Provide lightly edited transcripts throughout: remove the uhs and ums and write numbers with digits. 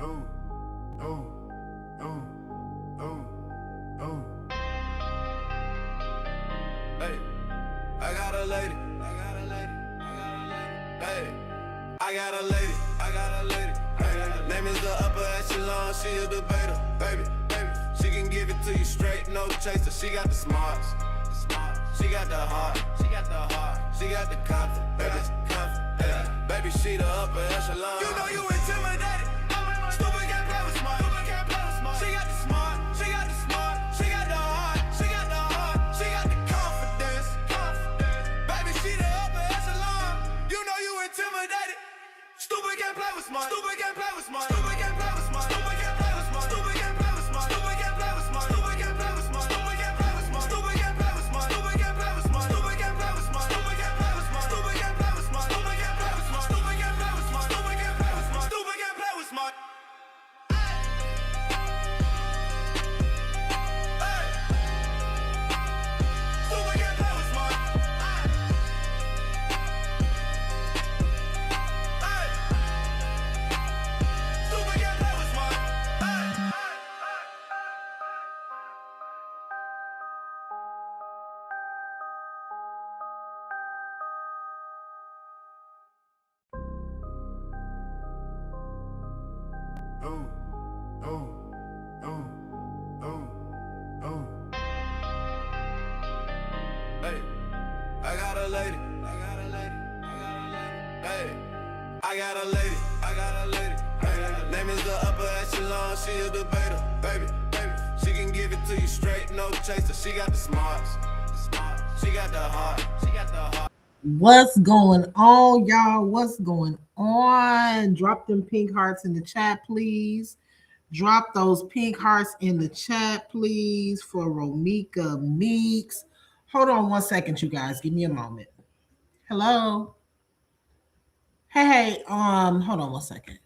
Hey, I got a lady. Hey, I got a lady. Hey, name is the upper echelon. She a debater, baby. She can give it to you straight, no chaser. She got the smarts. She got the heart. She got the confidence. Baby, she the upper echelon. You know you intimidated. Stupid can't play with smart. She got the smart. She got the heart. She got the confidence. Baby, she the upper echelon. You know you intimidated. Stupid can't play with smart. Stupid can't play with smart. Stupid can't play with smart. Stupid can't play with smart. Stupid can't play with smart. Stupid can't play with smart. Stupid can't play with smart. Stupid can't play with smart. Stupid can't play with smart. Stupid can't play with smart. Stupid can't play with smart. Stupid can't play with smart. Stupid can't play with smart. Stupid can't play with smart. Stupid can't play with smart. Stupid can't play with smart. Stupid can't play with smart. Hey, I got a lady. Hey, I got a lady. Hey, name is the upper echelon. She a debater, baby. She can give it to you straight, no chaser. She got the smarts. She got the heart. What's going on, y'all? What's going on? Drop them pink hearts in the chat, please. Drop those pink hearts in the chat, please, for Romika Meeks. Hold on one second, you guys. Give me a moment. Hello. Hey, hold on one second.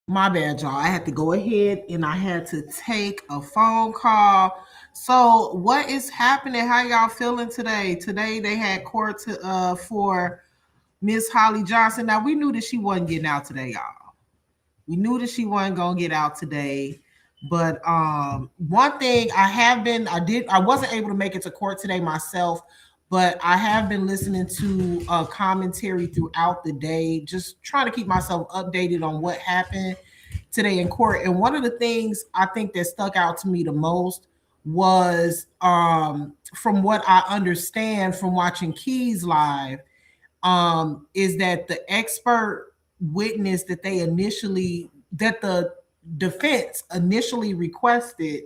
My bad, y'all. I had to go ahead and I had to take a phone call. So, what is happening? How y'all feeling today? Today they had court for Miss Holly Johnson. Now we knew that she wasn't getting out today, y'all. We knew that she wasn't gonna get out today. But one thing I wasn't able to make it to court today myself, but I have been listening to commentary throughout the day, just trying to keep myself updated on what happened today in court. And one of the things I think that stuck out to me the most was, from what I understand from watching Keys live, is that the expert witness that the defense initially requested,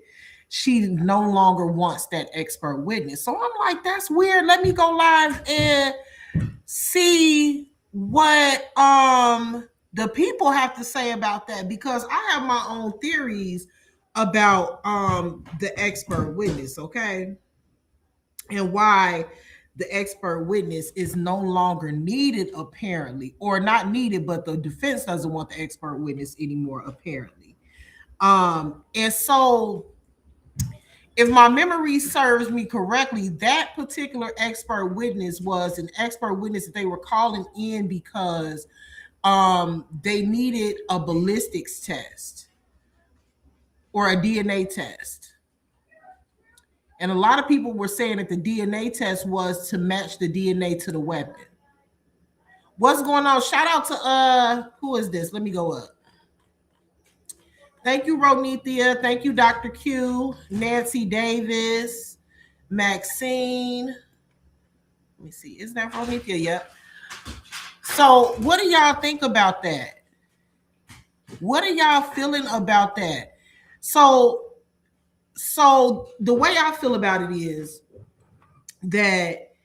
she no longer wants that expert witness. So I'm like, that's weird. Let me go live and see what the people have to say about that, because I have my own theories about the expert witness, okay? And why the expert witness is no longer needed, apparently, or not needed, but the defense doesn't want the expert witness anymore, apparently. And so, if my memory serves me correctly, that particular expert witness was an expert witness that they were calling in because they needed a ballistics test or a DNA test. And a lot of people were saying that the DNA test was to match the DNA to the weapon. What's going on? Shout out to who is this? Let me go up. Thank you, Ronithia. Thank you, Dr. Q, Nancy Davis, Maxine. Let me see. Isn't that Ronithia? Yep. So what do y'all think about that? What are y'all feeling about that? So the way I feel about it is that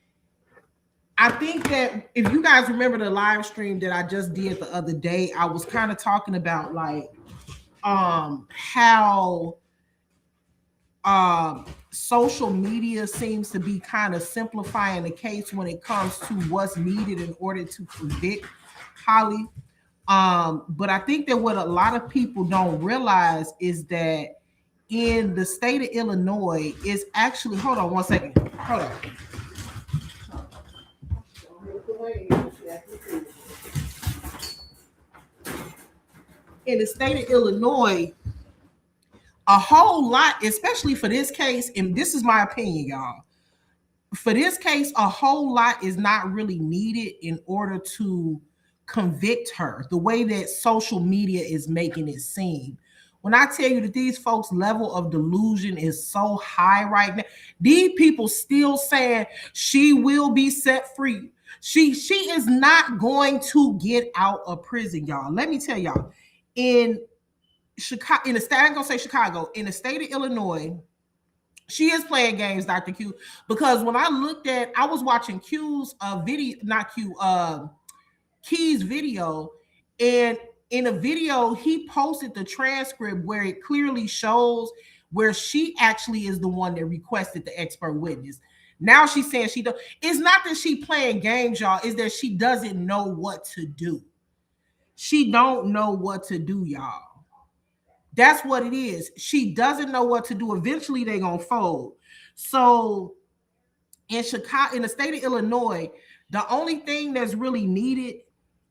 I think that if you guys remember the live stream that I just did the other day, I was kind of talking about like how social media seems to be kind of simplifying the case when it comes to what's needed in order to convict Holly. But I think that what a lot of people don't realize is that in the state of Illinois is actually, hold on one second. Hold on. In the state of Illinois, a whole lot, especially for this case, and this is my opinion, y'all. For this case, a whole lot is not really needed in order to convict her the way that social media is making it seem. When I tell you that these folks' level of delusion is so high right now, these people still saying she will be set free. She is not going to get out of prison, y'all. Let me tell y'all, in Chicago, in the state, I'm gonna say Chicago, in the state of Illinois, she is playing games, Dr. Q, because when I looked at, I was watching Q's video, not Q, Key's video, and in a video, he posted the transcript where it clearly shows where she actually is the one that requested the expert witness. Now she's saying she don't. It's not that she playing games, y'all. It's that she doesn't know what to do. She don't know what to do, y'all. That's what it is. She doesn't know what to do. Eventually, they're gonna fold. So in Chicago, in the state of Illinois, the only thing that's really needed,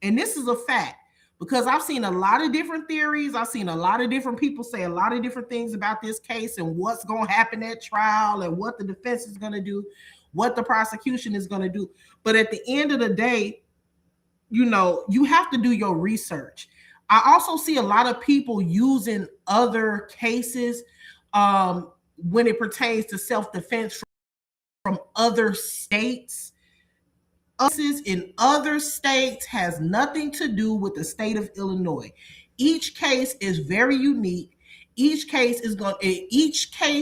and this is a fact, because I've seen a lot of different theories. I've seen a lot of different people say a lot of different things about this case and what's going to happen at trial and what the defense is going to do, what the prosecution is going to do. But at the end of the day, you know, you have to do your research. I also see a lot of people using other cases when it pertains to self-defense from other states. In other states has nothing to do with the state of Illinois. Each case is very unique. Each case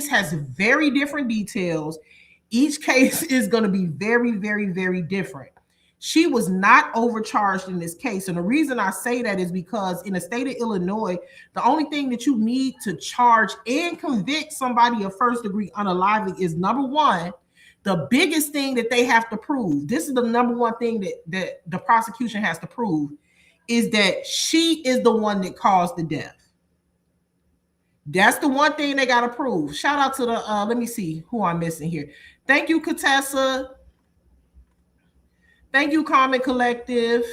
has very different details. Each case is going to be very, very, very different. She was not overcharged in this case. And the reason I say that is because in the state of Illinois, the only thing that you need to charge and convict somebody of first degree unaliving is, number one, the biggest thing that they have to prove. This is the number one thing that the prosecution has to prove, is that she is the one that caused the death. That's the one thing they got to prove. Shout out to the, let me see who I'm missing here. Thank you, Katessa. Thank you, Common Collective.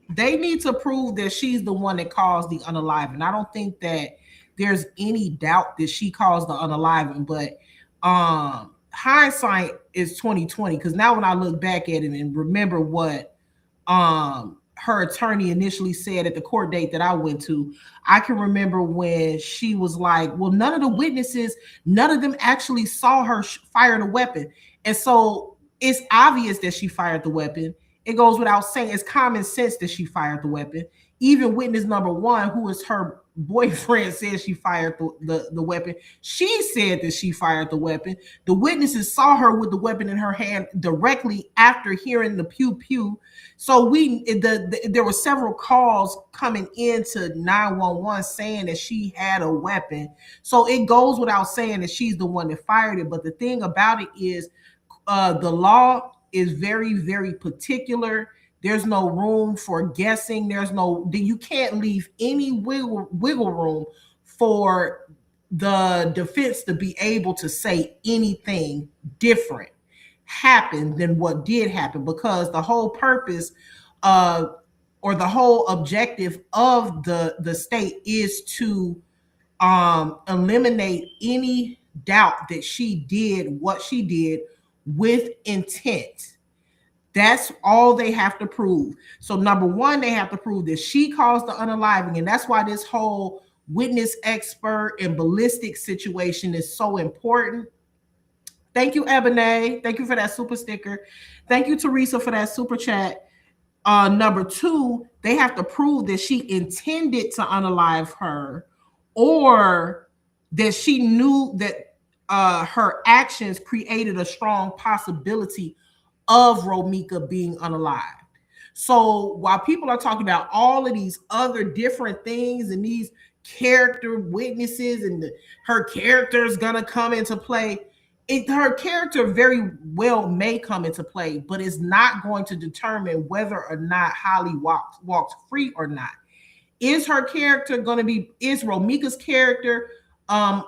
They need to prove that she's the one that caused the unaliving. I don't think that there's any doubt that she caused the unaliving, but hindsight is 2020. Because now when I look back at it and remember what her attorney initially said at the court date that I went to, I can remember when she was like, well, none of the witnesses, none of them actually saw her fire the weapon. And so it's obvious that she fired the weapon. It goes without saying, it's common sense that she fired the weapon. Even witness number one, who is her boyfriend, said she fired the weapon. She said that she fired the weapon. The witnesses saw her with the weapon in her hand directly after hearing the pew pew. So there were several calls coming into 911 saying that she had a weapon. So it goes without saying that she's the one that fired it. But the thing about it is, the law is very, very particular. There's no room for guessing. You can't leave any wiggle room for the defense to be able to say anything different happened than what did happen, because the whole purpose or the whole objective of the state is to eliminate any doubt that she did what she did with intent. That's all they have to prove. So number one, they have to prove that she caused the unaliving. And that's why this whole witness expert and ballistics situation is so important. Thank you, Ebony. Thank you for that super sticker. Thank you, Teresa, for that super chat. Number two, they have to prove that she intended to unalive her, or that she knew that her actions created a strong possibility of Romika being unalived. So while people are talking about all of these other different things and these character witnesses and her character is gonna come into play, her character very well may come into play, but it's not going to determine whether or not Holly walks free or not. Is her character going to be, is Romika's character um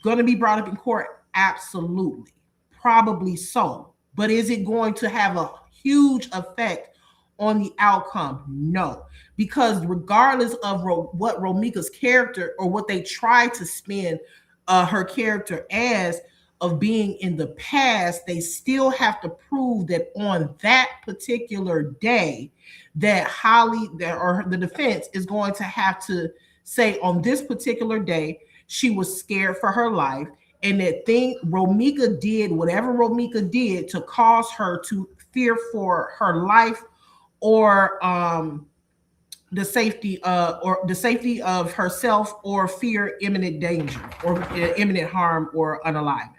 going to be brought up in court? Absolutely. Probably so. But is it going to have a huge effect on the outcome? No. Because regardless of what Romika's character or what they try to spin her character as of being in the past, they still have to prove that on that particular day that Holly or the defense is going to have to say on this particular day she was scared for her life, and that thing Romika did whatever Romika did to cause her to fear for her life or the safety of herself or fear imminent danger or imminent harm or unalivement.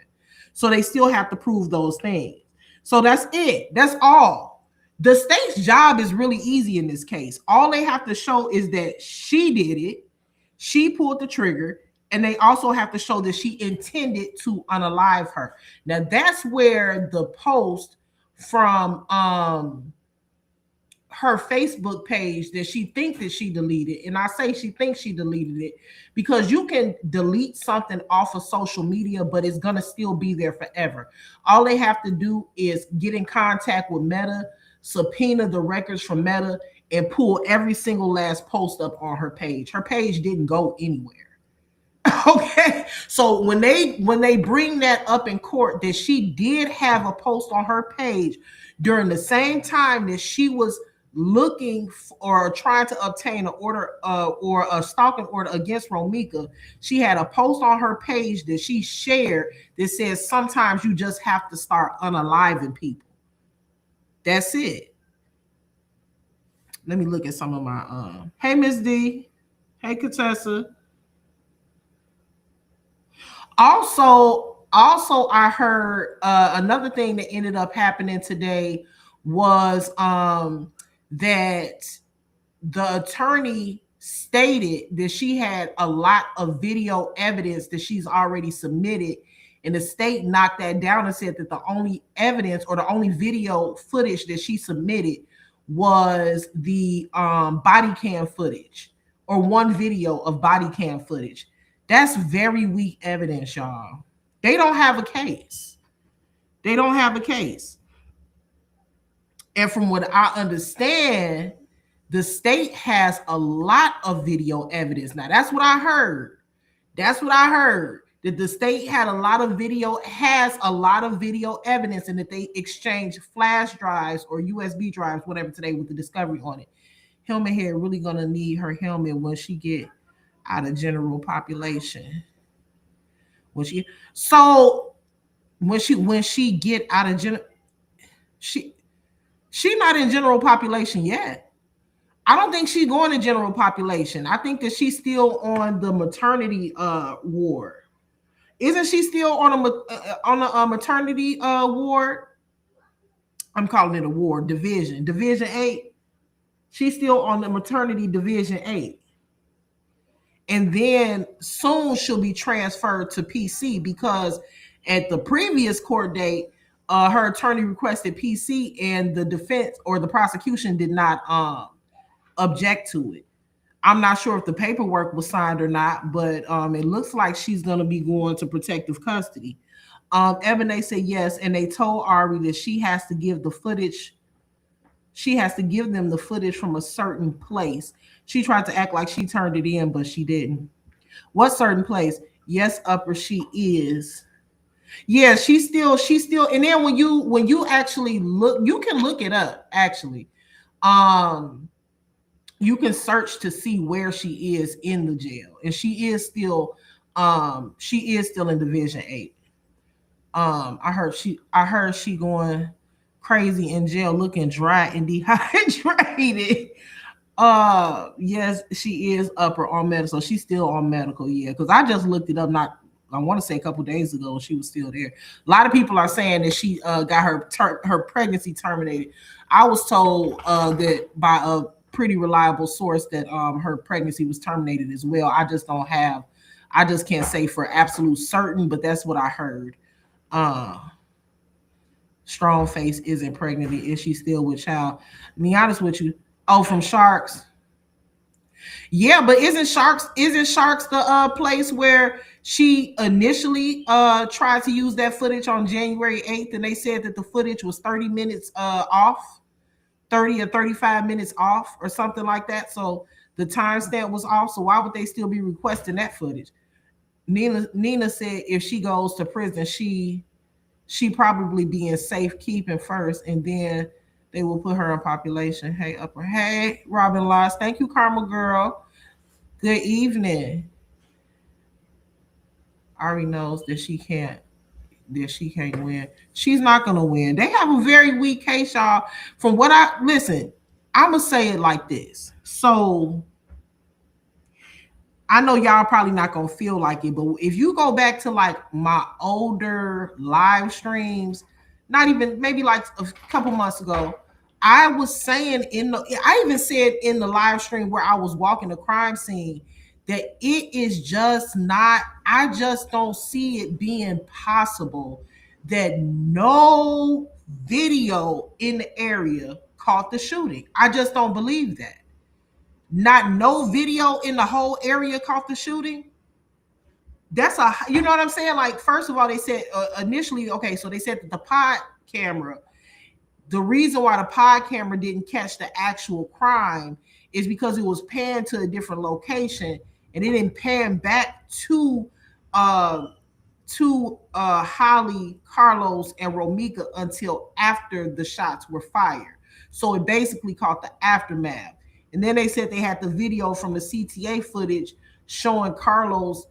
So they still have to prove those things. So that's it. That's all. The state's job is really easy in this case. All they have to show is that she did it, she pulled the trigger, and they also have to show that she intended to unalive her. Now that's where the post from her Facebook page that she thinks that she deleted, and I say she thinks she deleted it because you can delete something off of social media, but it's gonna still be there forever. All they have to do is get in contact with Meta, subpoena the records from Meta, and pull every single last post up on her page. Her page didn't go anywhere. Okay, so when they bring that up in court that she did have a post on her page during the same time that she was looking or trying to obtain an order or a stalking order against Romika, she had a post on her page that she shared that says sometimes you just have to start unaliving people. That's it. Let me look at some of my hey Miss D, hey Katessa. Also, I heard another thing that ended up happening today was that the attorney stated that she had a lot of video evidence that she's already submitted, and the state knocked that down and said that the only evidence or the only video footage that she submitted was the body cam footage or one video of body cam footage. That's very weak evidence, y'all. They don't have a case. They don't have a case. And from what I understand, the state has a lot of video evidence. Now, that's what I heard. That's what I heard. That the state has a lot of video evidence, and that they exchange flash drives or USB drives, whatever, today with the discovery on it. Helmet Head really gonna need her helmet when she get out of general population. When she get out of general, she not in general population yet. I don't think she's going to general population. I think that she's still on the maternity ward. Isn't she still on a maternity ward? I'm calling it a ward, division 8. She's still on the maternity division 8. And then soon she'll be transferred to PC because at the previous court date, her attorney requested PC and the defense or the prosecution did not object to it. I'm not sure if the paperwork was signed or not, but it looks like she's going to be going to protective custody. Ebony said yes, and they told Ari that she has to give the footage. She has to give them the footage from a certain place. She tried to act like she turned it in, but she didn't. What certain place? Yes, upper she is. Yeah, she's still. And then when you actually look, you can look it up. Actually, you can search to see where she is in the jail, and she is still in Division 8. I heard she going crazy in jail, looking dry and dehydrated. Yes, she is upper on medical. So she's still on medical, yeah. Because I just looked it up not I want to say a couple days ago, she was still there. A lot of people are saying that she got her pregnancy terminated. I was told that by a pretty reliable source that her pregnancy was terminated as well. I just can't say for absolute certain, but that's what I heard. Uh, Strong face isn't pregnant. Is she still with child? To be honest with you, oh, from Sharks. Yeah, but isn't Sharks the place where she initially tried to use that footage on January 8th, and they said that the footage was 30 minutes off, 30 or 35 minutes off, or something like that. So the timestamp was off. So why would they still be requesting that footage? Nina said if she goes to prison, she probably be in safekeeping first, and then they will put her in population. Hey, upper. Hey, Robin Loss. Thank you, Karma Girl. Good evening. Ari knows that she can't win. She's not gonna win. They have a very weak case, y'all. From what I listen, I'ma say it like this. So I know y'all probably not gonna feel like it, but if you go back to like my older live streams, not even maybe like a couple months ago, I was saying I even said in the live stream where I was walking the crime scene that it is just not, I just don't see it being possible that no video in the area caught the shooting. I just don't believe that. Not no video in the whole area caught the shooting. That's you know what I'm saying? Like, first of all, they said initially, okay, so they said that the pod camera, the reason why the pod camera didn't catch the actual crime is because it was panned to a different location, and it didn't pan back uh Holly, Carlos, and Romika until after the shots were fired. So it basically caught the aftermath. And then they said they had the video from the CTA footage showing Carlos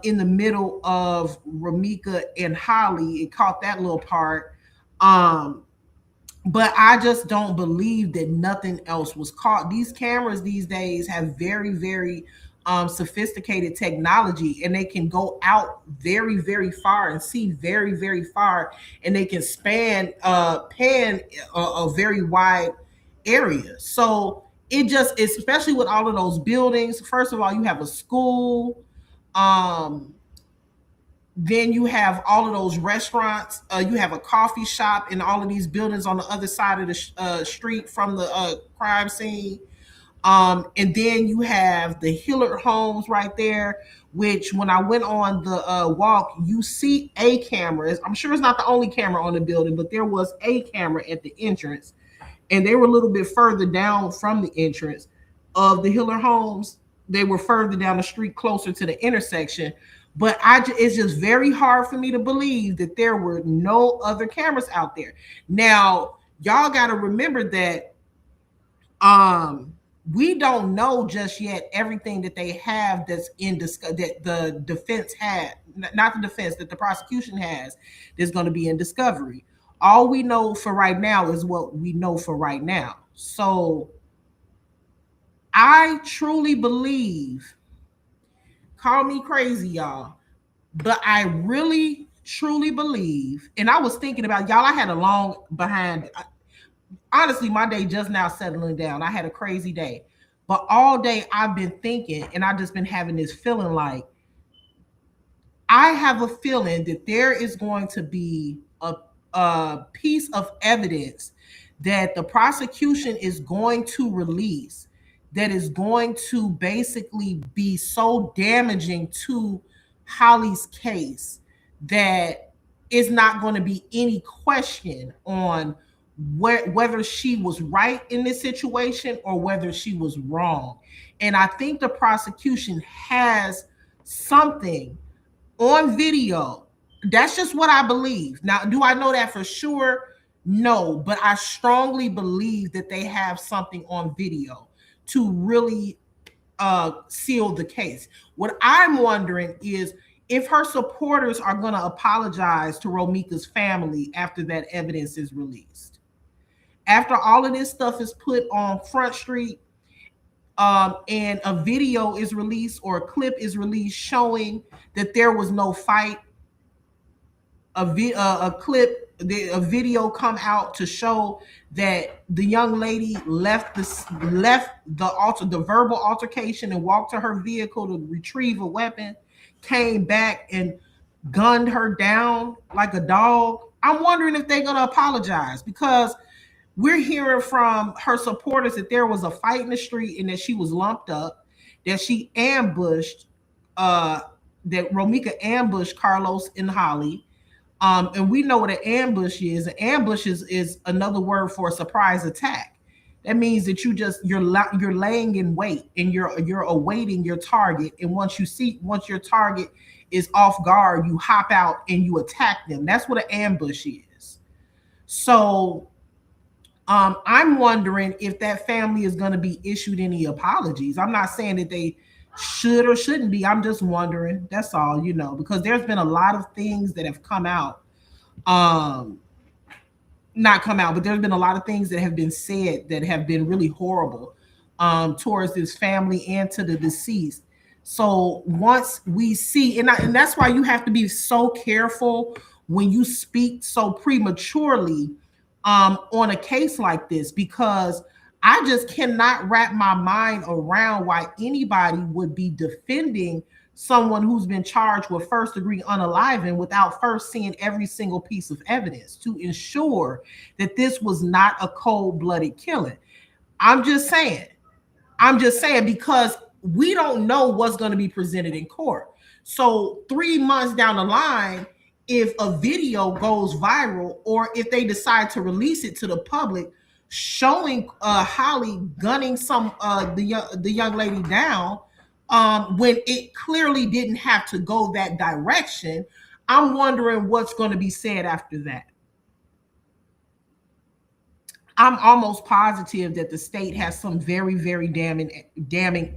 in the middle of Romika and Holly. It caught that little part. But I just don't believe that nothing else was caught. These cameras these days have very, very sophisticated technology, and they can go out very, very far and see very, very far, and they can pan a very wide area. So it just, especially with all of those buildings, first of all, you have a school, then you have all of those restaurants, you have a coffee shop in all of these buildings on the other side of the street from the crime scene. And then you have the Hillard homes right there, which when I went on the walk, you see a camera. I'm sure it's not the only camera on the building, but there was a camera at the entrance, and they were a little bit further down from the entrance of the Hiller homes. They were further down the street, closer to the intersection. But it's just very hard for me to believe that there were no other cameras out there. Now, y'all got to remember that we don't know just yet everything that they have that's that the defense had, not the defense, that the prosecution has, that's going to be in discovery. All we know for right now is what we know for right now. So I truly believe, call me crazy, y'all, but I really, truly believe, and I was thinking about, y'all, I had a long behind, honestly, my day just now settling down. I had a crazy day, but all day I've been thinking, and I've just been having this feeling like, I have a feeling that there is going to be a piece of evidence that the prosecution is going to release that is going to basically be so damaging to Holly's case that it's not going to be any question on whether she was right in this situation or whether she was wrong. And I think the prosecution has something on video. That's just what I believe. Now, do I know that for sure? No, but I strongly believe that they have something on video to really seal the case. What I'm wondering is if her supporters are going to apologize to Romika's family after that evidence is released. After all of this stuff is put on Front Street, and a video is released or a clip is released showing that there was no fight, a video come out to show that the young lady left the verbal altercation and walked to her vehicle to retrieve a weapon, came back and gunned her down like a dog. I'm wondering if they're gonna apologize, because we're hearing from her supporters that there was a fight in the street and that she was lumped up, that she ambushed, that Romika ambushed Carlos and Holly. And we know what an ambush is. An ambush is another word for a surprise attack. That means that you're laying in wait and you're awaiting your target. And once your target is off guard, you hop out and you attack them. That's what an ambush is. So I'm wondering if that family is going to be issued any apologies. I'm not saying that they should or shouldn't be. I'm just wondering. That's all, because there's been a lot of things that have come out. Not come out, but there's been a lot of things that have been said that have been really horrible towards this family and to the deceased. So once we see, and that's why you have to be so careful when you speak so prematurely on a case like this, because I just cannot wrap my mind around why anybody would be defending someone who's been charged with first-degree unaliving without first seeing every single piece of evidence to ensure that this was not a cold-blooded killing. I'm just saying, because we don't know what's going to be presented in court. So 3 months down the line, if a video goes viral or if they decide to release it to the public showing Holly gunning the young lady down, when it clearly didn't have to go that direction, I'm wondering what's going to be said after that. I'm almost positive that the state has some very, very damning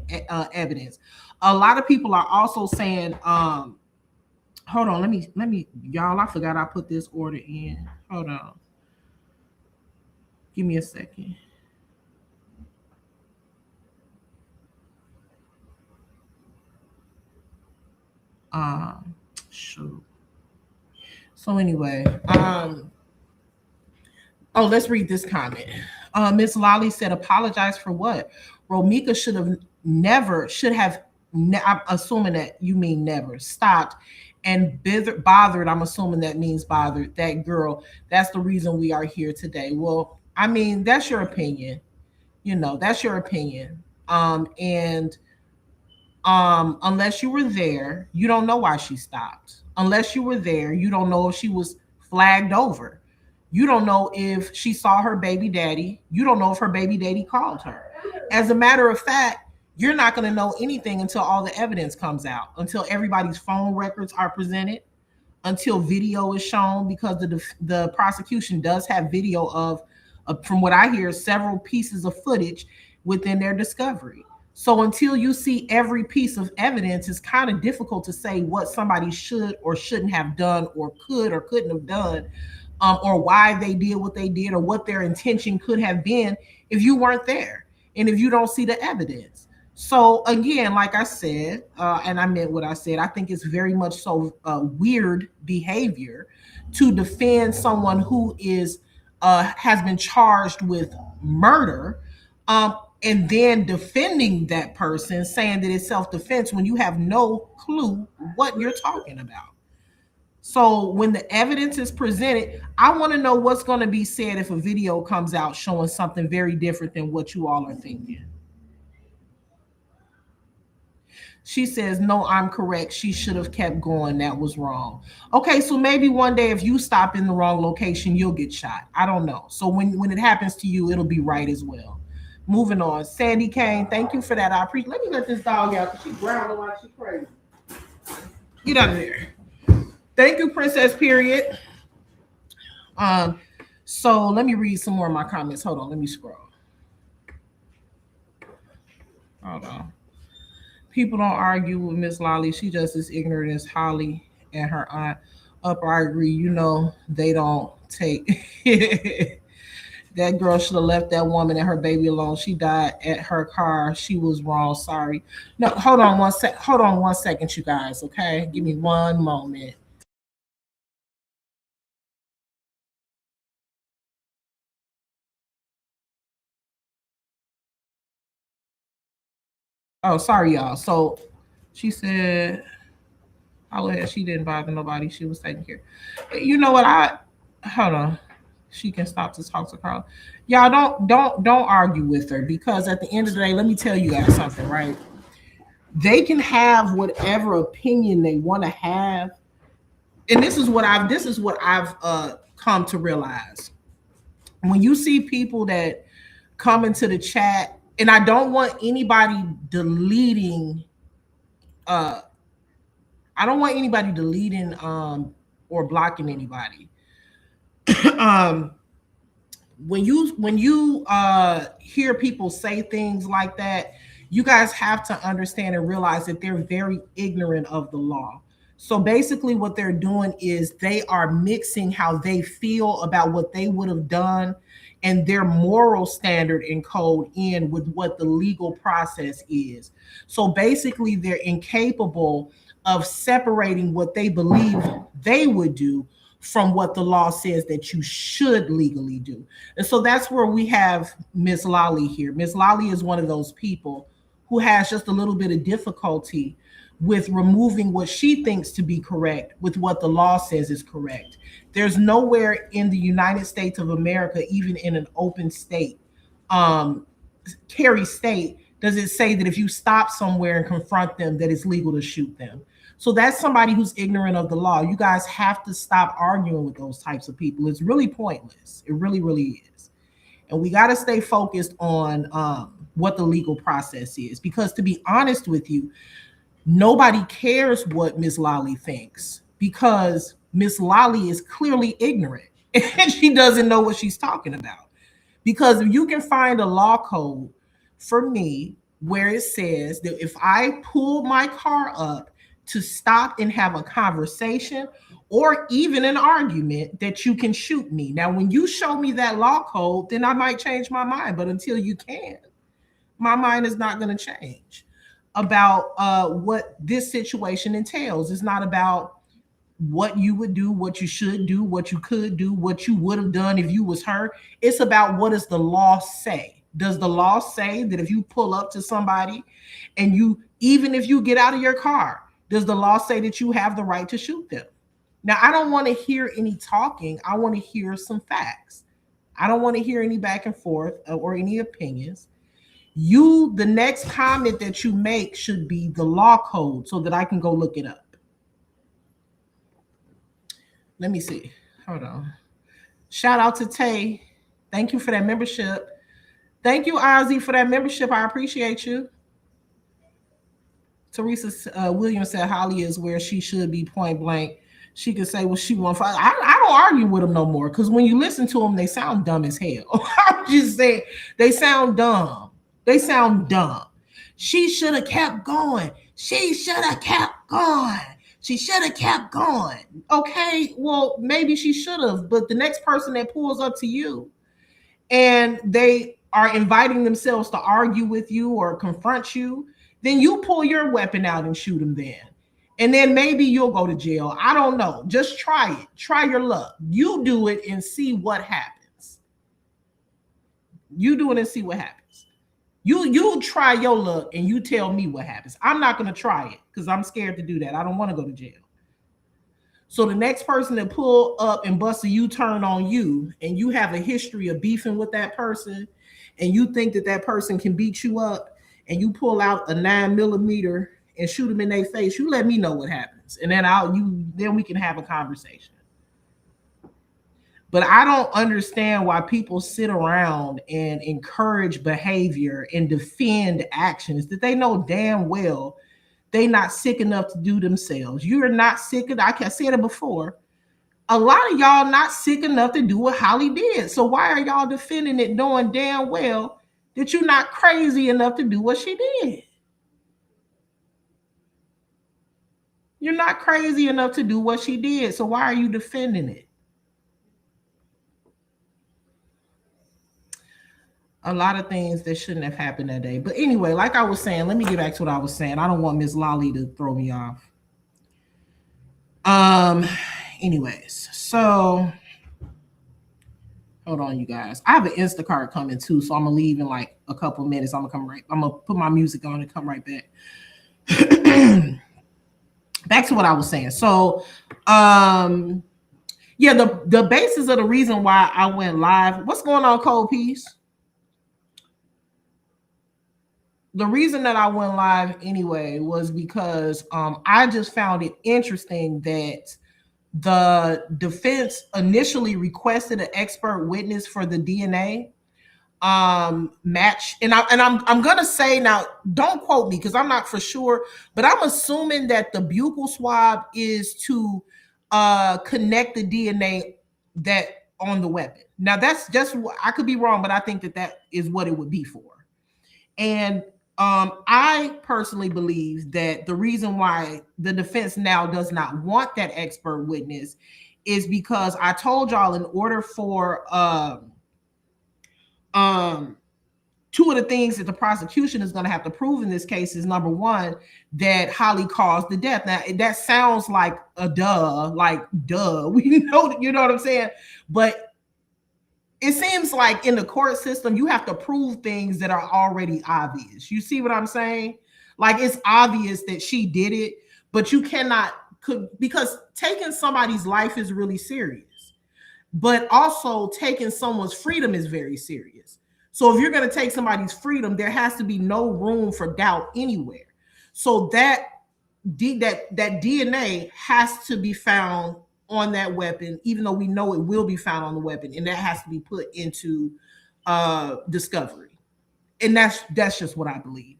evidence. A lot of people are also saying, hold on, let me, y'all, I forgot I put this order in. Hold on. Give me a second. Shoot. So anyway, let's read this comment. Miss Lolly said, apologize for what? Romika should have, I'm assuming that you mean never, stopped and bothered. I'm assuming that means bothered that girl. That's the reason we are here today. Well, I mean, that's your opinion. That's your opinion. And unless you were there, you don't know why she stopped. Unless you were there, you don't know if she was flagged over. You don't know if she saw her baby daddy. You don't know if her baby daddy called her. As a matter of fact, you're not going to know anything until all the evidence comes out, until everybody's phone records are presented, until video is shown, because the prosecution does have video of, from what I hear, several pieces of footage within their discovery. So until you see every piece of evidence, it's kind of difficult to say what somebody should or shouldn't have done, or could or couldn't have done, or why they did what they did, or what their intention could have been if you weren't there and if you don't see the evidence. So again, like I said, and I meant what I said, I think it's very much so weird behavior to defend someone who has been charged with murder, and then defending that person, saying that it's self-defense when you have no clue what you're talking about. So when the evidence is presented, I want to know what's going to be said if a video comes out showing something very different than what you all are thinking. She says, no, I'm correct. She should have kept going. That was wrong. Okay, so maybe one day if you stop in the wrong location, you'll get shot. I don't know. So when it happens to you, it'll be right as well. Moving on. Sandy Kane, thank you for that. I appreciate. Let me let this dog out because she's growling like she's crazy. Get out of there. Thank you, Princess Period. So let me read some more of my comments. Hold on, let me scroll. Hold on. People don't argue with Miss Lolly. She just as ignorant as Holly and her aunt. I agree. They don't take That girl should have left that woman and her baby alone. She died at her car. She was wrong. Sorry. No, hold on one sec. Hold on 1 second, you guys. Okay, give me one moment. Oh, sorry, y'all. So she said, "Oh, yeah, she didn't bother nobody. She was taking care." You know what? I hold on. She can stop to talk to Carl. Y'all don't argue with her because at the end of the day, let me tell you guys something, right? They can have whatever opinion they want to have, and this is what I've come to realize. When you see people that come into the chat, and I don't want anybody deleting uh I don't want anybody deleting or blocking anybody. um when you hear people say things like that, you guys have to understand and realize that they're very ignorant of the law. So basically what they're doing is they are mixing how they feel about what they would have done and their moral standard and code in with what the legal process is. So basically they're incapable of separating what they believe they would do from what the law says that you should legally do. And so that's where we have Miss Lolly here. Miss Lolly is one of those people who has just a little bit of difficulty with removing what she thinks to be correct with what the law says is correct. There's nowhere in the United States of America, even in an open state, um, carry state, does it say that if you stop somewhere and confront them, that it's legal to shoot them. So that's somebody who's ignorant of the law. You guys have to stop arguing with those types of people. It's really pointless. It really, really is. And we got to stay focused on what the legal process is. Because to be honest with you, nobody cares what Miss Lolly thinks because Miss Lolly is clearly ignorant and she doesn't know what she's talking about. Because you can find a law code for me where it says that if I pull my car up to stop and have a conversation or even an argument, that you can shoot me. Now, when you show me that law code, then I might change my mind. But until you can, my mind is not going to change about what this situation entails. It's not about what you would do, what you should do, what you could do, what you would have done if you was her. It's about what does the law say? Does the law say that if you pull up to somebody and you, even if you get out of your car, does the law say that you have the right to shoot them? Now, I don't want to hear any talking. I want to hear some facts. I don't want to hear any back and forth or any opinions. The next comment that you make should be the law code so that I can go look it up. Let me see. Hold on. Shout out to Tay. Thank you for that membership. Thank you, Ozzy, for that membership. I appreciate you. Teresa Williams said Holly is where she should be, point blank. She could say what she wants. I don't argue with them no more because when you listen to them, they sound dumb as hell. I'm just saying, they sound dumb. They sound dumb. She should have kept going. She should have kept going. She should have kept going. Okay, well, maybe she should have, but the next person that pulls up to you and they are inviting themselves to argue with you or confront you, then you pull your weapon out and shoot them then. And then maybe you'll go to jail. I don't know. Just try it. Try your luck. You do it and see what happens. You do it and see what happens. You try your luck and you tell me what happens. I'm not going to try it because I'm scared to do that. I don't want to go to jail. So the next person that pull up and bust a U-turn on you and you have a history of beefing with that person and you think that that person can beat you up and you pull out a 9mm and shoot them in their face, you let me know what happens. And then we can have a conversation. But I don't understand why people sit around and encourage behavior and defend actions that they know damn well they not sick enough to do themselves. You're not sick enough. I said it before. A lot of y'all not sick enough to do what Holly did. So why are y'all defending it knowing damn well that you're not crazy enough to do what she did? You're not crazy enough to do what she did. So why are you defending it? A lot of things that shouldn't have happened that day. But anyway, like I was saying, let me get back to what I was saying. I don't want Miss Lolly to throw me off. Um, anyways, so hold on, you guys. I have an Instacart coming too, so I'm gonna leave in like a couple minutes. I'm gonna put my music on and come right back. Back to what I was saying. So, yeah, the basis of the reason why I went live. What's going on, Cold Piece? The reason that I went live anyway was because I just found it interesting that the defense initially requested an expert witness for the DNA match, and I'm gonna say now, don't quote me because I'm not for sure, but I'm assuming that the buccal swab is to connect the DNA that on the weapon. Now that's just, I could be wrong, but I think that is what it would be for. And I personally believe that the reason why the defense now does not want that expert witness is because I told y'all, in order for two of the things that the prosecution is going to have to prove in this case is, number one, that Holly caused the death. Now that sounds like a duh, we know, you know what I'm saying? But it seems like in the court system, you have to prove things that are already obvious. You see what I'm saying? Like, it's obvious that she did it, but you cannot, because taking somebody's life is really serious, but also taking someone's freedom is very serious. So if you're going to take somebody's freedom, there has to be no room for doubt anywhere. So that DNA has to be found on that weapon, even though we know it will be found on the weapon, and that has to be put into discovery. And that's just what I believe.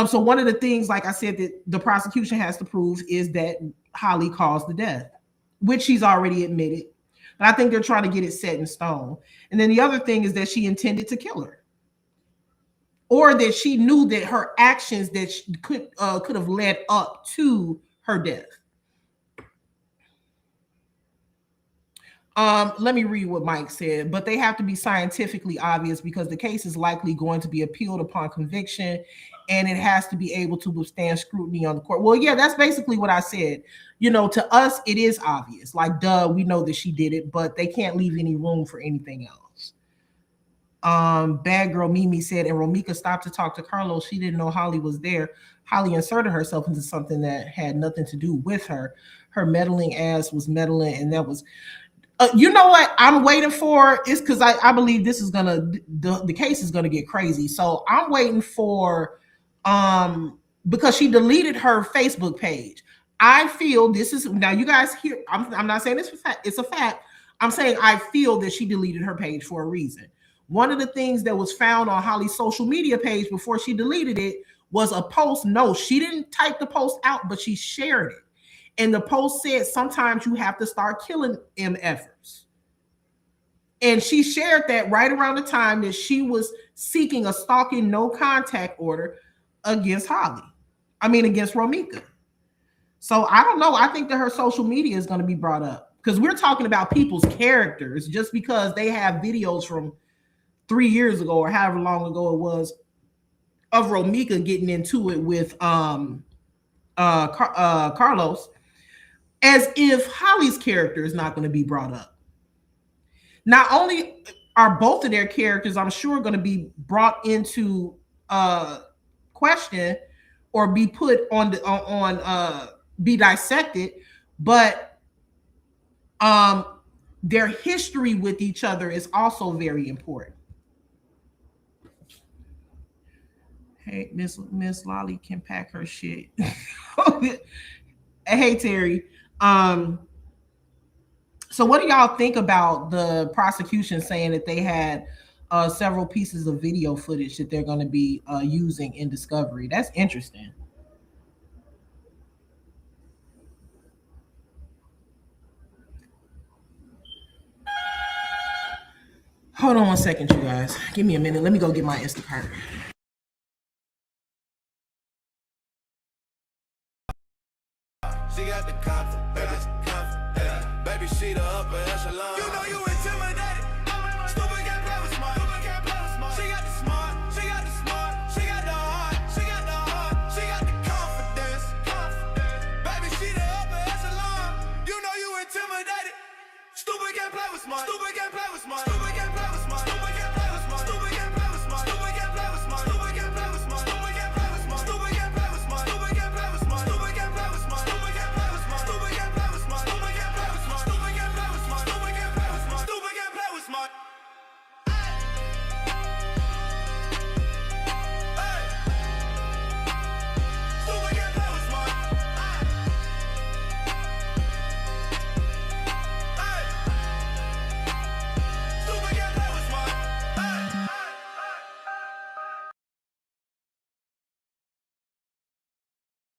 So one of the things, like I said, that the prosecution has to prove is that Holly caused the death, which she's already admitted. But I think they're trying to get it set in stone. And then the other thing is that she intended to kill her, or that she knew that her actions that could have led up to her death. Let me read what Mike said. But they have to be scientifically obvious because the case is likely going to be appealed upon conviction, and it has to be able to withstand scrutiny on the court. Well, yeah, that's basically what I said. You know, to us, it is obvious. Like, duh, we know that she did it, but they can't leave any room for anything else. Bad girl Mimi said, and Romika stopped to talk to Carlos. She didn't know Holly was there. Holly inserted herself into something that had nothing to do with her. Her meddling ass was meddling, and that was... you know what I'm waiting for is, because I believe this is the case is gonna get crazy. So I'm waiting for because she deleted her Facebook page. I feel this is, now you guys hear, I'm not saying it's a fact. I'm saying I feel that she deleted her page for a reason. One of the things that was found on Holly's social media page before she deleted it was a post. No, she didn't type the post out, but she shared it. And the post said, sometimes you have to start killing MFers. And she shared that right around the time that she was seeking a stalking no contact order against against Romika. So I don't know. I think that her social media is going to be brought up, because we're talking about people's characters just because they have videos from 3 years ago or however long ago it was of Romika getting into it with Carlos, as if Holly's character is not going to be brought up. Not only are both of their characters, I'm sure, going to be brought into question or be put on be dissected, but their history with each other is also very important. Hey, Miss Lolly can pack her shit. Hey, Terry. So what do y'all think about the prosecution saying that they had several pieces of video footage that they're going to be using in discovery? That's interesting. Hold on one second, you guys. Give me a minute. Let me go get my Instacart. She got the confidence, baby, she the upper echelon. You know you intimidated. Stupid can't play with smart. She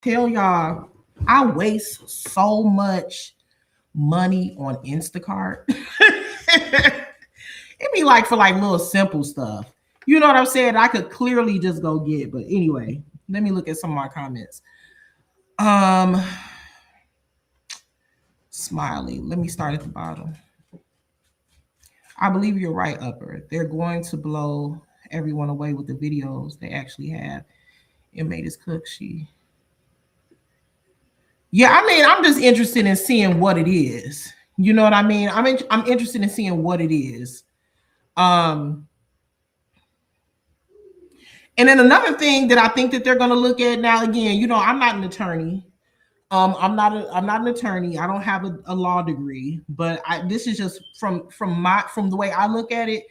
tell y'all, I waste so much money on Instacart. It'd be like for like little simple stuff. You know what I'm saying? I could clearly just go get. But anyway, let me look at some of my comments. Um, Smiley. Let me start at the bottom. I believe you're right, Upper. They're going to blow everyone away with the videos they actually have. Inmate is cooked. Yeah, I mean, I'm just interested in seeing what it is. You know what I mean? I'm interested in seeing what it is. Um, and then another thing that I think that they're going to look at now, again, you know, I'm not an attorney. I'm not an attorney. I don't have a law degree, but this is just from the way I look at it.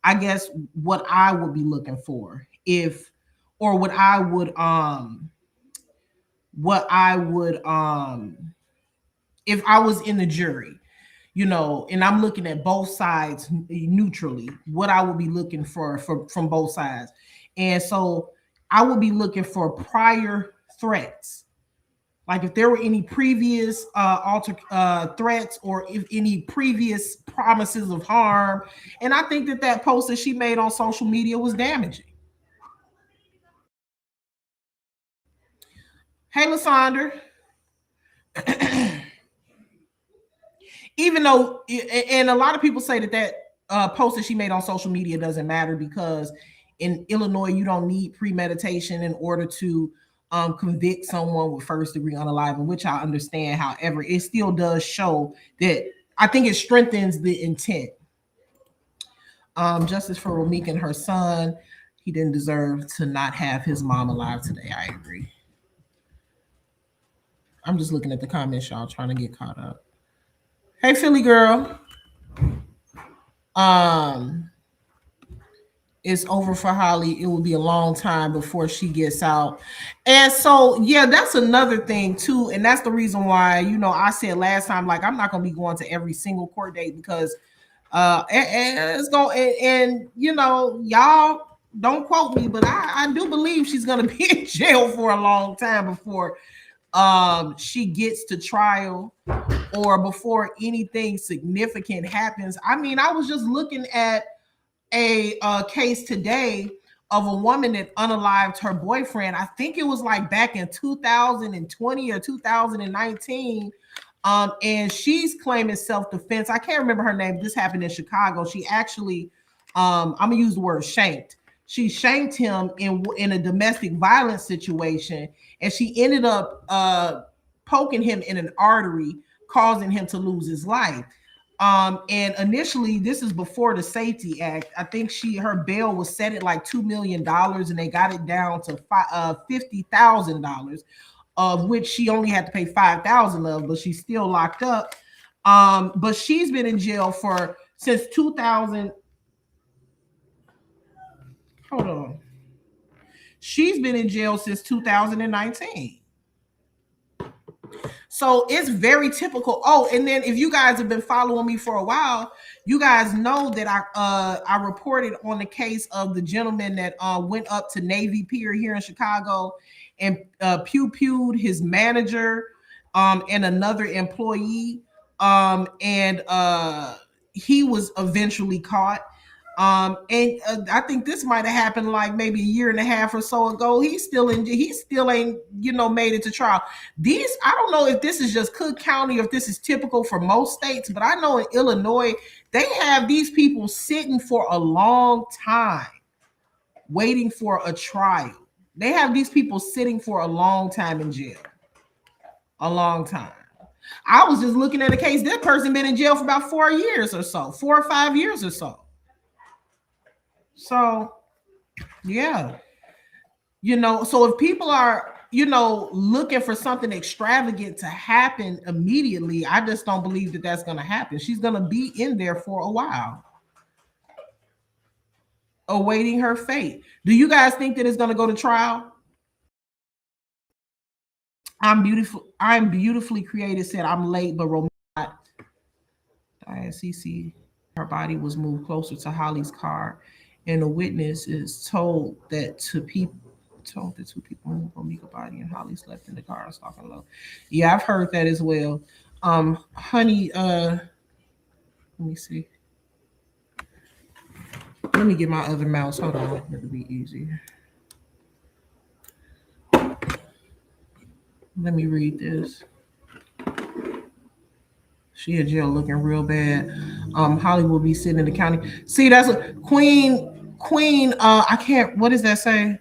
I guess what I would be looking for if, or what I would if I was in the jury, you know, and I'm looking at both sides neutrally, what I would be looking for from both sides. And so I would be looking for prior threats. Like if there were any previous threats or if any previous promises of harm. And I think that post that she made on social media was damaging. Hey, Lysander. Even though, and a lot of people say that post that she made on social media doesn't matter because in Illinois, you don't need premeditation in order to convict someone with first degree unaliving, which I understand. However, it still does show that I think it strengthens the intent. Justice for Ramik and her son. He didn't deserve to not have his mom alive today. I agree. I'm just looking at the comments, y'all, trying to get caught up. Hey, Philly girl. Um, it's over for Holly. It will be a long time before she gets out. And so, yeah, that's another thing too. And that's the reason why, you know, I said last time, like, I'm not going to be going to every single court date because and it's going, and you know, y'all don't quote me, but I do believe she's going to be in jail for a long time before she gets to trial or before anything significant happens. I mean, I was just looking at a case today of a woman that unalived her boyfriend. I think it was like back in 2020 or 2019. And she's claiming self-defense. I can't remember her name. This happened in Chicago. She actually, I'm gonna use the word shanked. She shanked him in a domestic violence situation, and she ended up poking him in an artery, causing him to lose his life. And initially, this is before the Safety Act. I think her bail was set at like $2 million, and they got it down to $50,000, of which she only had to pay $5,000 of, but she's still locked up. But she's been in jail since 2000. Hold on. She's been in jail since 2019. So it's very typical. Oh, and then if you guys have been following me for a while, you guys know that I reported on the case of the gentleman that went up to Navy Pier here in Chicago and pew-pewed his manager and another employee. And he was eventually caught. And I think this might have happened like maybe a year and a half or so ago. He still ain't, you know, made it to trial. I don't know if this is just Cook County or if this is typical for most states, but I know in Illinois, they have these people sitting for a long time, waiting for a trial. They have these people sitting for a long time in jail. A long time. I was just looking at a case, that person been in jail for about 4 years or so, 4 or 5 years or so. So, yeah, you know, so if people are, you know, looking for something extravagant to happen immediately, I just don't believe that that's going to happen. She's going to be in there for a while, awaiting her fate. Do you guys think that it's going to go to trial? I'm beautifully created, said I'm late, but romantic. ISCC, her body was moved closer to Holly's car, and the witness is told that to people told the two people in Romika body and Holly slept in the car talking low. Yeah, I've heard that as well. Honey, let me see. Let me get my other mouse. Hold on, it'll be easier. Let me read this. She in jail looking real bad. Holly will be sitting in the county. See, that's a Queen. I can't. What does that say?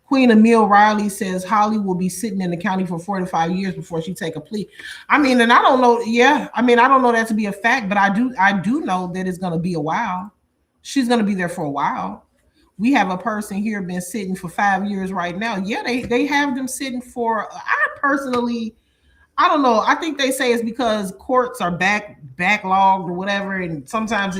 Queen Emil Riley says Holly will be sitting in the county for 45 years before she take a plea. I mean, and I don't know. Yeah, I mean, I don't know that to be a fact, but I do know that it's going to be a while. She's going to be there for a while. We have a person here been sitting for 5 years right now. Yeah, they have them sitting for. I personally, I don't know. I think they say it's because courts are backlogged or whatever, and sometimes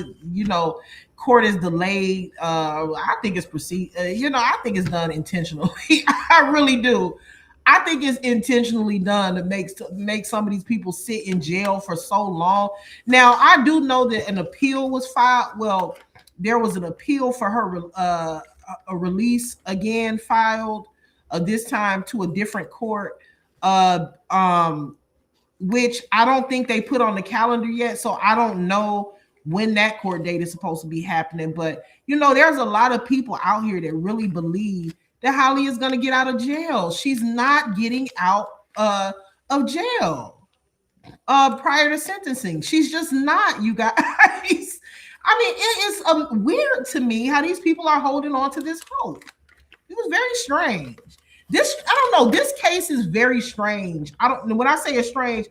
court is delayed. I think it's I think it's done intentionally. I really do. I think it's intentionally done to make some of these people sit in jail for so long. Now, I do know that an appeal was filed. Well, there was an appeal for her a release again filed this time to a different court. Uh, um, which I don't think they put on the calendar yet. So I don't know when that court date is supposed to be happening. But, there's a lot of people out here that really believe that Holly is going to get out of jail. She's not getting out of jail prior to sentencing. She's just not, you guys. I mean, it is weird to me how these people are holding on to this hope. It was very strange. I don't know. This case is very strange. When I say it's strange,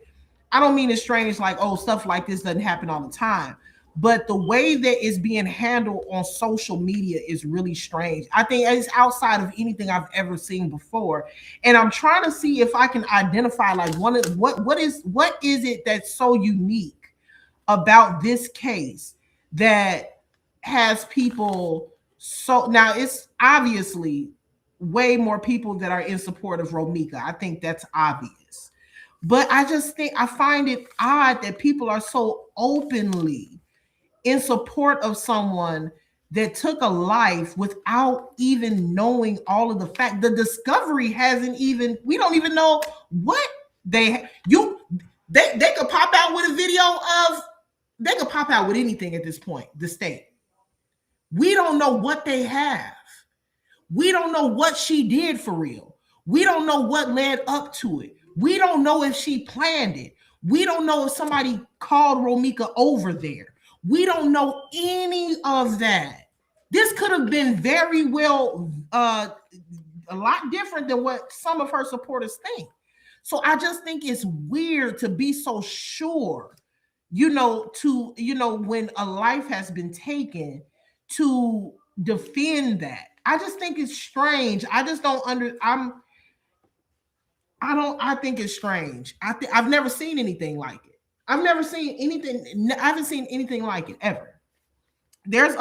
I don't mean it's strange like, oh, stuff like this doesn't happen all the time. But the way that it's being handled on social media is really strange. I think it's outside of anything I've ever seen before. And I'm trying to see if I can identify like what is it that's so unique about this case that has people so now it's obviously way more people that are in support of Romika. I think that's obvious. But I find it odd that people are so openly in support of someone that took a life without even knowing all of the facts. The discovery we don't even know what they could pop out with a video of, they could pop out with anything at this point, the state. We don't know what they have. We don't know what she did for real. We don't know what led up to it. We don't know if she planned it. We don't know if somebody called Romika over there. We don't know any of that. This could have been very well a lot different than what some of her supporters think. So I just think it's weird to be so sure, when a life has been taken, to defend that. I just think it's strange. I just don't I think it's strange. I've never seen anything like it. I haven't seen anything like it ever. There's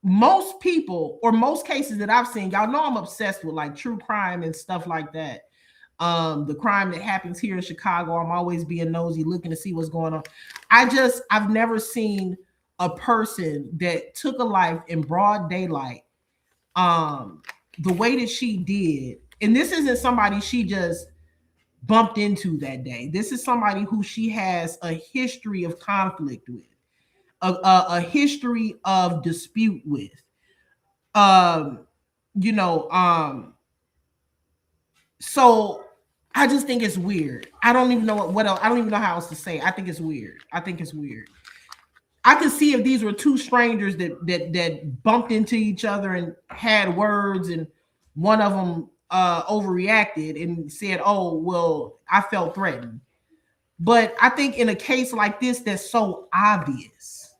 most people or most cases that I've seen, y'all know I'm obsessed with like true crime and stuff like that. The crime that happens here in Chicago, I'm always being nosy, looking to see what's going on. I've never seen a person that took a life in broad daylight the way that she did. And this isn't somebody she just bumped into that day. This is somebody who she has a history of conflict with, a history of dispute with. So I just think it's weird. I don't even know what else. I don't even know how else to say. I think it's weird. I can see if these were two strangers that bumped into each other and had words, and one of them overreacted and said, "Oh, well, I felt threatened." But I think in a case like this, that's so obvious.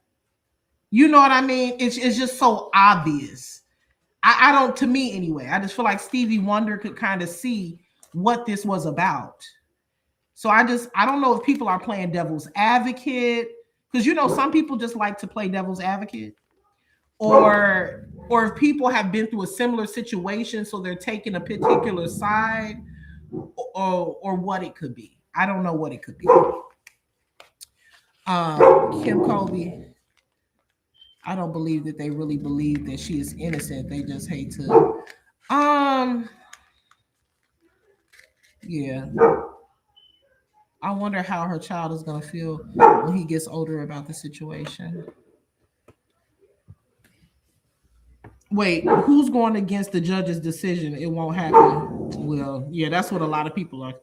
You know what I mean? It's just so obvious. I don't, to me anyway. I just feel like Stevie Wonder could kind of see what this was about. So I don't know if people are playing devil's advocate, because some people just like to play devil's advocate, or if people have been through a similar situation, so they're taking a particular side, or what it could be. I don't know what it could be. Kim Colby, I don't believe that they really believe that she is innocent. They just hate to. Yeah. I wonder how her child is going to feel when he gets older about the situation. Wait, who's going against the judge's decision? It won't happen. Well, yeah, that's what a lot of people are.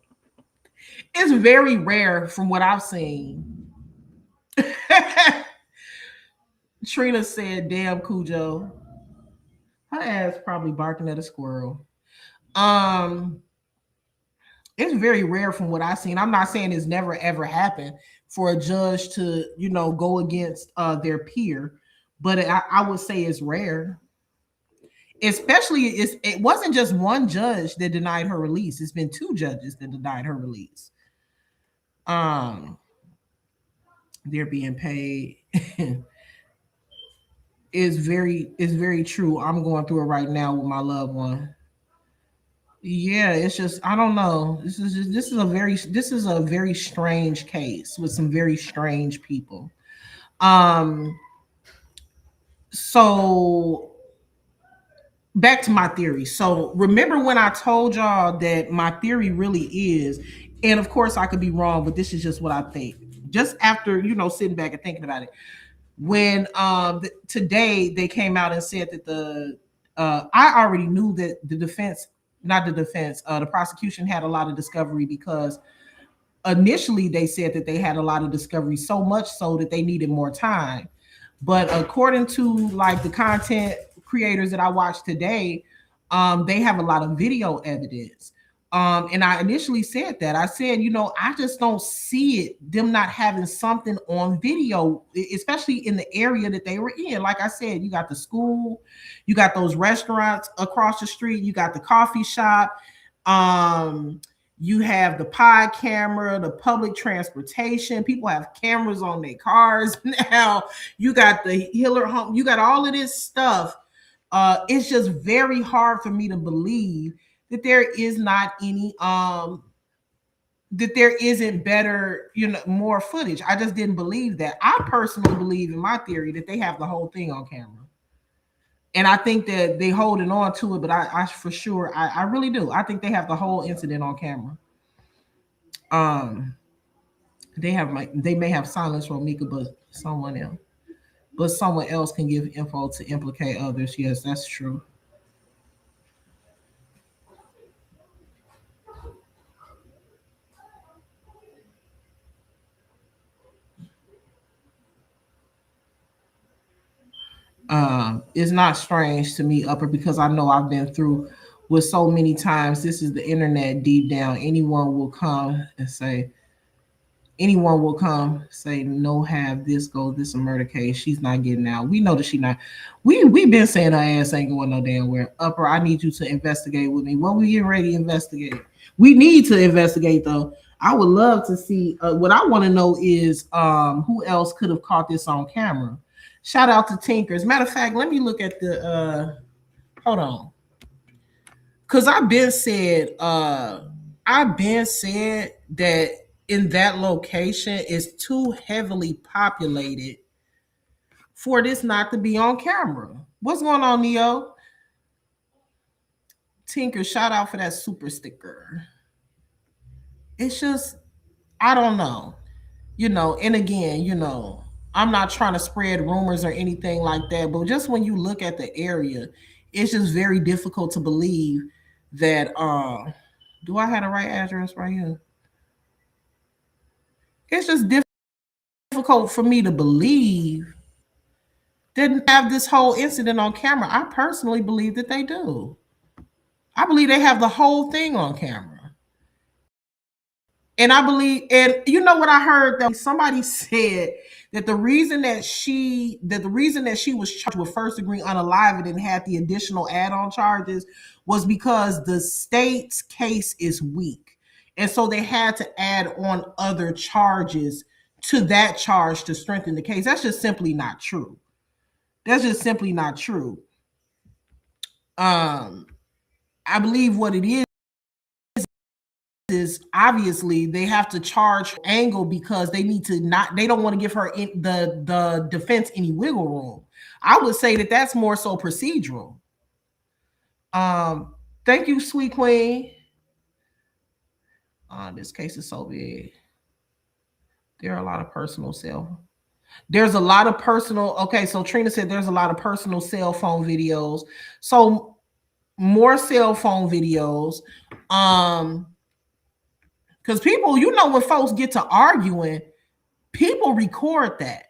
It's very rare from what I've seen. Trina said, damn, Cujo. Her ass probably barking at a squirrel. Um, it's very rare from what I've seen. I'm not saying it's never ever happened for a judge to, go against their peer, but I would say it's rare. Especially, it wasn't just one judge that denied her release. It's been two judges that denied her release. Um, they're being paid. Is very true. I'm going through it right now with my loved one. Yeah, it's just I don't know. This is a very strange case with some very strange people. Um, so back to my theory. So remember when I told y'all that my theory really is, and of course I could be wrong, but this is just what I think. Just after sitting back and thinking about it, when today they came out and said that I already knew that the defense, not the defense, the prosecution had a lot of discovery because initially they said that they had a lot of discovery, so much so that they needed more time. But according to like the content creators that I watched today, they have a lot of video evidence. And I initially said that. I said, I just don't see them not having something on video, especially in the area that they were in. Like I said, you got the school, you got those restaurants across the street, you got the coffee shop. Um, you have the pod camera, the public transportation. People have cameras on their cars now. You got the Hiller home. You got all of this stuff. It's just very hard for me to believe that there is not any that there isn't better, more footage. I just didn't believe that. I personally believe in my theory that they have the whole thing on camera. And I think that they holding on to it, but I for sure, I really do. I think they have the whole incident on camera. Um, they may have silenced Romika, but someone else can give info to implicate others. Yes, that's true. It's not strange to me, Upper, because I know I've been through with so many times. This is the internet deep down. Anyone will come say no, have this go, this a murder case, she's not getting out. We know that she not. We been saying her ass ain't going no damn where. Upper, I need you to investigate with me. What we getting ready to investigate? We need to investigate though. I would love to see. What I want to know is who else could have caught this on camera. Shout out to Tinkers. Matter of fact, let me look at the. Hold on, because I've been said that in that location is too heavily populated for this not to be on camera. What's going on, Neo? Tinker, shout out for that super sticker. It's just, I don't know. And again, I'm not trying to spread rumors or anything like that, but just when you look at the area, it's just very difficult to believe that do I have the right address right here? It's just difficult for me to believe didn't have this whole incident on camera. I personally believe that they do. I believe they have the whole thing on camera. And I believe, and you know what I heard that somebody said that the reason that she was charged with first degree unaliving and had the additional add-on charges was because the state's case is weak. And so they had to add on other charges to that charge to strengthen the case. That's just simply not true. That's just simply not true. Um, I believe what it is obviously they have to charge Angle because they don't want to give her the defense any wiggle room. I would say that that's more so procedural. Thank you, sweet queen. This case is so big. There are a lot of personal cell. There's a lot of personal. Okay, so Trina said there's a lot of personal cell phone videos. So more cell phone videos. Because people, you know, when folks get to arguing, people record that.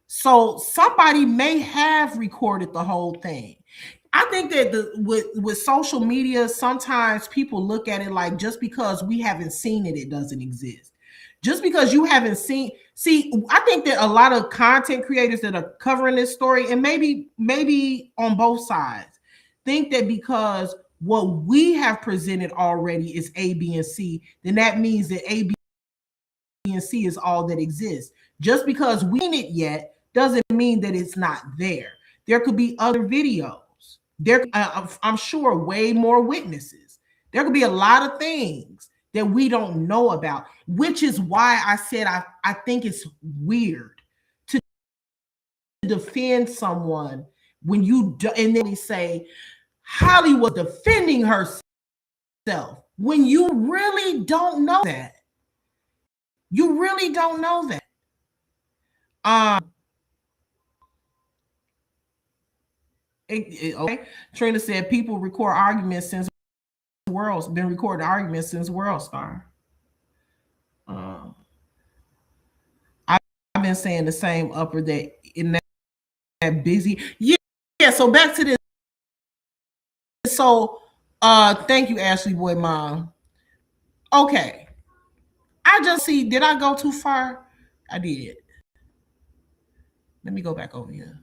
So somebody may have recorded the whole thing. I think that with social media, sometimes people look at it like just because we haven't seen it, it doesn't exist. Just because you haven't seen, I think that a lot of content creators that are covering this story, and maybe on both sides, think that because what we have presented already is A, B, and C, then that means that A, B, and C is all that exists. Just because we ain't it yet doesn't mean that it's not there. There could be other videos. There, I'm sure, way more witnesses. There could be a lot of things that we don't know about, which is why I said I think it's weird to defend someone when you do, and then they say Hollywood defending herself when you really don't know that. You really don't know that. Okay. Trina said people record arguments since world's been recording arguments since World Star. I've been saying the same upper that in that busy. Yeah. So back to this. So thank you, Ashley Boy Mom. Okay. I just see, did I go too far? I did. Let me go back over here.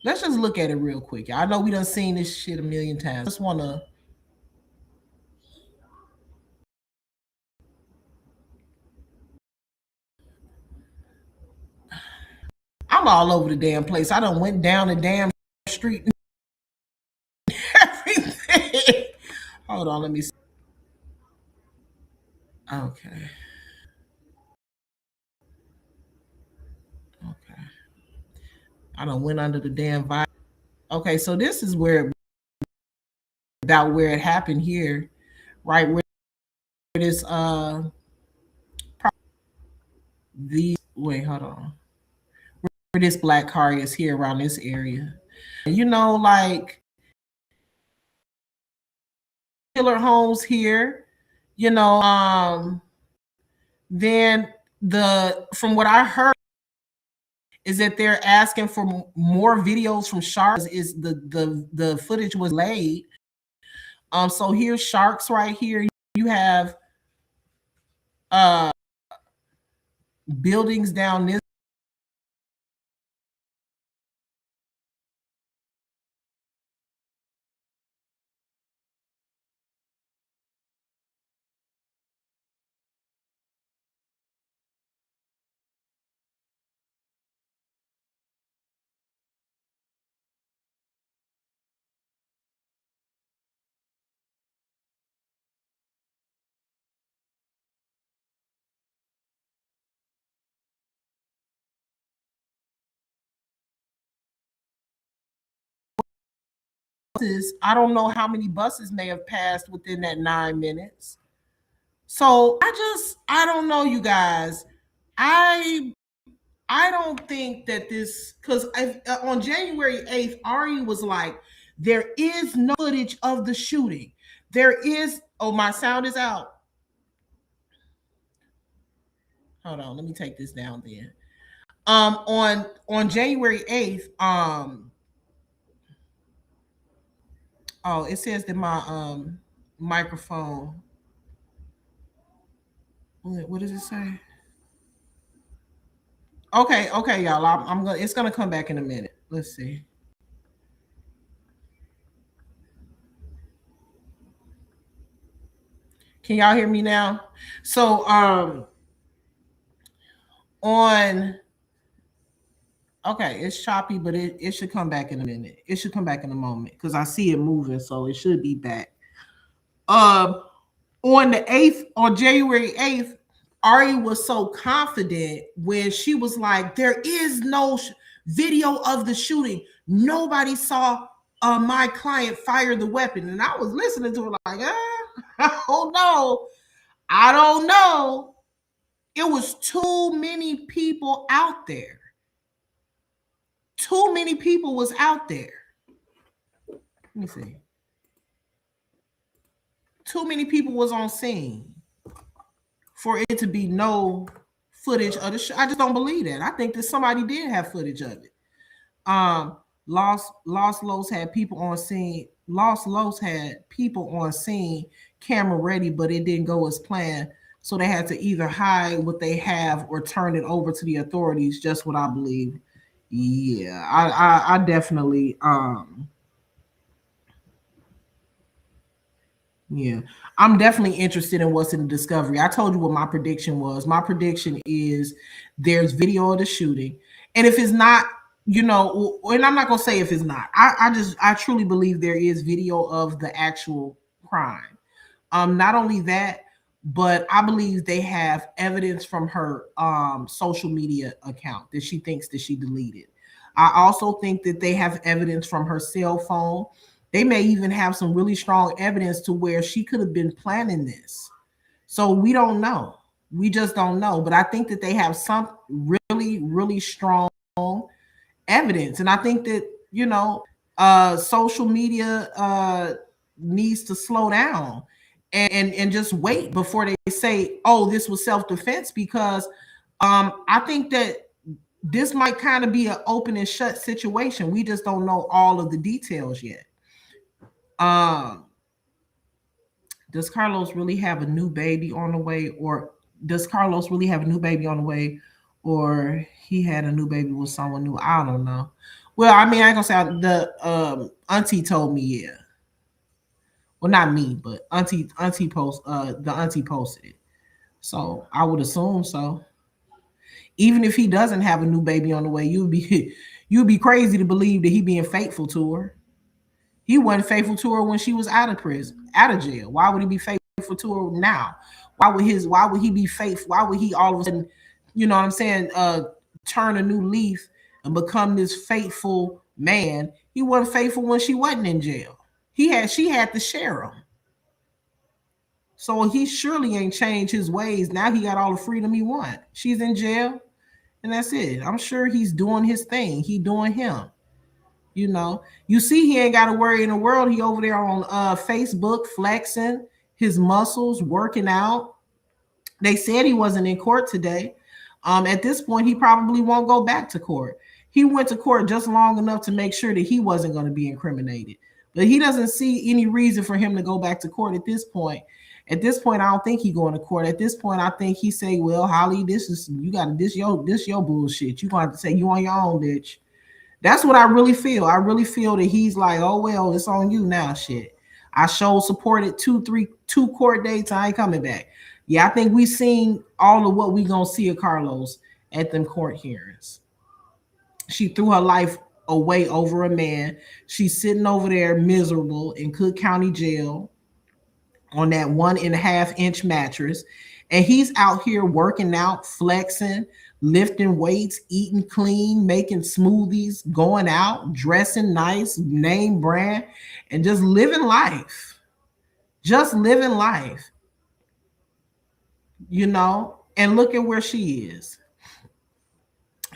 Let's just look at it real quick. I know we done seen this shit a million times. I just want to. I'm all over the damn place. I done went down the damn street and everything. Hold on, let me see. Okay. Okay. I done went under the damn vibe. Okay, so this is where it happened here, right? Where this wait, hold on. Where this black car is here around this area. You know, like killer homes here, you know, then from what I heard is that they're asking for more videos from sharks. Is the footage was laid. So here's sharks right here. You have buildings down this. I don't know how many buses may have passed within that 9 minutes. So I don't know, you guys. I don't think that this, because on January 8th, Ari was like, there is no footage of the shooting. There is, oh, my sound is out. Hold on, let me take this down then. On January 8th, oh, it says that my microphone. What does it say? Okay, y'all. I'm gonna. It's gonna come back in a minute. Let's see. Can y'all hear me now? So on. Okay, it's choppy, but it should come back in a minute. It should come back in a moment because I see it moving, so it should be back. On the 8th, on January 8th, Ari was so confident when she was like, there is no video of the shooting. Nobody saw my client fire the weapon. And I was listening to her like, Oh no, I don't know. It was too many people out there. Too many people was out there. Let me see. Too many people was on scene for it to be no footage of the show. I just don't believe that. I think that somebody did have footage of it. Lost Los had people on scene. Lost Los had people on scene, camera ready, but it didn't go as planned. So they had to either hide what they have or turn it over to the authorities. Just what I believe. Yeah, I definitely yeah, I'm definitely interested in what's in the discovery. I told you what my prediction was. My prediction is there's video of the shooting, and if it's not, and I'm not gonna say if it's not. I truly believe there is video of the actual crime. Not only that, but I believe they have evidence from her social media account that she thinks that she deleted. I also think that they have evidence from her cell phone. They may even have some really strong evidence to where she could have been planning this. So we don't know. We just don't know. But I think that they have some really, really strong evidence. And I think that, social media needs to slow down and just wait before they say, oh, this was self-defense, because I think that this might kind of be an open and shut situation. We just don't know all of the details yet. Um, does Carlos really have a new baby on the way, or does Carlos really have a new baby on the way, or he had a new baby with someone new? I don't know. Well, I mean, I ain't gonna say the auntie told me, yeah. Well, not me, but the auntie posted it. So I would assume so. Even if he doesn't have a new baby on the way, you'd be crazy to believe that he being faithful to her. He wasn't faithful to her when she was out of prison, out of jail. Why would he be faithful to her now? Why would he be faithful? Why would he all of a sudden, you know what I'm saying, turn a new leaf and become this faithful man? He wasn't faithful when she wasn't in jail. She had to share him. So he surely ain't changed his ways. Now he got all the freedom he want. She's in jail, and that's it. I'm sure he's doing his thing. He doing him. You see, he ain't got to worry in the world. He over there on Facebook flexing his muscles, working out. They said he wasn't in court today. At this point, he probably won't go back to court. He went to court just long enough to make sure that he wasn't going to be incriminated. But he doesn't see any reason for him to go back to court at this point. At this point, I don't think he's going to court. At this point, I think he say, "Well, Holly, this your bullshit. You going to say you on your own, bitch." That's what I really feel. I really feel that he's like, "Oh well, it's on you now." Shit. I showed supported two court dates. I ain't coming back. Yeah, I think we seen all of what we gonna see of Carlos at them court hearings. She threw her life away over a man. She's sitting over there miserable in Cook County Jail on that 1.5-inch mattress. And he's out here working out, flexing, lifting weights, eating clean, making smoothies, going out, dressing nice, name brand, and just living life. Just living life. And look at where she is.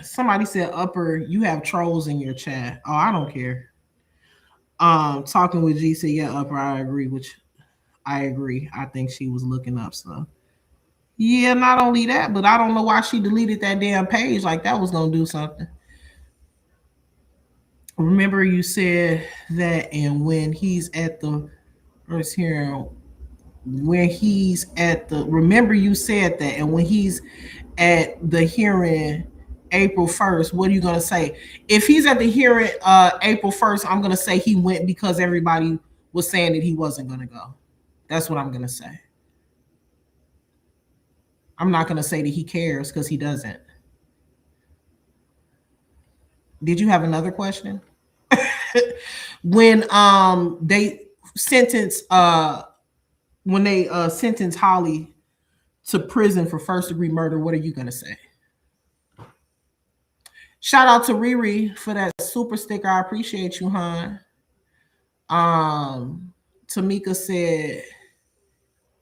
Somebody said, Upper, you have trolls in your chat. Oh, I don't care. Talking with G said, yeah, Upper, I agree. I agree. I think she was looking up stuff. Yeah, not only that, but I don't know why she deleted that damn page. Like that was gonna do something. Remember you said that, and when he's at the first hearing, remember you said that, and when he's at the hearing April 1st, what are you gonna say? If he's at the hearing April 1st, I'm gonna say he went because everybody was saying that he wasn't gonna go. That's what I'm gonna say. I'm not gonna say that he cares because he doesn't. Did you have another question? When they sentence Holly to prison for first-degree murder, what are you gonna say? Shout out to Riri for that super sticker. I appreciate you, hon. Tamika said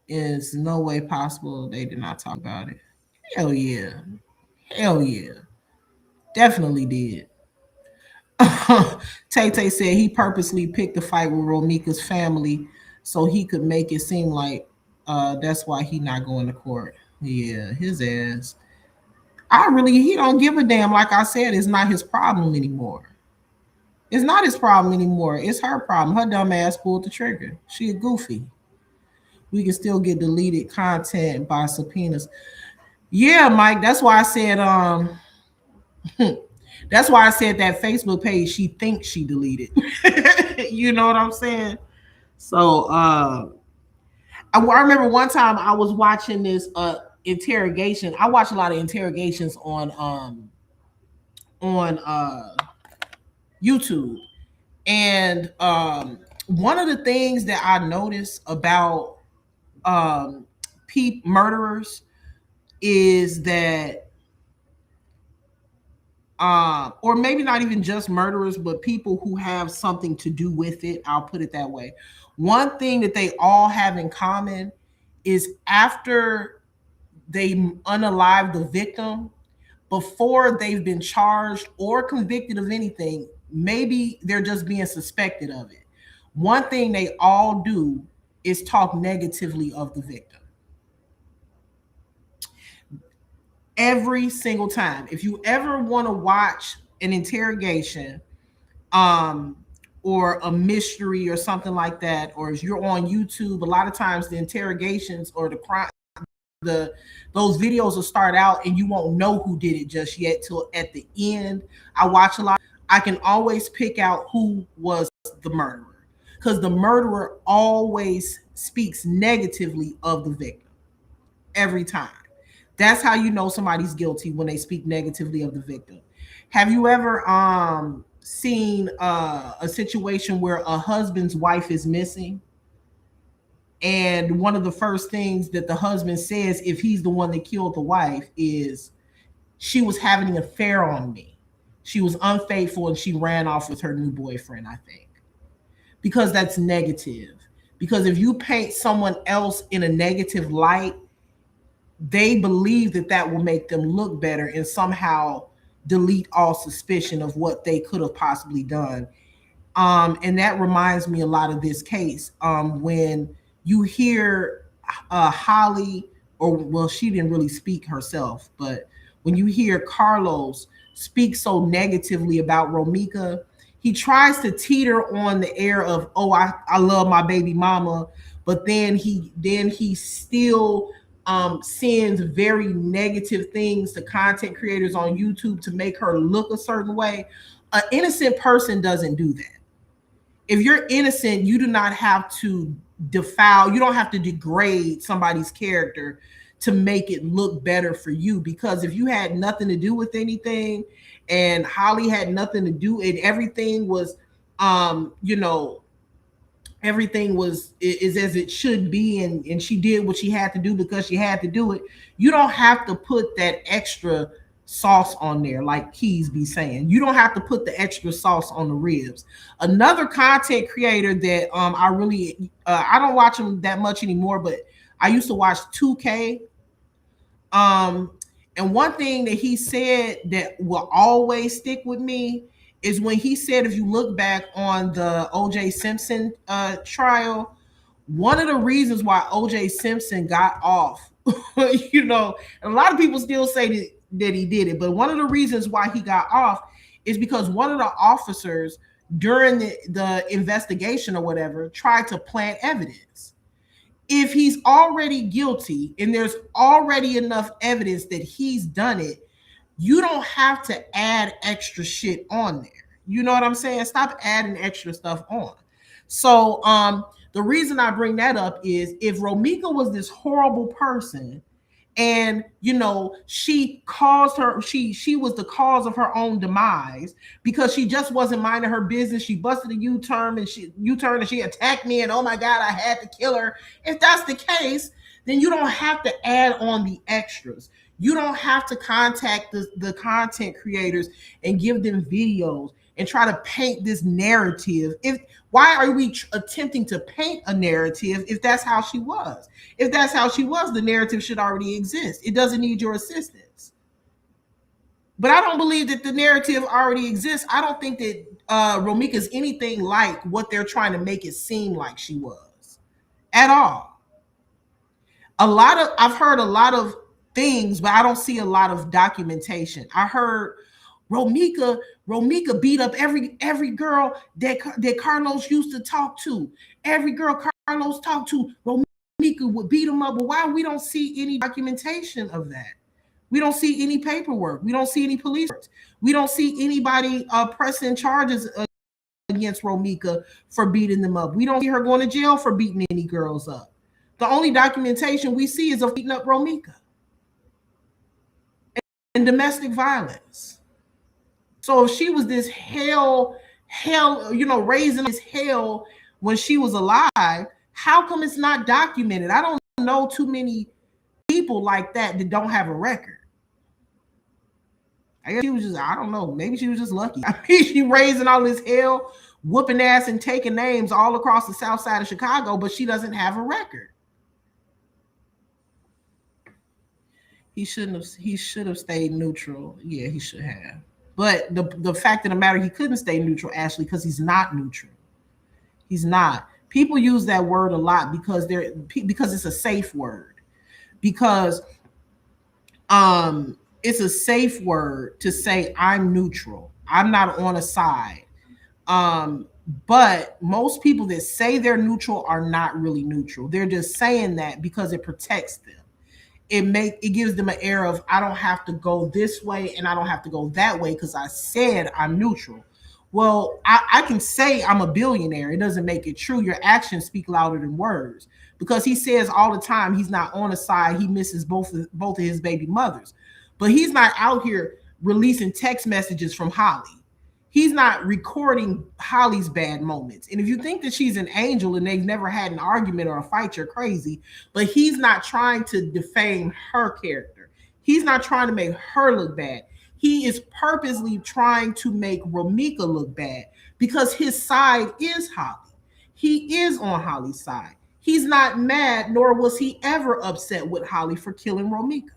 Is no way possible they did not talk about it. Hell yeah. Hell yeah. Definitely did. Tay Tay said he purposely picked the fight with Romika's family so he could make it seem like that's why he not going to court. Yeah, his ass. He don't give a damn. Like I said, it's not his problem anymore. It's not his problem anymore. It's her problem. Her dumb ass pulled the trigger. She a goofy. We can still get deleted content by subpoenas. Yeah, Mike. That's why I said that's why I said that Facebook page she thinks she deleted. You know what I'm saying? So I remember one time I was watching this interrogation. I watch a lot of interrogations on YouTube. And one of the things that I noticed about murderers is that, or maybe not even just murderers, but people who have something to do with it. I'll put it that way. One thing that they all have in common is after they unalive the victim, before they've been charged or convicted of anything, maybe they're just being suspected of it. One thing they all do is talk negatively of the victim. Every single time. If you ever want to watch an interrogation, or a mystery or something like that, or if you're on YouTube, a lot of times the interrogations or the crime, those videos will start out and you won't know who did it just yet till at the end. I watch a lot. I can always pick out who was the murderer because the murderer always speaks negatively of the victim every time. That's how you know somebody's guilty, when they speak negatively of the victim. Have you ever seen a situation where a husband's wife is missing? And one of the first things that the husband says, if he's the one that killed the wife, is she was having an affair on me. She was unfaithful and she ran off with her new boyfriend, I think. Because that's negative. Because if you paint someone else in a negative light, they believe that that will make them look better and somehow delete all suspicion of what they could have possibly done. And that reminds me a lot of this case. When you hear Holly, or well, she didn't really speak herself, but when you hear Carlos speak so negatively about Romika, he tries to teeter on the air of, oh, I love my baby mama, but then he still sends very negative things to content creators on YouTube to make her look a certain way. An innocent person doesn't do that. If you're innocent, you do not have to defile, you don't have to degrade somebody's character to make it look better for you. Because if you had nothing to do with anything and Holly had nothing to do, and everything was everything is as it should be, and she did what she had to do because she had to do it, you don't have to put that extra sauce on there, like Keys be saying. You don't have to put the extra sauce on the ribs. Another content creator that I really I don't watch him that much anymore, but I used to watch 2K. And one thing that he said that will always stick with me is when he said, if you look back on the OJ Simpson trial, one of the reasons why OJ Simpson got off, and a lot of people still say that he did it, but one of the reasons why he got off is because one of the officers during the investigation or whatever tried to plant evidence. If he's already guilty and there's already enough evidence that he's done it, you don't have to add extra shit on there. You know what I'm saying? Stop adding extra stuff on. So the reason I bring that up is, if Romika was this horrible person and she was the cause of her own demise because she just wasn't minding her business, she busted a U-turn and she attacked me and oh my god, I had to kill her. If that's the case, then you don't have to add on the extras. You don't have to contact the content creators and give them videos and try to paint this narrative. Why are we attempting to paint a narrative if that's how she was? If that's how she was, the narrative should already exist. It doesn't need your assistance. But I don't believe that the narrative already exists. I don't think that Romika is anything like what they're trying to make it seem like she was at all. I've heard a lot of things, but I don't see a lot of documentation. I heard Romika beat up every girl that Carlos used to talk to. Every girl Carlos talked to, Romika would beat him up. But why we don't see any documentation of that? We don't see any paperwork. We don't see any police reports. We don't see anybody pressing charges against Romika for beating them up. We don't see her going to jail for beating any girls up. The only documentation we see is of beating up Romika and domestic violence. So if she was this hell, raising this hell when she was alive, how come it's not documented? I don't know too many people like that don't have a record. I guess she was just, I don't know, maybe she was just lucky. I mean, she raising all this hell, whooping ass and taking names all across the south side of Chicago, but she doesn't have a record. He should have stayed neutral. Yeah, he should have. But the fact of the matter, he couldn't stay neutral, Ashley, because he's not neutral. He's not. People use that word a lot because it's a safe word. Because it's a safe word to say I'm neutral. I'm not on a side. But most people that say they're neutral are not really neutral. They're just saying that because it protects them. It gives them an air of, I don't have to go this way and I don't have to go that way because I said I'm neutral. Well, I can say I'm a billionaire. It doesn't make it true. Your actions speak louder than words, because he says all the time he's not on a side. He misses both of his baby mothers, but he's not out here releasing text messages from Holly. He's not recording Holly's bad moments. And if you think that she's an angel and they've never had an argument or a fight, you're crazy. But he's not trying to defame her character. He's not trying to make her look bad. He is purposely trying to make Romika look bad because his side is Holly. He is on Holly's side. He's not mad, nor was he ever upset with Holly for killing Romika.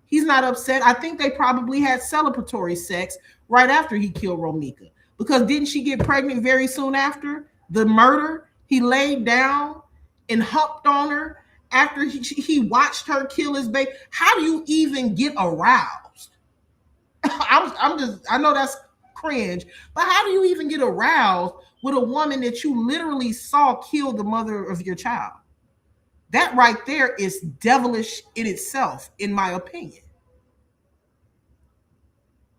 He's not upset. I think they probably had celebratory sex right after he killed Romika, because didn't she get pregnant very soon after the murder? He laid down and humped on her after he watched her kill his baby. How do you even get aroused? I know that's cringe, but how do you even get aroused with a woman that you literally saw kill the mother of your child? That right there is devilish in itself, in my opinion.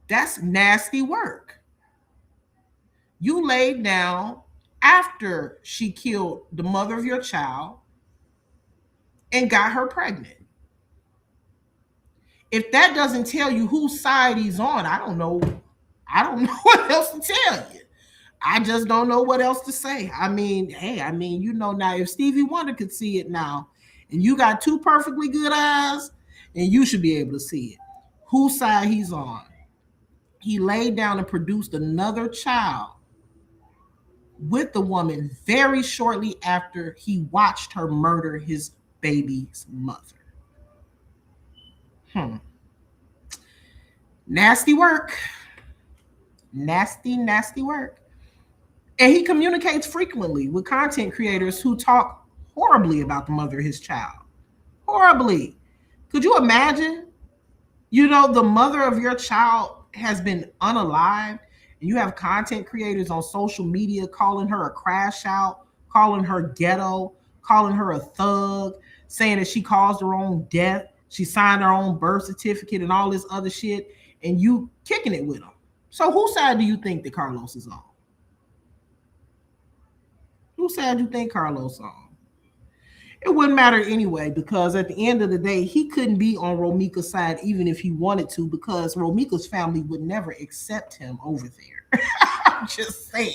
That's nasty work. You laid down after she killed the mother of your child and got her pregnant. If that doesn't tell you whose side he's on, I don't know what else to tell you. I just don't know what else to say. I mean, now if Stevie Wonder could see it now, and you got two perfectly good eyes, and you should be able to see it, whose side he's on. He laid down and produced another child with the woman very shortly after he watched her murder his baby's mother. Nasty work. Nasty work. And he communicates frequently with content creators who talk horribly about the mother of his child. Horribly. Could you imagine? The mother of your child has been unalived, and you have content creators on social media calling her a crash out, calling her ghetto, calling her a thug, saying that she caused her own death, she signed her own birth certificate and all this other shit, and you kicking it with them. So whose side do you think that Carlos is on? Whose side do you think Carlos on? It wouldn't matter anyway, because at the end of the day, he couldn't be on Romika's side even if he wanted to, because Romika's family would never accept him over there. I'm just saying.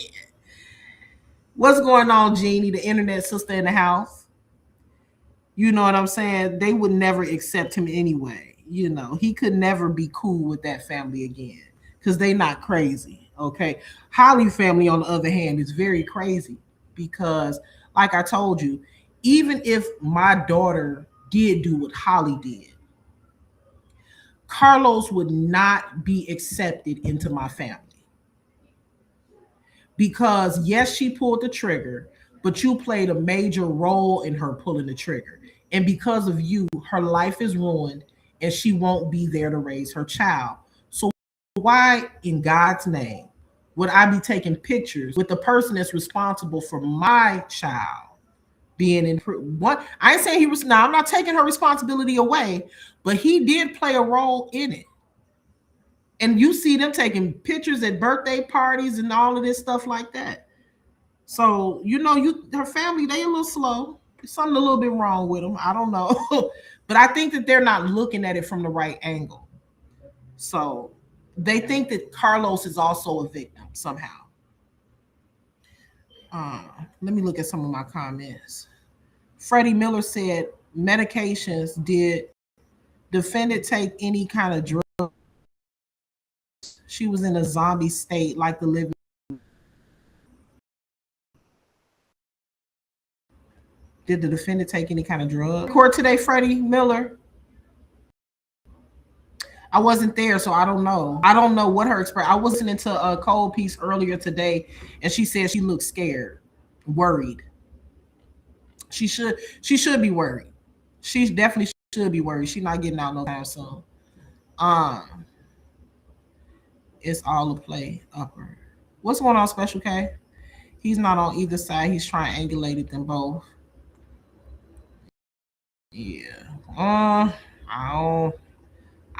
What's going on, Jeannie, the internet sister in the house? You know what I'm saying? They would never accept him anyway. He could never be cool with that family again because they not crazy. Okay. Holly family, on the other hand, is very crazy because, like I told you, even if my daughter did do what Holly did, Carlos would not be accepted into my family because, yes, she pulled the trigger, but you played a major role in her pulling the trigger. And because of you, her life is ruined and she won't be there to raise her child. So, why in God's name would I be taking pictures with the person that's responsible for my child being in what? I ain't saying he was. Now I'm not taking her responsibility away, but he did play a role in it. And you see them taking pictures at birthday parties and all of this stuff like that. So you her family, they a little slow. There's something a little bit wrong with them. I don't know, but I think that they're not looking at it from the right angle. So they think that Carlos is also a victim somehow. Let me look at some of my comments. Freddie Miller said, medications. Did defendant take any kind of drug? She was in a zombie state like the living. Did the defendant take any kind of drug? Court today, Freddie Miller. I wasn't there, so I don't know. I don't know what her expression. I was listening to a Cold piece earlier today, and she said she looked scared, worried. She should be worried. She definitely should be worried. She's not getting out no time soon. Um, it's all a play upper. What's going on, Special K? He's not on either side. He's triangulated them both. Yeah. I don't.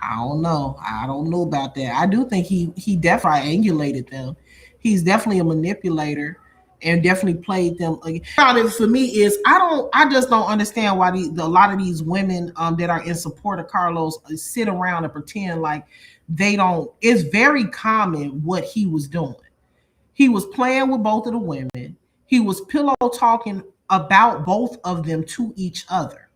I don't know. I don't know about that. I do think he definitely triangulated them. He's definitely a manipulator and definitely played them. About it for me is I just don't understand why a lot of these women that are in support of Carlos sit around and pretend like they don't. It's very common what he was doing. He was playing with both of the women. He was pillow talking about both of them to each other,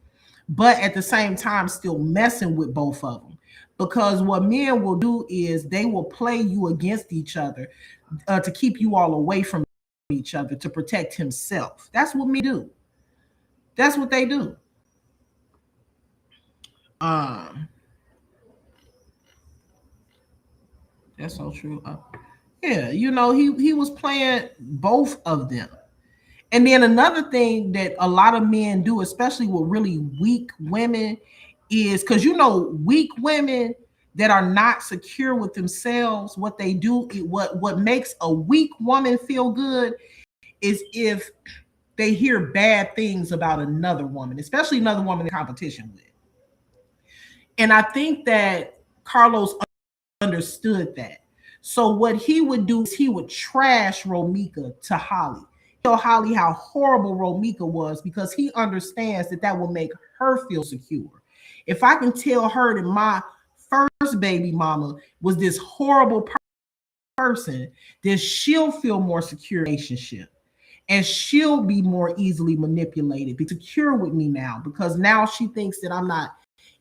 but at the same time still messing with both of them. Because what men will do is they will play you against each other to keep you all away from each other to protect himself. That's what men do. That's what they do. Um, that's so true. Yeah, he was playing both of them. And then another thing that a lot of men do, especially with really weak women, is because weak women that are not secure with themselves, what they do, what makes a weak woman feel good is if they hear bad things about another woman, especially another woman in competition with. And I think that Carlos understood that. So what he would do is he would trash Romika to Holly. Tell Holly how horrible Romika was because he understands that will make her feel secure. If I can tell her that my first baby mama was this horrible person, then she'll feel more secure in the relationship. And she'll be more easily manipulated, be secure with me now because now she thinks that I'm not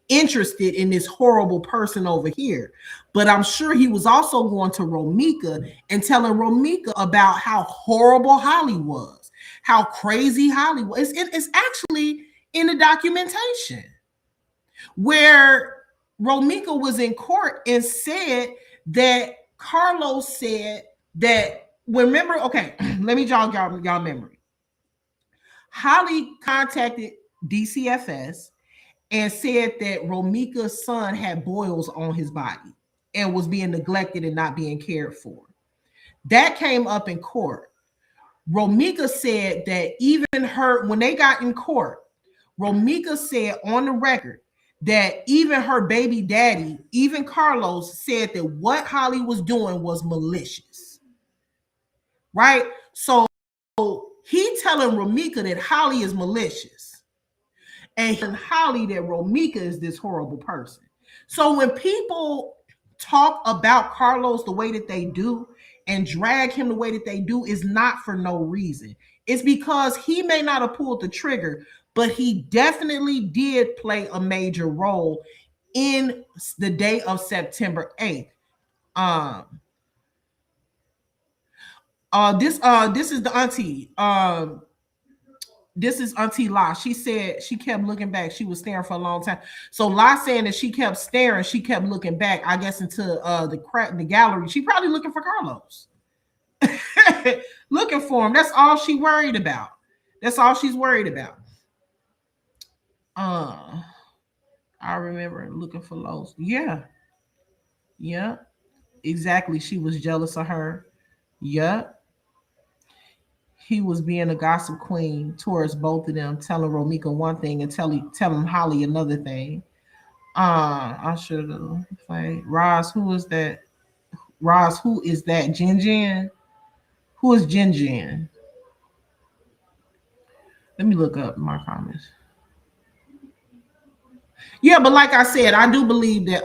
interested in this horrible person over here. But I'm sure he was also going to Romika and telling Romika about how horrible Holly was, how crazy Holly was. It's actually in the documentation where Romika was in court and said that Carlos said that, remember, okay, let me jog y'all memory. Holly contacted DCFS and said that Romika's son had boils on his body and was being neglected and not being cared for. That came up in court. Romika said that even when they got in court, Romika said on the record that even her baby daddy, even Carlos, said that what Holly was doing was malicious. Right? So he telling Romika that Holly is malicious. And Holly that Romika is this horrible person. So when people talk about Carlos the way that they do and drag him the way that they do, is not for no reason. It's because he may not have pulled the trigger, but he definitely did play a major role in the day of September 8th. This is the auntie. This is Auntie La. She said she kept looking back. She was staring for a long time. So La saying that she kept staring, she kept looking back, I guess, into the gallery. She probably looking for Carlos. Looking for him. That's all she worried about. That's all she's worried about. I remember looking for Los. Yeah. Yeah. Exactly. She was jealous of her. Yeah. He was being a gossip queen towards both of them, telling Romika one thing and telling Holly another thing. I should have played Roz. Who is that? Roz, who is that? Jin Jin? Who is Jin Jin? Let me look up my comments. Yeah, but like I said, I do believe that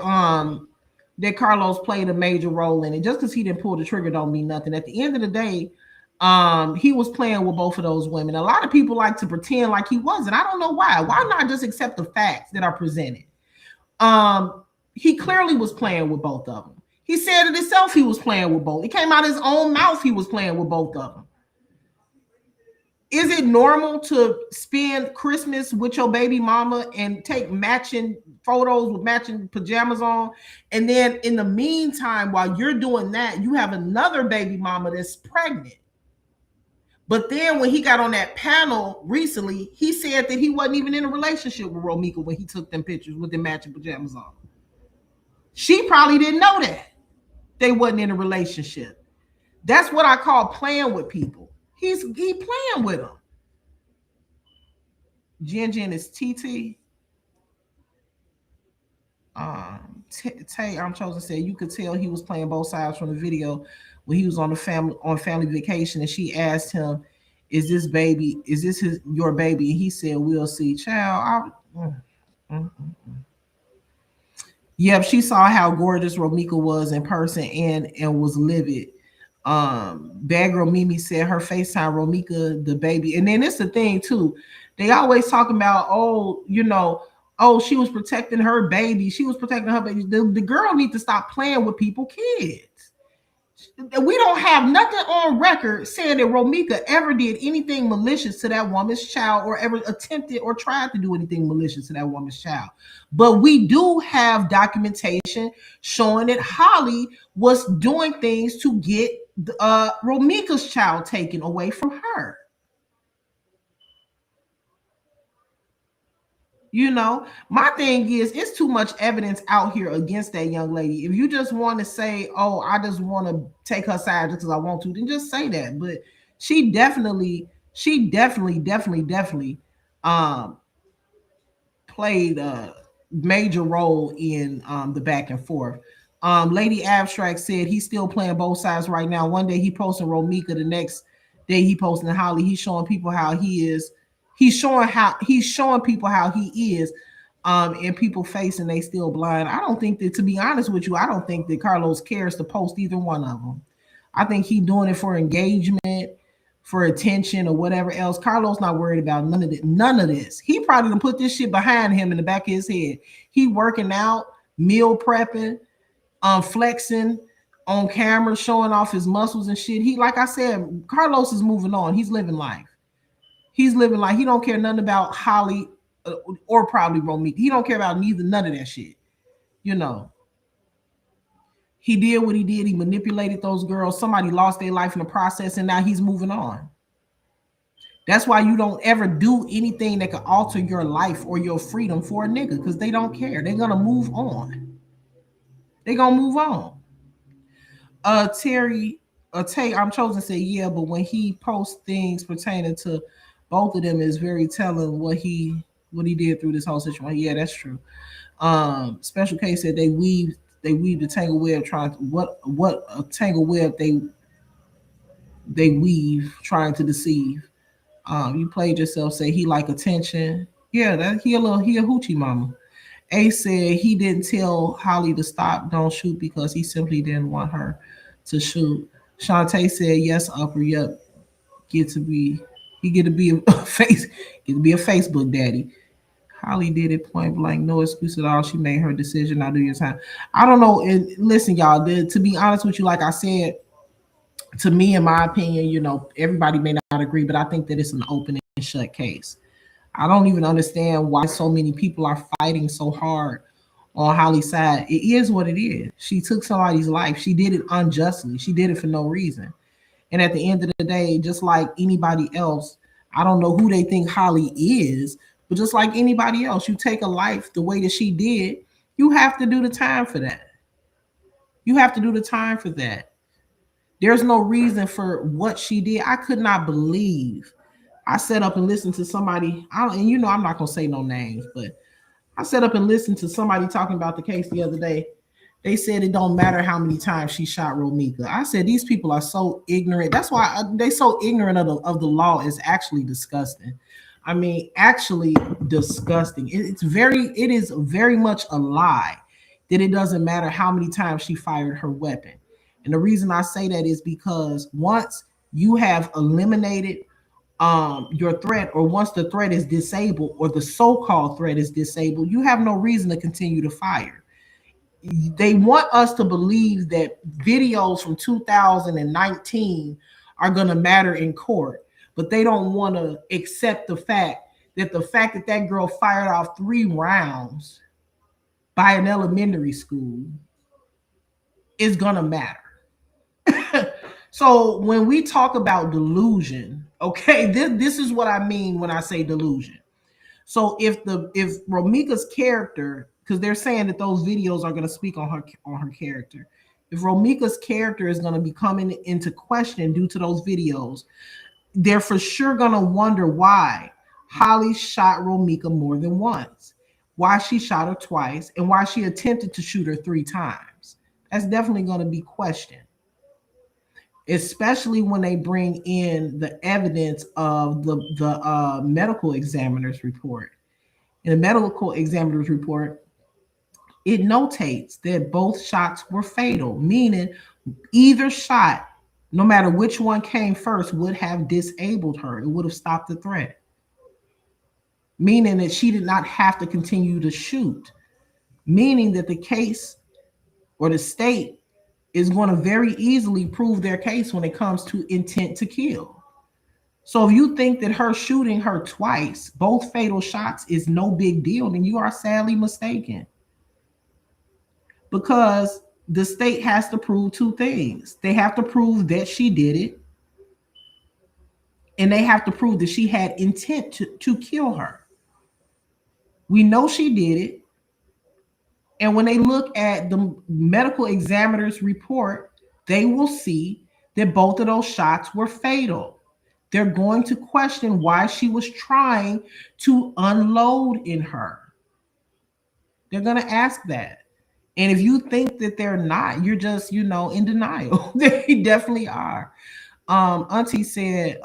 Carlos played a major role in it. Just because he didn't pull the trigger don't mean nothing. At the end of the day, he was playing with both of those women. A lot of people like to pretend like he wasn't. I don't know why. Why not just accept the facts that are presented? He clearly was playing with both of them. He said it himself. He was playing with both. It came out of his own mouth. He was playing with both of them. Is it normal to spend Christmas with your baby mama and take matching photos with matching pajamas on? And then in the meantime, while you're doing that, you have another baby mama that's pregnant. But then when he got on that panel recently, he said that he wasn't even in a relationship with Romika when he took them pictures with the matching pajamas on. She probably didn't know that they wasn't in a relationship. That's what I call playing with people. He playing with them. Jin Jin is TT. Tay I'm chosen said you could tell he was playing both sides from the video when he was on family vacation, and she asked him, "Is this your baby?" And he said, "We'll see." Child, Yep, she saw how gorgeous Romika was in person and was livid. Bad girl Mimi said her FaceTime Romika the baby, and then it's the thing too. They always talking about, she was protecting her baby. She was protecting her baby. The girl need to stop playing with people's kids. We don't have nothing on record saying that Romika ever did anything malicious to that woman's child or ever attempted or tried to do anything malicious to that woman's child. But we do have documentation showing that Holly was doing things to get Romika's child taken away from her. My thing is, it's too much evidence out here against that young lady. If you just want to say, "Oh, I just want to take her side just because I want to," then just say that. But she definitely played a major role in the back and forth. Lady Abstract said he's still playing both sides right now. One day he posting Romika, the next day he posting Holly. He's showing people how he is. He's showing people how he is, and people facing they still blind. I don't think that, to be honest with you, I don't think that Carlos cares to post either one of them. I think he's doing it for engagement, for attention, or whatever else. Carlos not worried about none of it. None of this. He probably gonna put this shit behind him in the back of his head. He working out, meal prepping, flexing on camera, showing off his muscles and shit. He, like I said, Carlos is moving on. He's living life. He's living life. He don't care nothing about Holly or probably Romika. He don't care about none of that shit. He did what he did. He manipulated those girls. Somebody lost their life in the process, and now he's moving on. That's why you don't ever do anything that could alter your life or your freedom for a nigga, because they don't care. They're gonna move on. They're gonna move on. Tay I'm chosen said, yeah, but when he posts things pertaining to both of them, is very telling what he did through this whole situation. Yeah, that's true. Special case said they weave the tangle web trying to, what a tangle web they weave trying to deceive. You played yourself, say he like attention. Yeah, that he a hoochie mama. A said he didn't tell Holly to stop, don't shoot, because he simply didn't want her to shoot. Shantae said yes, upper, yep. Get to be a Facebook daddy. Holly did it point blank, no excuse at all. She made her decision. Now do your time. I don't know. And listen, y'all, to be honest with you, like I said, To me, in my opinion, everybody may not agree, but I think that it's an open and shut case. I don't even understand why so many people are fighting so hard on Holly's side. It is what it is. She took somebody's life. She did it unjustly. She did it for no reason. And at the end of the day, just like anybody else, I don't know who they think Holly is, but just like anybody else, you take a life the way that she did, you have to do the time for that. You have to do the time for that. There's no reason for what she did. I could not believe. I sat up and listened to somebody, and I'm not gonna say no names, but I sat up and listened to somebody talking about the case the other day. They said it don't matter how many times she shot Romika. I said these people are so ignorant. That's why they so ignorant of the law is actually disgusting. I mean, actually disgusting. It is very much a lie that it doesn't matter how many times she fired her weapon. And the reason I say that is because once you have eliminated your threat, or once the threat is disabled, or the so-called threat is disabled, you have no reason to continue to fire. They want us to believe that videos from 2019 are going to matter in court, but they don't want to accept the fact that that girl fired off 3 rounds by an elementary school is going to matter. So when we talk about delusion, okay, this is what I mean when I say delusion. So if Romika's character, because they're saying that those videos are going to speak on her character, if Romika's character is going to be coming into question due to those videos, they're for sure going to wonder why Holly shot Romika more than once, why she shot her twice, and why she attempted to shoot her 3 times. That's definitely going to be questioned, especially when they bring in the evidence of the medical examiner's report. In the medical examiner's report, it notates that both shots were fatal, meaning either shot, no matter which one came first, would have disabled her. It would have stopped the threat, meaning that she did not have to continue to shoot, meaning that the case or the state is going to very easily prove their case when it comes to intent to kill. So if you think that her shooting her twice, both fatal shots, is no big deal, then you are sadly mistaken. Because the state has to prove 2 things. They have to prove that she did it, and they have to prove that she had intent to kill her. We know she did it. And when they look at the medical examiner's report, they will see that both of those shots were fatal. They're going to question why she was trying to unload in her. They're going to ask that. And if you think that they're not, you're just, in denial. They definitely are. Auntie said,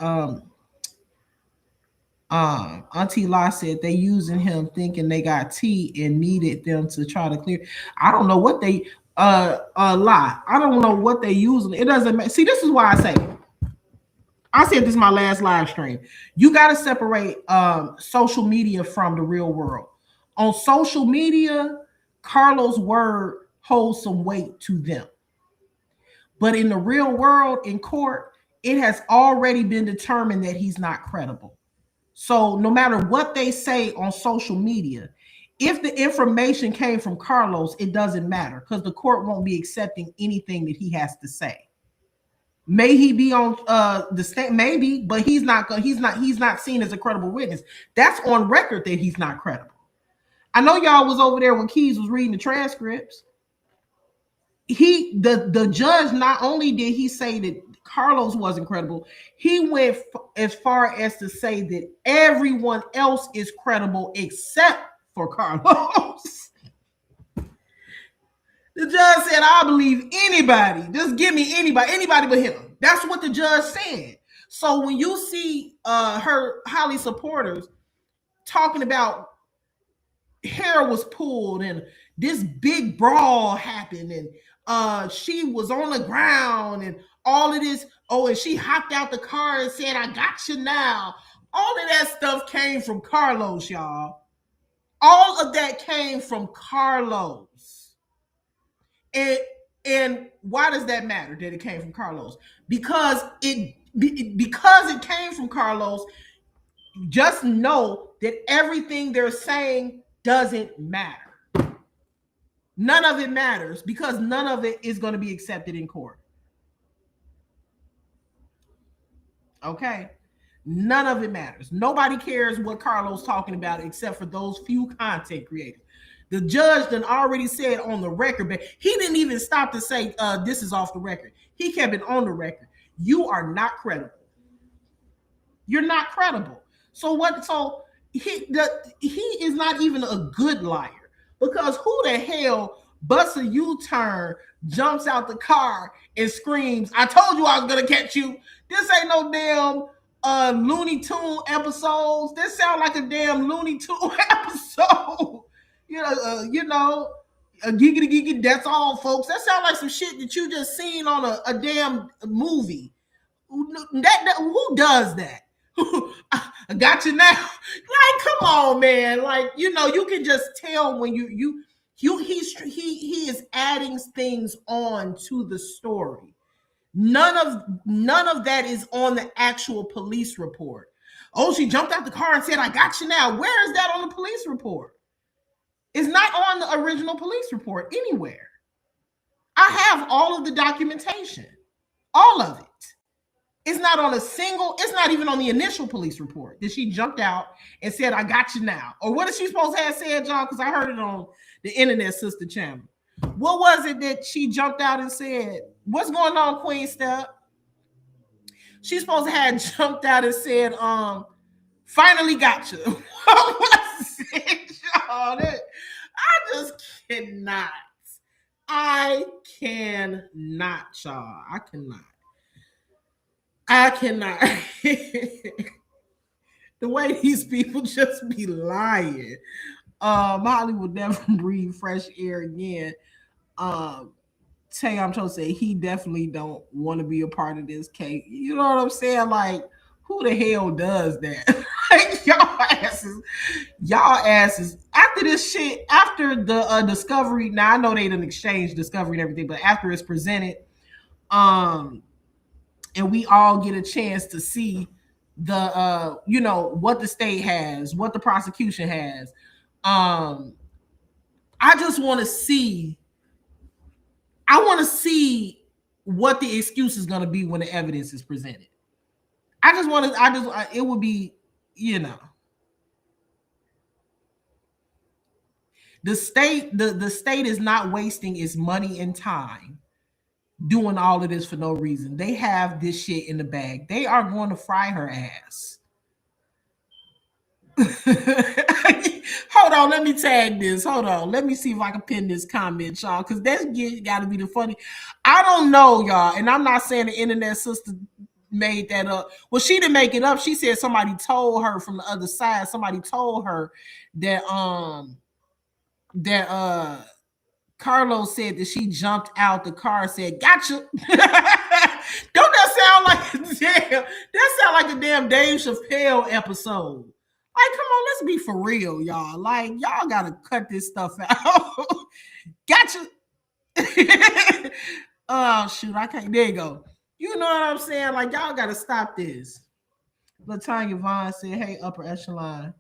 Auntie La said they using him thinking they got tea and needed them to try to clear. I don't know what they lie. I don't know what they using. It doesn't make. See, this is why I said this is my last live stream. You got to separate social media from the real world. On social media, Carlos' word holds some weight to them. But in the real world, in court, it has already been determined that he's not credible. So no matter what they say on social media, if the information came from Carlos, it doesn't matter because the court won't be accepting anything that he has to say. May he be on the stand? Maybe, but he's not seen as a credible witness. That's on record that he's not credible. I know y'all was over there when Keys was reading the transcripts. The judge, not only did he say that Carlos wasn't credible, he went as far as to say that everyone else is credible except for Carlos. The judge said, "I believe anybody. Just give me anybody but him." That's what the judge said. So when you see her Holly supporters talking about hair was pulled and this big brawl happened and she was on the ground and all of this, and she hopped out the car and said, "I got you now." All of that stuff came from Carlos, y'all. All of that came from Carlos. And And why does that matter that it came from Carlos? Because it came from Carlos. Just know that everything they're saying doesn't matter. None of it matters because none of it is going to be accepted in court. Okay? None of it matters. Nobody cares what Carlos talking about except for those few content creators. The judge done already said on the record, but he didn't even stop to say this is off the record. He kept it on the record. You are not credible. You're not credible. So what? So he is not even a good liar, because who the hell busts a U-turn, jumps out the car, and screams, "I told you I was gonna catch you." This ain't no damn Looney Tune episodes. This sound like a damn Looney Tune episode. You know, a giggity giggity. That's all, folks. That sound like some shit that you just seen on a damn movie. Who does that? I got you now. Like, come on, man. Like, you can just tell when he is adding things on to the story. None of that is on the actual police report. Oh, she jumped out the car and said, "I got you now." Where is that on the police report? It's not on the original police report anywhere. I have all of the documentation. All of it. It's not on it's not even on the initial police report that she jumped out and said, "I got you now." Or what is she supposed to have said, John? Because I heard it on the Internet Sister channel. What was it that she jumped out and said? What's going on, Queen Step? She's supposed to have jumped out and said, "Finally got you." What was it, John? I just cannot. I cannot, y'all. I cannot. The way these people just be lying. Molly will never breathe fresh air again. Tay, I'm trying to say he definitely don't want to be a part of this case. You know what I'm saying? Like, who the hell does that? Like, y'all asses. After this shit, after the discovery. Now I know they didn't exchange discovery and everything, but after it's presented, and we all get a chance to see the what the state has, what the prosecution has. I just want to see. I want to see what the excuse is going to be when the evidence is presented. It would be, the state is not wasting its money and time doing all of this for no reason. They have this shit in the bag. They are going to fry her ass. Hold on, let me tag this. Hold on, let me see if I can pin this comment, y'all, because that's got to be the funny. I don't know, y'all, and I'm not saying the Internet Sister made that up. Well, she didn't make it up. She said somebody told her from the other side. Somebody told her that Carlos said that she jumped out the car and said, "Gotcha." Don't that sound like a damn Dave Chappelle episode? Like, come on, let's be for real, y'all. Like, y'all gotta cut this stuff out. Gotcha. Oh shoot, I can't. There you go. You know what I'm saying? Like, y'all gotta stop this. Latanya Vaughn said, "Hey, upper echelon.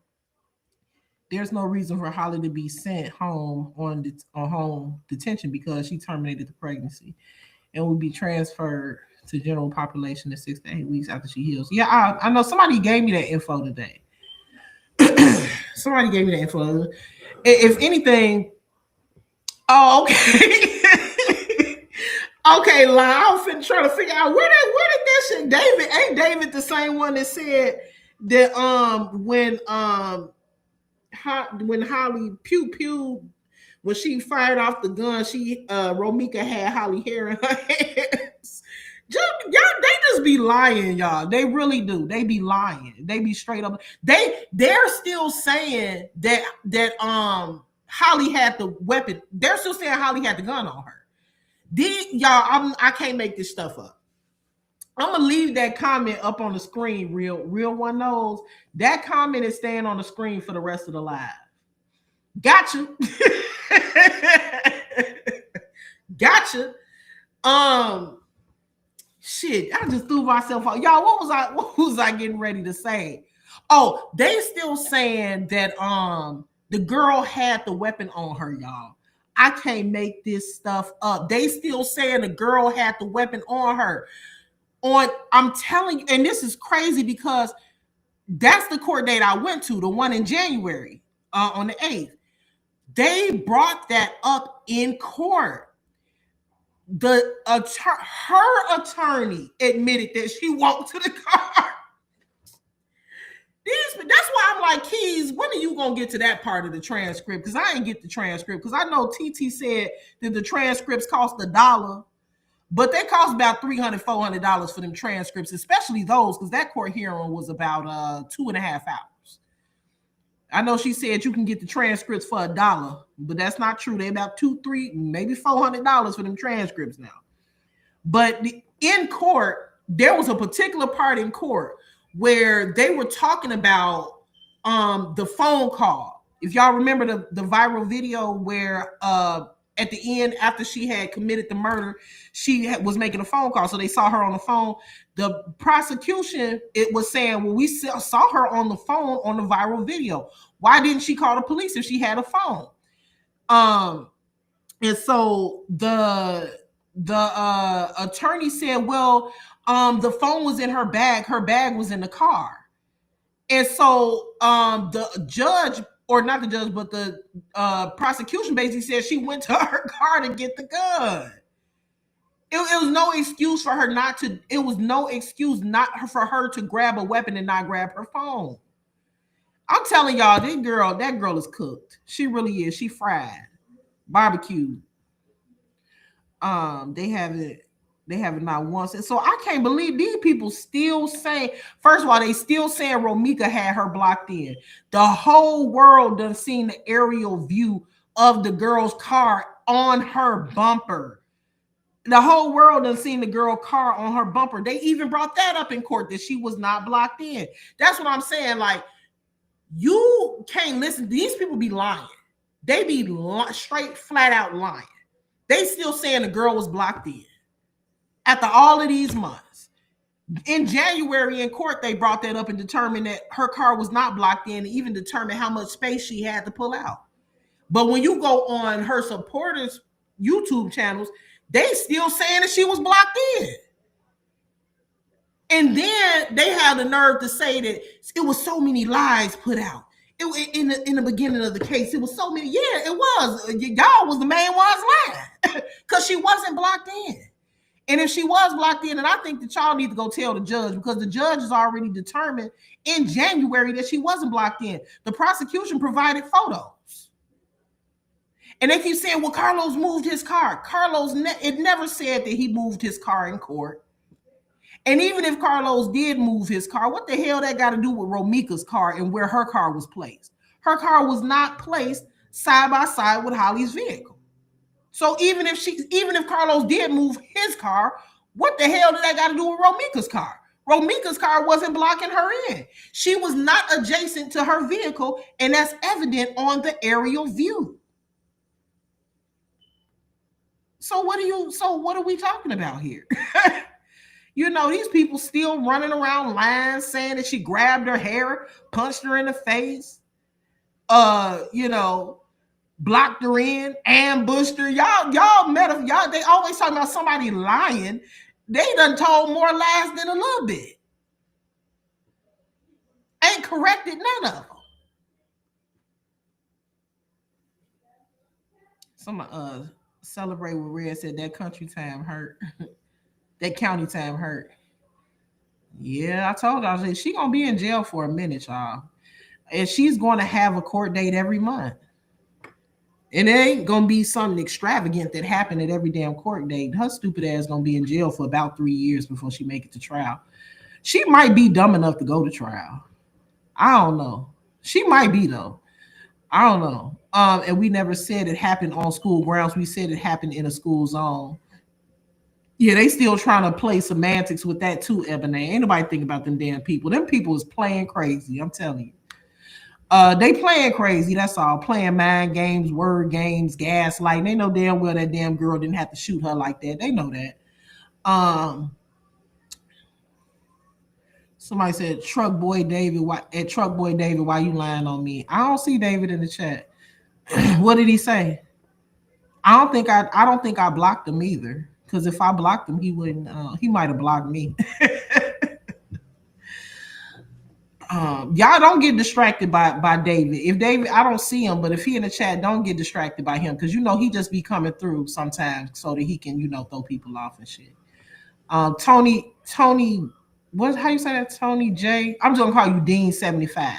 There's no reason for Holly to be sent home on home detention because she terminated the pregnancy and will be transferred to general population in 6 to 8 weeks after she heals." Yeah, I know somebody gave me that info today. Somebody gave me that info. If anything, oh, okay. Okay, Lyle, I was trying to figure out where did that shit. David, ain't David the same one that said that when Holly pew pew, when she fired off the gun, she Romika had Holly hair in her hands. They just be lying, y'all. They really do. They be lying. They be straight up. They're still saying that Holly had the weapon. They're still saying Holly had the gun on her. I can't make this stuff up. I'm gonna leave that comment up on the screen. Real one knows that comment is staying on the screen for the rest of the live. Gotcha. Gotcha. Shit, I just threw myself off. Y'all, what was I getting ready to say? Oh, they still saying that the girl had the weapon on her, y'all. I can't make this stuff up. They still saying the girl had the weapon on her. I'm telling you, and this is crazy because that's the court date I went to, the one in January, on the 8th. They brought that up in court. Her attorney admitted that she walked to the car. That's why I'm like, Keys, when are you gonna get to that part of the transcript? Because I ain't get the transcript. Because I know TT said that the transcripts cost $1, but they cost about $300, $400 for them transcripts, especially those, because that court hearing was about 2.5 hours. I know she said you can get the transcripts for $1, but that's not true. They're about $200, $300, maybe $400 for them transcripts now. But in court, there was a particular part in court where they were talking about the phone call. If y'all remember the viral video where at the end, after she had committed the murder, she was making a phone call. So they saw her on the phone. The prosecution, it was saying, well, we saw her on the phone on the viral video. Why didn't she call the police if she had a phone? And so the attorney said, well, the phone was in her bag. Her bag was in the car. And so the judge, or not the judge, but the prosecution basically said she went to her car to get the gun. It was no excuse for her not to. It was no excuse not for her to grab a weapon and not grab her phone. I'm telling y'all, that girl is cooked. She really is. She fried, barbecue. They haven't not once. And so I can't believe these people still saying, first of all, they still saying Romika had her blocked in. The whole world done seen the aerial view of the girl's car on her bumper. The whole world done seen the girl car on her bumper. They even brought that up in court, that she was not blocked in. That's what I'm saying. Like, you can't listen. These people be lying. They be straight, flat out lying. They still saying the girl was blocked in. After all of these months. In January in court, they brought that up and determined that her car was not blocked in, and even determined how much space she had to pull out. But when you go on her supporters' YouTube channels, they still saying that she was blocked in. And then they have the nerve to say that it was so many lies put out. In the beginning of the case, it was so many. Yeah, it was. Y'all was the main ones lying because she wasn't blocked in. And if she was blocked in, and I think that y'all need to go tell the judge, because the judge has already determined in January that she wasn't blocked in. The prosecution provided photos. And they keep saying, well, Carlos moved his car. It never said that he moved his car in court. And even if Carlos did move his car, what the hell that got to do with Romika's car and where her car was placed? Her car was not placed side by side with Holly's vehicle. So even if Carlos did move his car, what the hell did that got to do with Romika's car? Romika's car wasn't blocking her in. She was not adjacent to her vehicle, and that's evident on the aerial view. So what are we talking about here? You know, these people still running around lying, saying that she grabbed her hair, punched her in the face, blocked her in, ambushed her. Y'all met her. They always talking about somebody lying. They done told more lies than a little bit. Ain't corrected none of them. Some Celebrate with Red said that country time hurt. That county time hurt. Yeah, I told y'all she gonna be in jail for a minute, y'all. And she's going to have a court date every month. And it ain't gonna be something extravagant that happened at every damn court date. Her stupid ass gonna be in jail for about 3 years before she make it to trial. She might be dumb enough to go to trial. I don't know. She might be though. I don't know. And we never said it happened on school grounds. We said it happened in a school zone. Yeah, they still trying to play semantics with that too, Ebony. Ain't nobody think about them damn people. Them people is playing crazy. I'm telling you. They playing crazy, that's all. Playing mind games, word games, gaslighting. They know damn well that damn girl didn't have to shoot her like that. They know that. Um, Somebody said, Truck Boy David, Truck Boy David, why you lying on me? I don't see David in the chat. What did he say? I don't think I blocked him either. Because if I blocked him, he wouldn't he might have blocked me. Y'all don't get distracted by David. If David, I don't see him, but if he in the chat, don't get distracted by him because he just be coming through sometimes so that he can throw people off and shit. Tony, what? How you say that? Tony J. I'm just gonna call you Dean 75.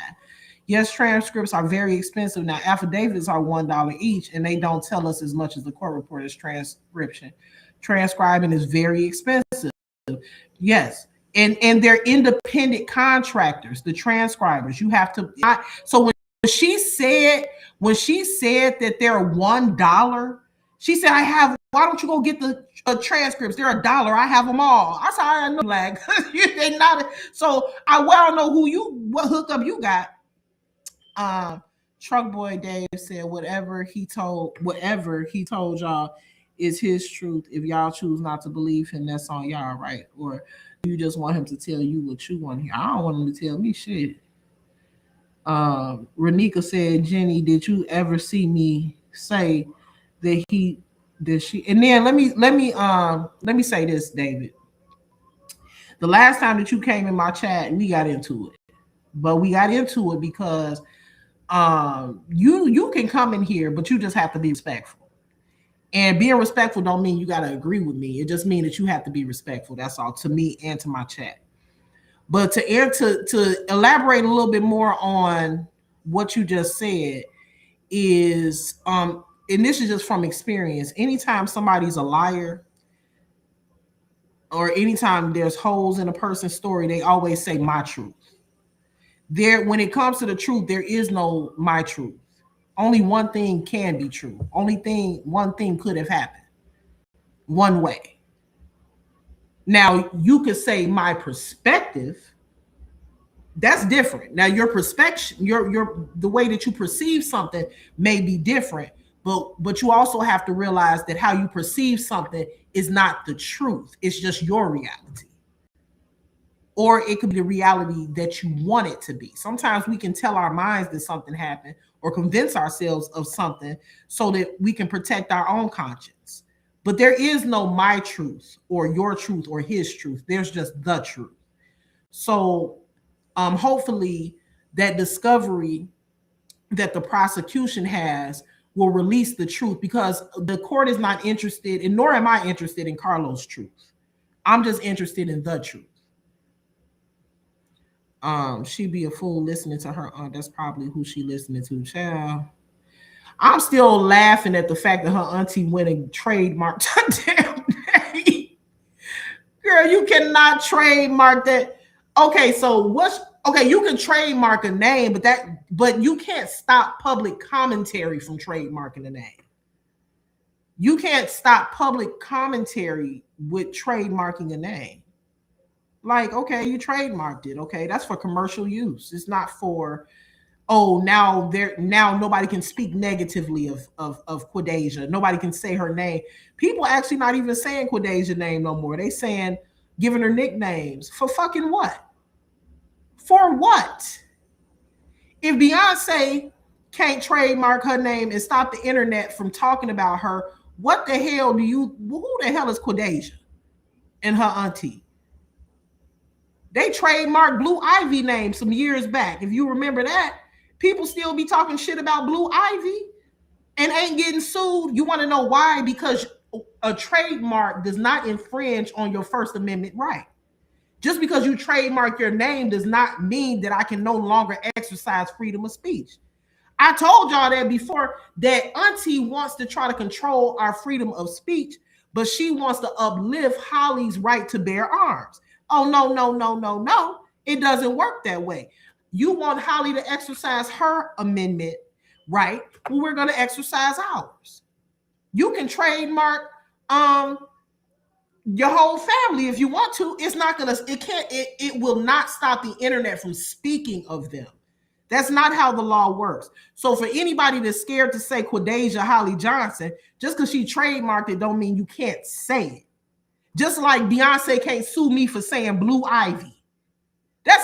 Yes, transcripts are very expensive now. Affidavits are $1 each, and they don't tell us as much as the court report is transcription. Transcribing is very expensive. Yes. And they're independent contractors, the transcribers. You have to. So when she said that they're $1, she said, why don't you go get the transcripts? They're $1. I have them all. I said, I know, like, they not. So I well know what hookup you got. Truck Boy Dave said, whatever he told y'all is his truth. If y'all choose not to believe him, that's on y'all, right? Or you just want him to tell you what you want to hear. I don't want him to tell me shit. Renika said, Jenny, did you ever see me say that she? And then let me say this, David. The last time that you came in my chat, we got into it, but we got into it because you can come in here, but you just have to be respectful. And being respectful don't mean you got to agree with me. It just means that you have to be respectful. That's all, to me and to my chat. But to elaborate a little bit more on what you just said is, and this is just from experience, anytime somebody's a liar or anytime there's holes in a person's story, they always say my truth. When it comes to the truth, there is no my truth. Only one thing can be true. One thing could have happened. One way. Now, you could say my perspective. That's different. Now, your perspective, the way that you perceive something may be different, but you also have to realize that how you perceive something is not the truth. It's just your reality. Or it could be the reality that you want it to be. Sometimes we can tell our minds that something happened or convince ourselves of something so that we can protect our own conscience. But there is no my truth or your truth or his truth. There's just the truth. So hopefully that discovery that the prosecution has will release the truth, because the court is not interested, and nor am I interested in Carlos' truth. I'm just interested in the truth. She'd be a fool listening to her aunt. That's probably who she listening to, child. I'm still laughing at the fact that her auntie went and trademarked her damn name. Girl, you cannot trademark that. Okay, so you can trademark a name, but you can't stop public commentary from trademarking a name. You can't stop public commentary with trademarking a name. Like, okay, you trademarked it. Okay, that's for commercial use. It's not for, now nobody can speak negatively of Quadesia. Nobody can say her name. People actually not even saying Quadesia's name no more. They saying, giving her nicknames. For fucking what? For what? If Beyonce can't trademark her name and stop the internet from talking about her, who the hell is Quadesia and her auntie? They trademarked Blue Ivy name some years back. If you remember that, people still be talking shit about Blue Ivy and ain't getting sued. You want to know why? Because a trademark does not infringe on your First Amendment right. Just because you trademark your name does not mean that I can no longer exercise freedom of speech. I told y'all that before, that auntie wants to try to control our freedom of speech, but she wants to uplift Holly's right to bear arms. Oh, no. It doesn't work that way. You want Holly to exercise her amendment right, well, we're going to exercise ours. You can trademark your whole family if you want to. It will not stop the internet from speaking of them. That's not how the law works. So for anybody that's scared to say Quadeja Holly Johnson, just because she trademarked it don't mean you can't say it. Just like Beyonce can't sue me for saying Blue Ivy. That's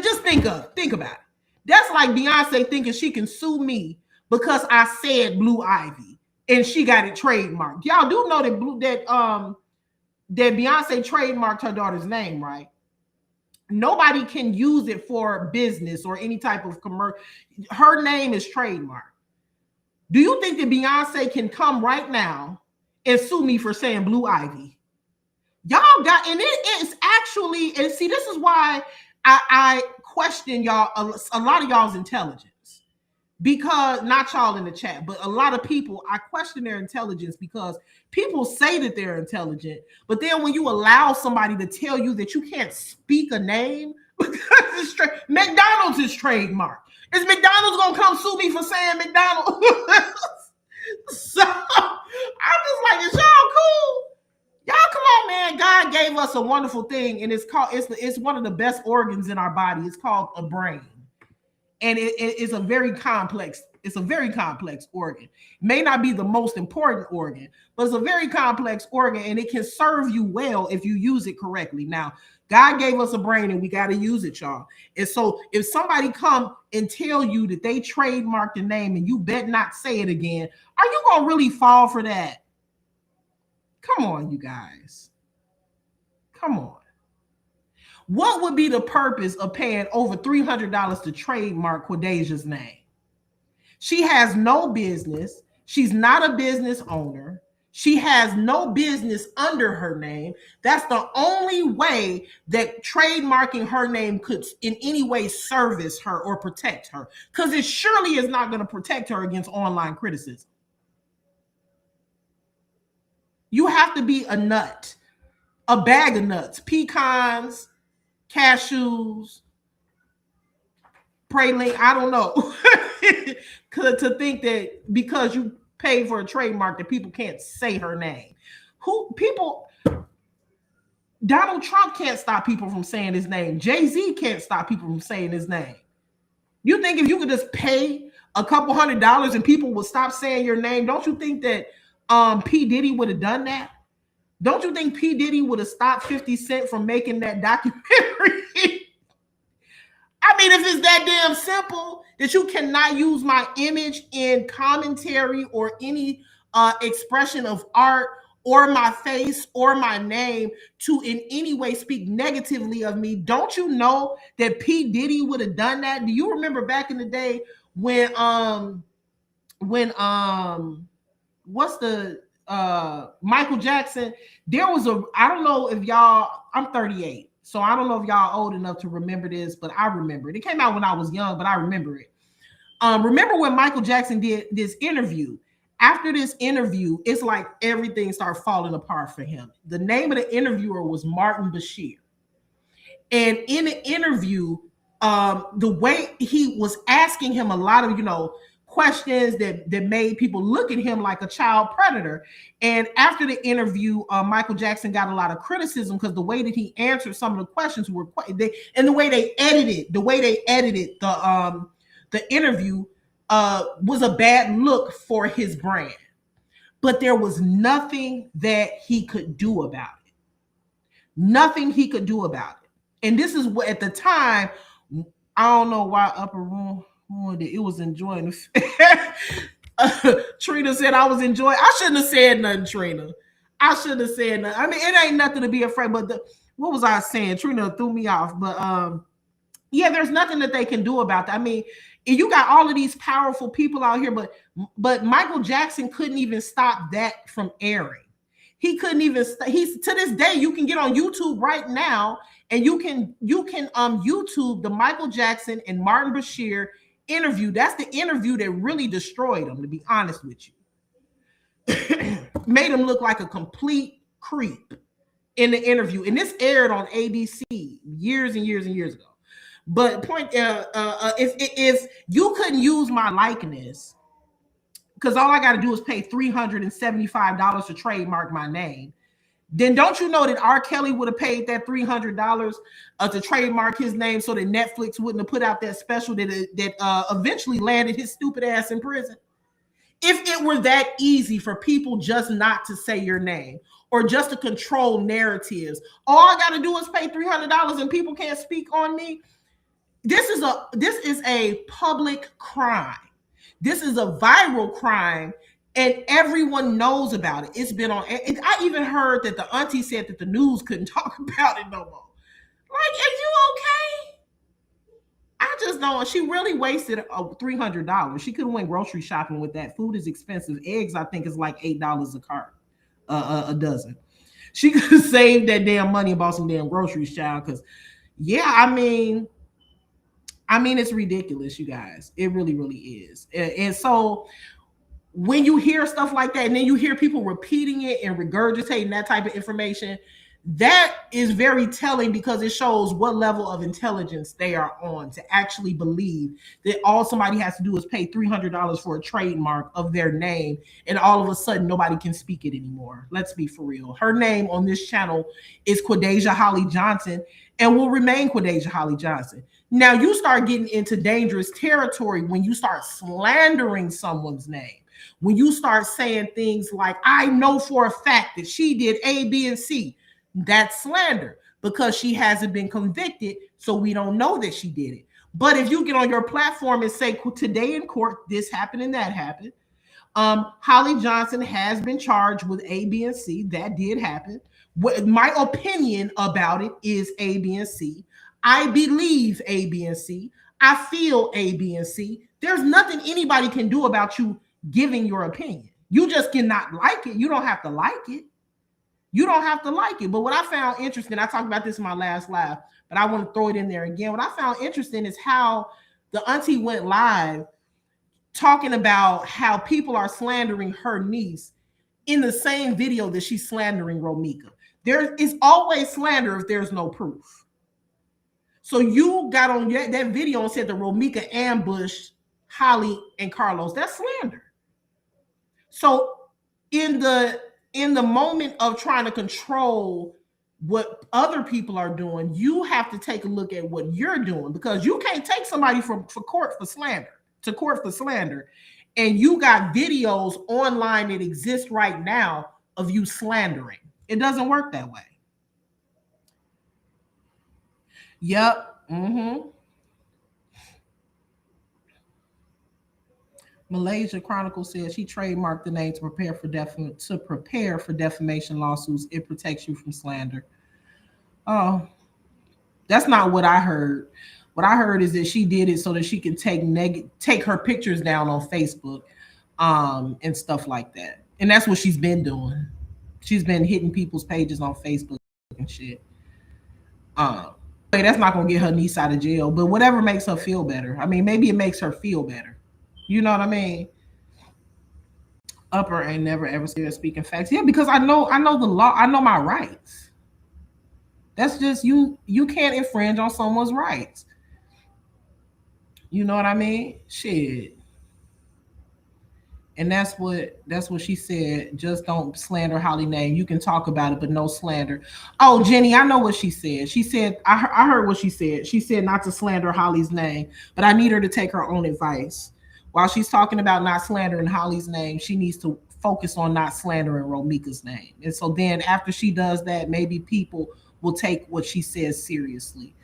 just think about it. That's like Beyonce thinking she can sue me because I said Blue Ivy and she got it trademarked. Y'all do know that Beyonce trademarked her daughter's name, right? Nobody can use it for business or any type of commercial. Her name is trademarked. Do you think that Beyonce can come right now and sue me for saying Blue Ivy? Y'all got, and it is actually, and see, this is why I question y'all, a lot of y'all's intelligence. Because, not y'all in the chat, but a lot of people, I question their intelligence because people say that they're intelligent, but then when you allow somebody to tell you that you can't speak a name, because McDonald's is trademark. Is McDonald's gonna come sue me for saying McDonald's? So I'm just like, is y'all cool? Y'all come on, man. God gave us a wonderful thing, and it's one of the best organs in our body. It's called a brain. And it's a very complex organ. It may not be the most important organ, but it's a very complex organ, and it can serve you well if you use it correctly. Now, God gave us a brain, and we got to use it, y'all. And so if somebody come and tell you that they trademarked the name and you bet not say it again, are you going to really fall for that? Come on, you guys. Come on. What would be the purpose of paying over $300 to trademark Quadeja's name? She has no business. She's not a business owner. She has no business under her name. That's the only way that trademarking her name could in any way service her or protect her, because it surely is not going to protect her against online criticism. You have to be a nut, a bag of nuts, pecans, cashews, praline, I don't know, to think that because you pay for a trademark that people can't say her name. Donald Trump can't stop people from saying his name. Jay-Z can't stop people from saying his name. You think if you could just pay a couple $100 and people would stop saying your name, don't you think that P. Diddy would have done that? Don't you think P. Diddy would have stopped 50 Cent from making that documentary? I mean, if it's that damn simple that you cannot use my image in commentary or any expression of art or my face or my name to in any way speak negatively of me, don't you know that P. Diddy would have done that? Do you remember back in the day when what's the Michael Jackson? There was I don't know if y'all, I'm 38. So I don't know if y'all old enough to remember this, but I remember it. It came out when I was young, but I remember it. Remember when Michael Jackson did this interview? After this interview, it's like everything started falling apart for him. The name of the interviewer was Martin Bashir. And in the interview, the way he was asking him a lot of, questions that made people look at him like a child predator. And after the interview, Michael Jackson got a lot of criticism because the way that he answered some of the questions were and the way they edited the interview was a bad look for his brand. But there was nothing that he could do about it. Nothing he could do about it. And this is what at the time, I don't know why Upper Room. It was enjoying. Trina said I was enjoying. I shouldn't have said nothing, Trina. I shouldn't have said nothing. I mean, it ain't nothing to be afraid. But what was I saying? Trina threw me off. But yeah, there's nothing that they can do about that. I mean, you got all of these powerful people out here, but Michael Jackson couldn't even stop that from airing. He couldn't even. He's to this day. You can get on YouTube right now, and you can YouTube the Michael Jackson and Martin Bashir interview. That's the interview that really destroyed him, to be honest with you. Made him look like a complete creep in the interview. And this aired on ABC years and years and years ago. But if you couldn't use my likeness, because all I got to do is pay $375 to trademark my name, then don't you know that R. Kelly would have paid that $300 to trademark his name so that Netflix wouldn't have put out that special that eventually landed his stupid ass in prison? If it were that easy for people just not to say your name or just to control narratives, all I got to do is pay $300 and people can't speak on me. This is a public crime. This is a viral crime, and everyone knows about it. It's been on. I even heard that the auntie said that the news couldn't talk about it no more. Like, are you okay? I just don't. She really wasted $300. She could have went grocery shopping with that. Food is expensive. Eggs, I think, is like $8 a cart, a dozen. She could have saved that damn money and bought some damn groceries, child. Because, yeah, I mean, it's ridiculous, you guys. It really, really is. And so when you hear stuff like that, and then you hear people repeating it and regurgitating that type of information, that is very telling because it shows what level of intelligence they are on to actually believe that all somebody has to do is pay $300 for a trademark of their name, and all of a sudden nobody can speak it anymore. Let's be for real. Her name on this channel is Quadeja Holly Johnson and will remain Quadeja Holly Johnson. Now you start getting into dangerous territory when you start slandering someone's name. When you start saying things like, I know for a fact that she did A, B, and C. That's slander because she hasn't been convicted, so we don't know that she did it. But if you get on your platform and say, today in court, this happened and that happened. Holly Johnson has been charged with A, B, and C. That did happen. My opinion about it is A, B, and C. I believe A, B, and C. I feel A, B, and C. There's nothing anybody can do about you giving your opinion. You just cannot like it. You don't have to like it. You don't have to like it. But what I found interesting, I talked about this in my last live, but I want to throw it in there again. What I found interesting is how the auntie went live talking about how people are slandering her niece in the same video that she's slandering Romika. There is always slander if there's no proof. So you got on that video and said that Romika ambushed Holly and Carlos. That's slander. So in the moment of trying to control what other people are doing, you have to take a look at what you're doing, because you can't take somebody to court for slander. And you got videos online that exist right now of you slandering. It doesn't work that way. Yep. Malaysia Chronicle says she trademarked the name to prepare for defamation lawsuits. It protects you from slander. Oh, that's not what I heard. What I heard is that she did it so that she can take her pictures down on Facebook, and stuff like that. And that's what she's been doing. She's been hitting people's pages on Facebook and shit. That's not gonna get her niece out of jail, but whatever makes her feel better. I mean, maybe it makes her feel better. You know what I mean? Upper ain't never ever scared speaking facts. Yeah, because I know the law. I know my rights. That's just you can't infringe on someone's rights. You know what I mean? Shit. And that's what she said. Just don't slander Holly name. You can talk about it, but no slander. Oh, Jenny, I know what she said. She said, I heard what she said. She said not to slander Holly's name, but I need her to take her own advice. While she's talking about not slandering Holly's name, she needs to focus on not slandering Romika's name. And so then after she does that, maybe people will take what she says seriously.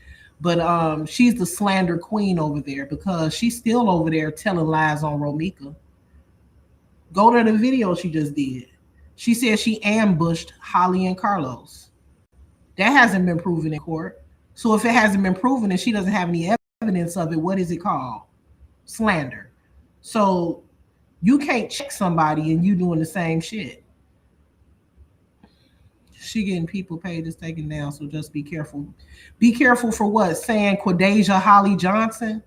But she's the slander queen over there because she's still over there telling lies on Romika. Go to the video she just did. She said she ambushed Holly and Carlos. That hasn't been proven in court. So if it hasn't been proven and she doesn't have any evidence of it, what is it called? Slander. So you can't check somebody and you doing the same shit. She getting people pages taken down, so just be careful. Be careful for what? Saying Quadeja Holly Johnson?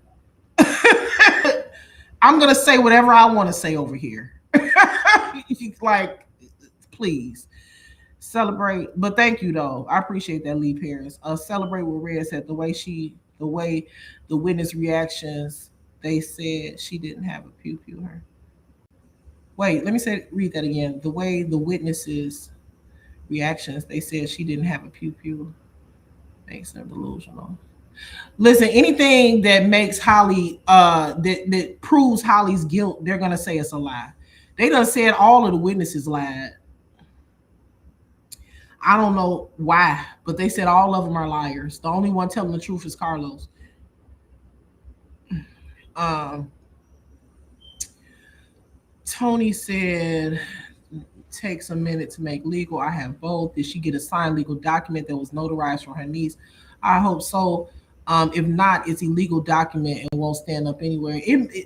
I'm going to say whatever I want to say over here. Like, please celebrate. But thank you though. I appreciate that, Lee Paris. Celebrate with Red said the way the witness reactions, they said she didn't have a pew pew her. Wait, let me read that again. The way the witnesses reactions. They said she didn't have a pew pew. Makes them delusional. Listen, anything that makes Holly that proves Holly's guilt, they're gonna say it's a lie. They done said all of the witnesses lied. I don't know why, but they said all of them are liars. The only one telling the truth is Carlos. Um, Tony said, takes a minute to make legal. I have both. Did she get a signed legal document that was notarized from her niece? I hope so. If not, it's a legal document and won't stand up anywhere.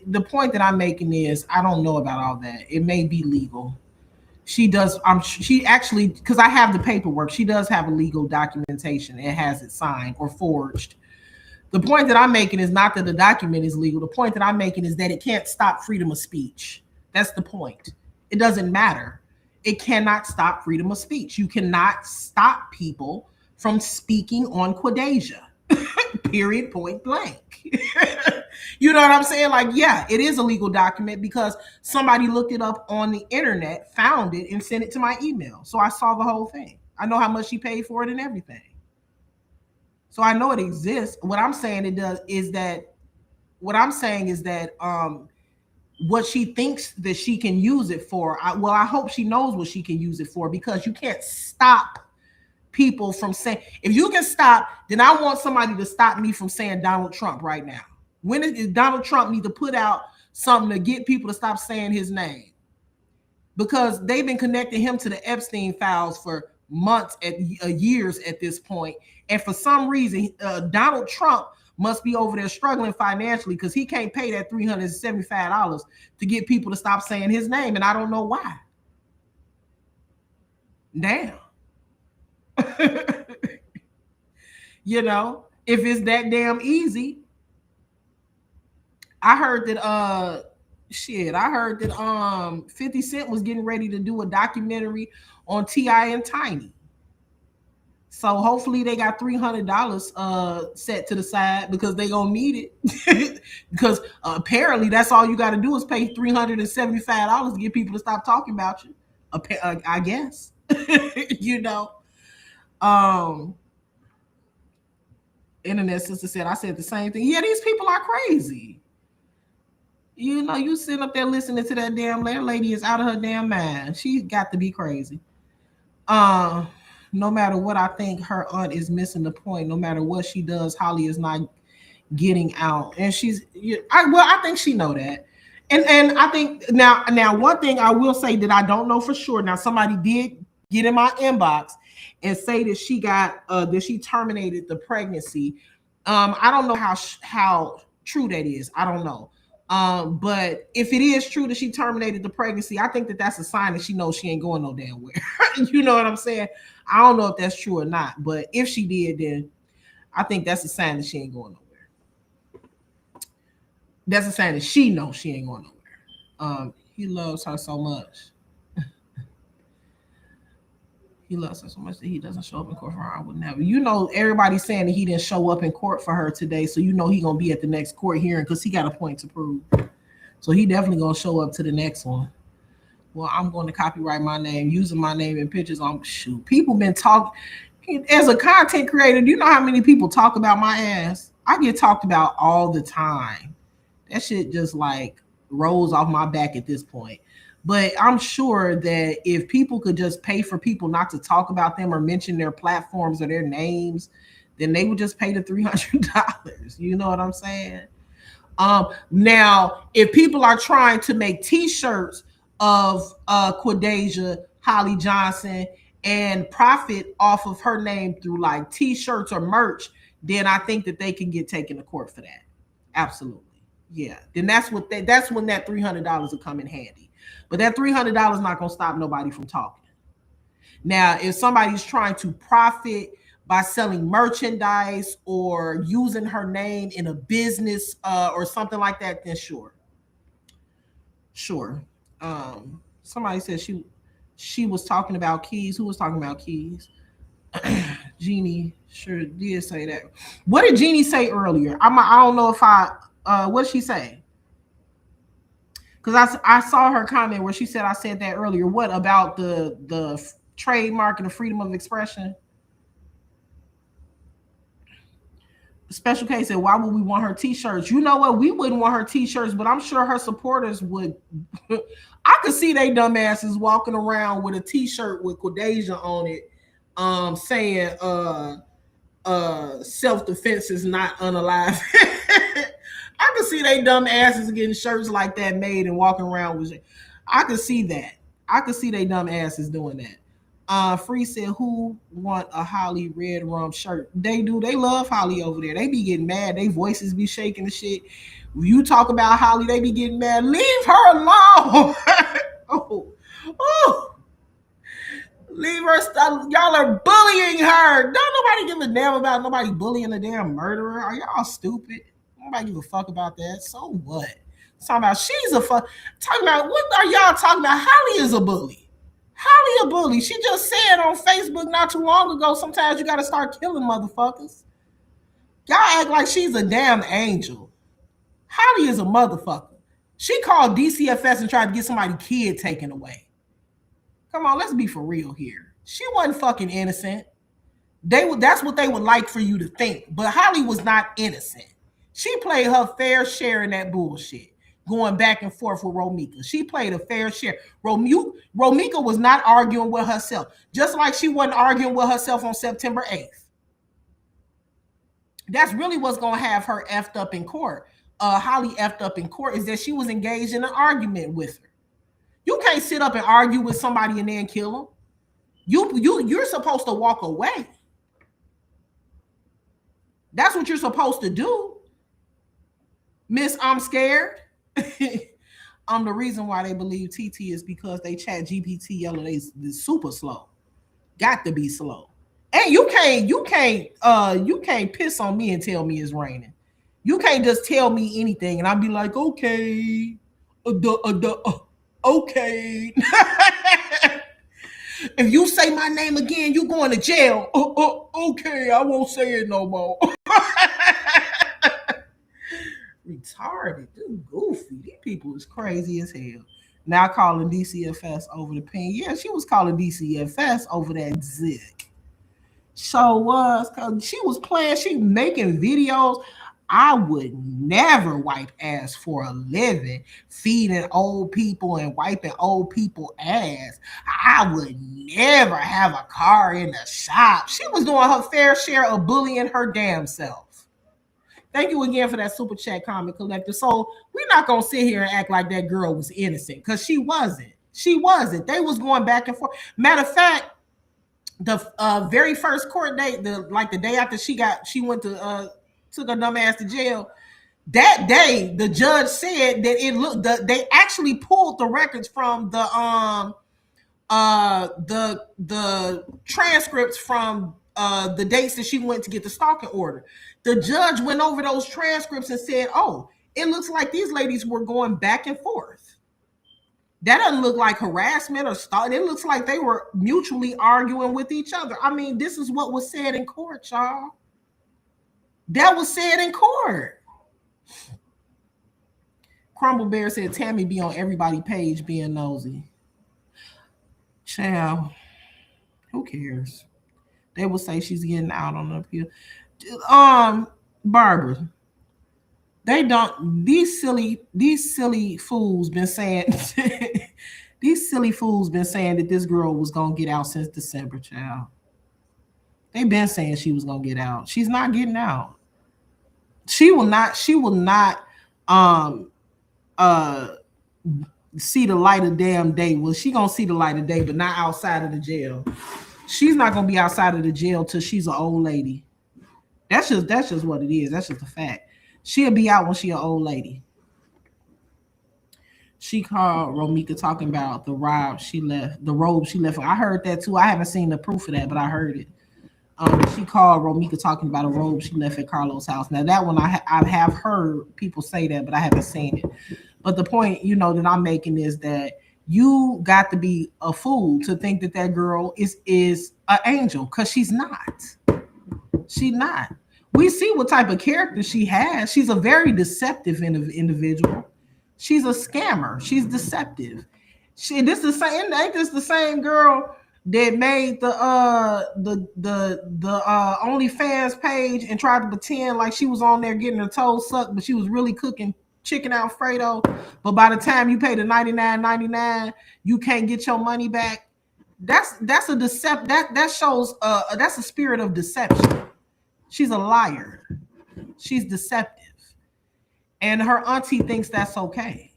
The point that I'm making is I don't know about all that. It may be legal. She does. She actually, because I have the paperwork. She does have a legal documentation. It has it signed or forged. The point that I'm making is not that the document is legal. The point that I'm making is that it can't stop freedom of speech. That's the point. It doesn't matter. It cannot stop freedom of speech. You cannot stop people from speaking on Quadesia. Period, point blank. You know what I'm saying? Like, yeah, it is a legal document because somebody looked it up on the internet, found it, and sent it to my email. So I saw the whole thing. I know how much she paid for it and everything. So I know it exists. What I'm saying is that what she thinks that she can use it for. I hope she knows what she can use it for, because you can't stop people from saying. If you can stop, then I want somebody to stop me from saying Donald Trump right now. When does Donald Trump need to put out something to get people to stop saying his name? Because they've been connecting him to the Epstein files for months, years at this point. And for some reason, Donald Trump must be over there struggling financially because he can't pay that $375 to get people to stop saying his name. And I don't know why. Damn. You know, if it's that damn easy. I heard that 50 Cent was getting ready to do a documentary on T.I. and Tiny. So hopefully they got $300 set to the side because they gonna need it. Because apparently that's all you got to do is pay $375 to get people to stop talking about you. I guess. You know. Internet sister said, I said the same thing. Yeah, these people are crazy. You know, you sitting up there listening to that damn lady is out of her damn mind. She's got to be crazy. No matter what, I think her aunt is missing the point. No matter what she does, Holly is not getting out. And I think she know that. And I think now one thing I will say that I don't know for sure. Now somebody did get in my inbox and say that she terminated the pregnancy. I don't know how true that is. I don't know. But if it is true that she terminated the pregnancy, I think that that's a sign that she knows she ain't going no damn where. You know what I'm saying? I don't know if that's true or not, but if she did, then I think that's a sign that she ain't going nowhere. That's a sign that she knows she ain't going nowhere. He loves her so much. He loves her so much that he doesn't show up in court for her. I would never. You know, everybody's saying that he didn't show up in court for her today, so you know he gonna be at the next court hearing because he got a point to prove. So he definitely gonna show up to the next one. Well, I'm going to copyright my name, using my name in pictures on shoot. People been talking. As a content creator, do you know how many people talk about my ass? I get talked about all the time. That shit just like rolls off my back at this point. But I'm sure that if people could just pay for people not to talk about them or mention their platforms or their names, then they would just pay the $300. You know what I'm saying? Now, if people are trying to make T-shirts of Quadesia Holly Johnson and profit off of her name through like T-shirts or merch, then I think that they can get taken to court for that. Absolutely. Yeah. Then that's when that $300 will come in handy. But that $300 is not going to stop nobody from talking. Now, if somebody's trying to profit by selling merchandise or using her name in a business or something like that, then sure. Somebody said she was talking about keys. Who was talking about keys? Jeannie sure did say that. What did Jeannie say earlier? I don't know if what did she say? Because I saw her comment where she said I said that earlier. What about the trademark and the freedom of expression. Special K said, why would we want her t-shirts? You know what? We wouldn't want her t-shirts, but I'm sure her supporters would. I could see they dumbasses walking around with a t-shirt with Quadesia on it, saying self-defense is not unalive. I could see they dumb asses getting shirts like that made and walking around with it. I could see that. I could see they dumb asses doing that. Free said, who want a Holly red rum shirt? They do. They love Holly over there. They be getting mad. They voices be shaking and shit. You talk about Holly, they be getting mad. Leave her alone. oh. Leave her. Y'all are bullying her. Don't nobody give a damn about nobody bullying a damn murderer. Are y'all stupid? Nobody give a fuck about that. So what? Talking about she's a fuck. Talking about what are y'all talking about? Holly is a bully. Holly a bully. She just said on Facebook not too long ago, sometimes you got to start killing motherfuckers. Y'all act like she's a damn angel. Holly is a motherfucker. She called DCFS and tried to get somebody's kid taken away. Come on, let's be for real here. She wasn't fucking innocent. That's what they would like for you to think. But Holly was not innocent. She played her fair share in that bullshit. Going back and forth with Romika. She played a fair share. Romika was not arguing with herself, just like she wasn't arguing with herself on September 8th. That's really what's going to have her effed up in court. Holly effed up in court is that she was engaged in an argument with her. You can't sit up and argue with somebody and then kill them. You're supposed to walk away. That's what you're supposed to do. Miss, I'm scared. The reason why they believe TT is because they chat GPT yellow. They super slow. Got to be slow. And you can't piss on me and tell me it's raining. You can't just tell me anything and I'll be like, okay. Okay. If you say my name again, you going to jail. Okay, I won't say it no more. Retarded, dude, goofy. These people is crazy as hell. Now calling DCFS over the pen. Yeah, she was calling DCFS over that Zik. So was she was playing, she making videos. I would never wipe ass for a living, feeding old people and wiping old people ass. I would never have a car in the shop. She was doing her fair share of bullying her damn self. Thank you again for that super chat, comment collector. So we're not gonna sit here and act like that girl was innocent because she wasn't. She wasn't. They was going back and forth. Matter of fact, the very first court date, the day after she went to took her dumb ass to jail. That day, the judge said that they actually pulled the records from the transcripts from the dates that she went to get the stalking order. The judge went over those transcripts and said, oh, it looks like these ladies were going back and forth. That doesn't look like harassment or stalking. It looks like they were mutually arguing with each other. I mean, this is what was said in court, y'all. That was said in court. Crumble Bear said Tammy be on everybody's page being nosy. Child, who cares? They will say she's getting out on the appeal. Barbara, they don't. These silly fools been saying. These silly fools been saying that this girl was gonna get out since December, child. They've been saying she was gonna get out. She's not getting out. She will not see the light of damn day. Well, she gonna see the light of day, but not outside of the jail. She's not gonna be outside of the jail till she's an old lady. That's just what it is. That's just a fact. She'll be out when she's an old lady. She called Romika talking about the robe she left. I heard that too. I haven't seen the proof of that, but I heard it. She called Romika talking about a robe she left at Carlos' house. Now that one I have heard people say that, but I haven't seen it. But the point, that I'm making is that you got to be a fool to think that girl is an angel, because she's not. She's not. We see what type of character she has. She's a very deceptive individual. She's a scammer. She's deceptive. Ain't this the same girl that made the OnlyFans page and tried to pretend like she was on there getting her toes sucked, but she was really cooking chicken Alfredo. But by the time you pay the $99.99, you can't get your money back. That's a decept that shows that's a spirit of deception. She's a liar. She's deceptive. And her auntie thinks that's okay.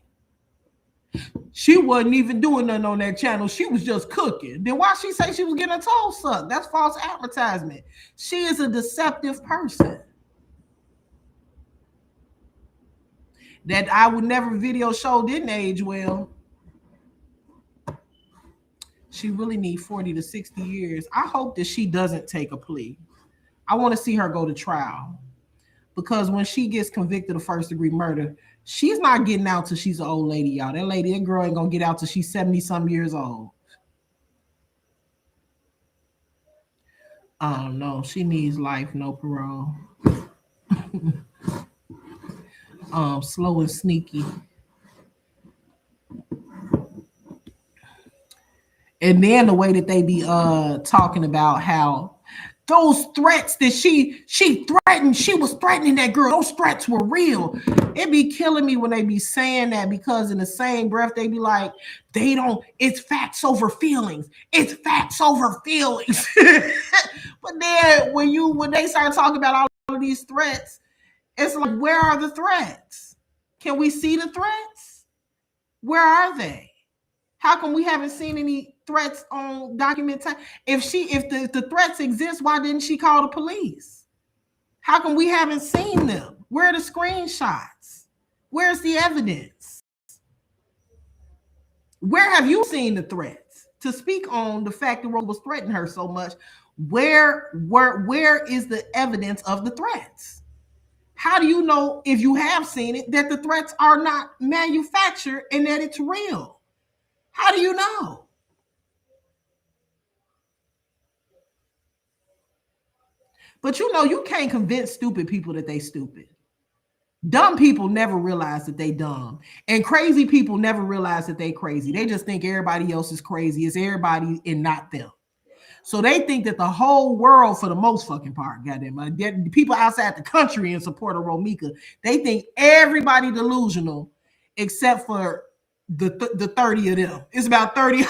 She wasn't even doing nothing on that channel. She was just cooking. Then why she say she was getting her toes sucked? That's false advertisement. She is a deceptive person. That I Would Never video show didn't age well. She really need 40 to 60 years. I hope that she doesn't take a plea. I want to see her go to trial. Because when she gets convicted of first-degree murder, she's not getting out till she's an old lady, y'all. That girl ain't gonna get out till she's 70-some years old. No, she needs life, no parole. Slow and sneaky. And then the way that they be talking about how those threats that she threatened, she was threatening that girl. Those threats were real. It be killing me when they be saying that, because in the same breath they be like, it's facts over feelings. It's facts over feelings. But then when they start talking about all of these threats, it's like, where are the threats? Can we see the threats? Where are they? How come we haven't seen any threats on documentation? If the threats exist, why didn't she call the police? How come we haven't seen them? Where are the screenshots? Where's the evidence? Where have you seen the threats? To speak on the fact that Rose was threatening her so much, where is the evidence of the threats? How do you know, if you have seen it, that the threats are not manufactured and that it's real? How do you know? But you can't convince stupid people that they stupid. Dumb people never realize that they dumb. And crazy people never realize that they crazy. They just think everybody else is crazy. It's everybody and not them. So they think that the whole world, for the most fucking part, goddamn, people outside the country in support of Romika, they think everybody delusional except for the 30 of them. It's about 30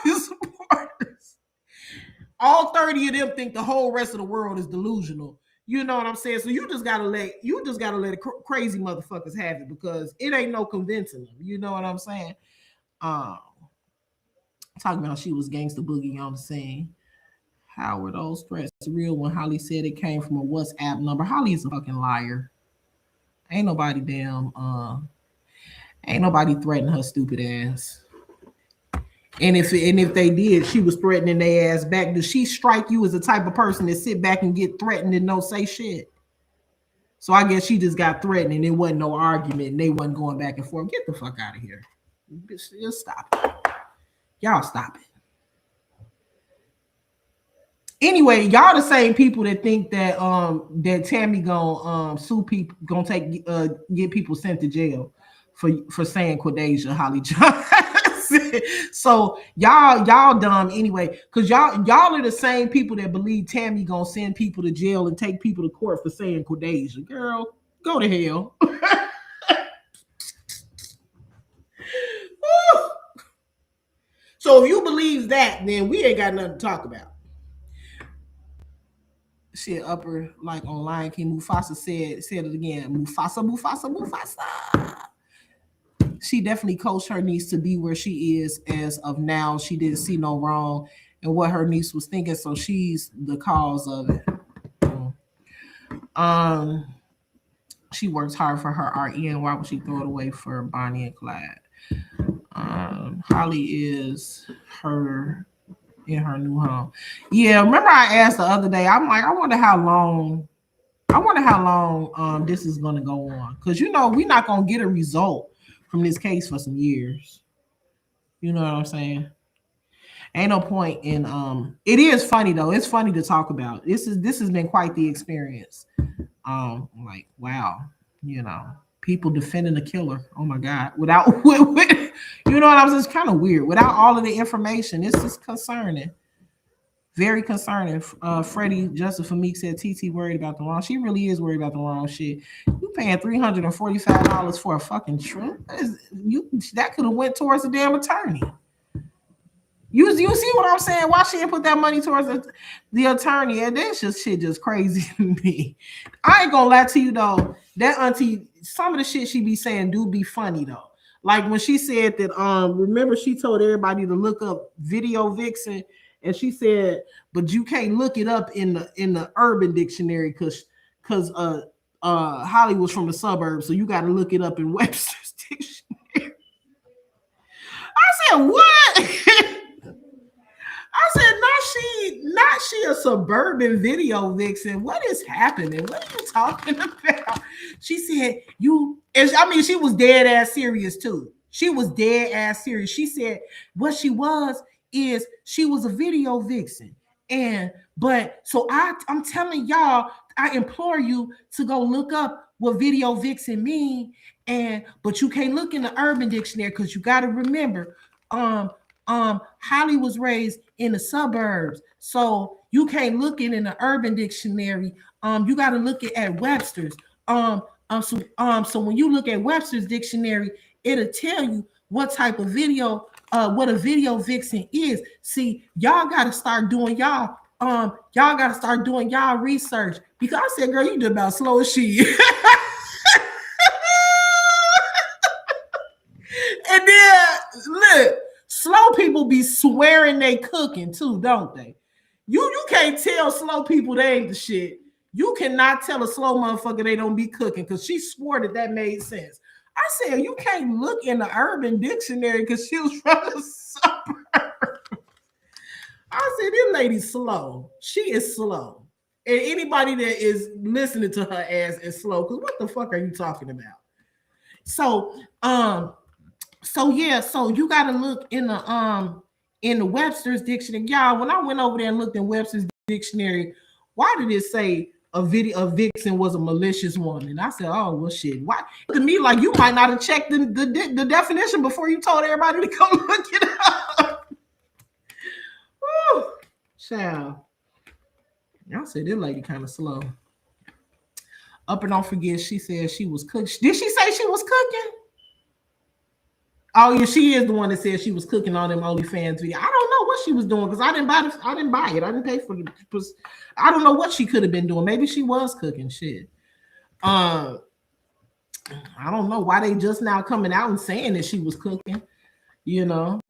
supporters. All 30 of them think the whole rest of the world is delusional. You know what I'm saying? So you just gotta let crazy motherfuckers have it, because it ain't no convincing them. You know what I'm saying? Talking about she was gangsta boogie on the scene. How were those threats real when Holly said it came from a WhatsApp number? Holly is a fucking liar. Ain't nobody threatening her stupid ass. And if they did, she was threatening their ass back. Does she strike you as the type of person that sit back and get threatened and don't say shit? So I guess she just got threatened and it wasn't no argument and they wasn't going back and forth. Get the fuck out of here. Just stop it. Y'all stop it. Anyway, y'all the same people that think that that Tammy gonna sue people, gonna get people sent to jail for saying Quadesia Holly Johnson. So y'all dumb anyway, because y'all are the same people that believe Tammy gonna send people to jail and take people to court for saying Quadesia. Girl, go to hell. So if you believe that, then we ain't got nothing to talk about. Shit, upper like on Lion King, Mufasa said it again. Mufasa. She definitely coached her niece to be where she is as of now. She didn't see no wrong in what her niece was thinking, so she's the cause of it. She works hard for her RN. Why would she throw it away for Bonnie and Clyde? Holly is her in her new home. Yeah, remember I asked the other day, I'm like, I wonder how long this is gonna go on. Because we're not gonna get a result from this case for some years. You know what I'm saying? Ain't no point in it is funny though. It's funny to talk about. This has been quite the experience. Like, wow, people defending a killer. Oh my God. Without you know what I'm saying? It's kind of weird. Without all of the information, it's just concerning. Very concerning. Freddie Justice for Meek said TT worried about the wrong. She really is worried about the wrong shit. You paying $345 for a fucking trip? You that could have went towards the damn attorney. You see what I'm saying? Why she didn't put that money towards the attorney? And this just shit just crazy to me. I ain't gonna lie to you though. That auntie, some of the shit she be saying do be funny though. Like when she said that, remember she told everybody to look up Video Vixen, and she said, but you can't look it up in the Urban Dictionary because Holly was from the suburbs, so you got to look it up in Webster's Dictionary. I said, what? I said, not she a suburban video vixen. What is happening? What are you talking about? She said, she was dead ass serious too. She was dead ass serious. She said what she was a video vixen. I'm telling y'all, I implore you to go look up what video vixen mean. But you can't look in the Urban Dictionary because you got to remember, Holly was raised in the suburbs, so you can't look it in the Urban Dictionary. You got to look at Webster's. So when you look at Webster's Dictionary, it'll tell you what type of video, what a video vixen is. See, y'all got to start doing y'all research, because I said, girl, you did about slow as she. And then look, slow people be swearing they cooking too, don't they? You can't tell slow people they ain't the shit. You cannot tell a slow motherfucker they don't be cooking, because she swore that made sense. I said, you can't look in the Urban Dictionary because she was from the suburbs. I said, this lady's slow. She is slow. And anybody that is listening to her ass is slow, because what the fuck are you talking about? So you gotta look in the Webster's Dictionary. Y'all, when I went over there and looked in Webster's Dictionary, why did it say a vixen was a malicious woman? I said, oh well shit. Why? To me, like you might not have checked the definition before you told everybody to go look it up. Woo, child. Y'all said this lady kind of slow. Up and don't forget, she said she was cooking. Did she say she was cooking? Oh yeah, she is the one that said she was cooking on them OnlyFans video. I don't know what she was doing because I didn't buy it. I didn't pay for it. I don't know what she could have been doing. Maybe she was cooking shit. I don't know why they just now coming out and saying that she was cooking. You know,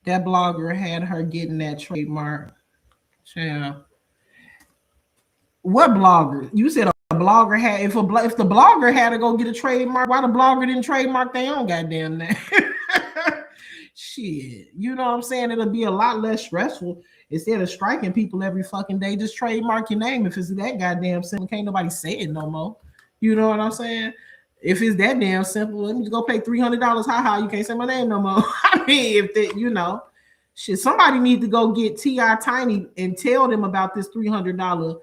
that blogger had her getting that trademark. Yeah. What blogger? You said a blogger had, if the blogger had to go get a trademark, why the blogger didn't trademark their own goddamn name? Shit, you know what I'm saying? It'll be a lot less stressful instead of striking people every fucking day. Just trademark your name. If it's that goddamn simple, can't nobody say it no more. You know what I'm saying? If it's that damn simple, let me just go pay $300. Ha, you can't say my name no more. I mean, if that, you know, shit, somebody need to go get T.I. Tiny and tell them about this $300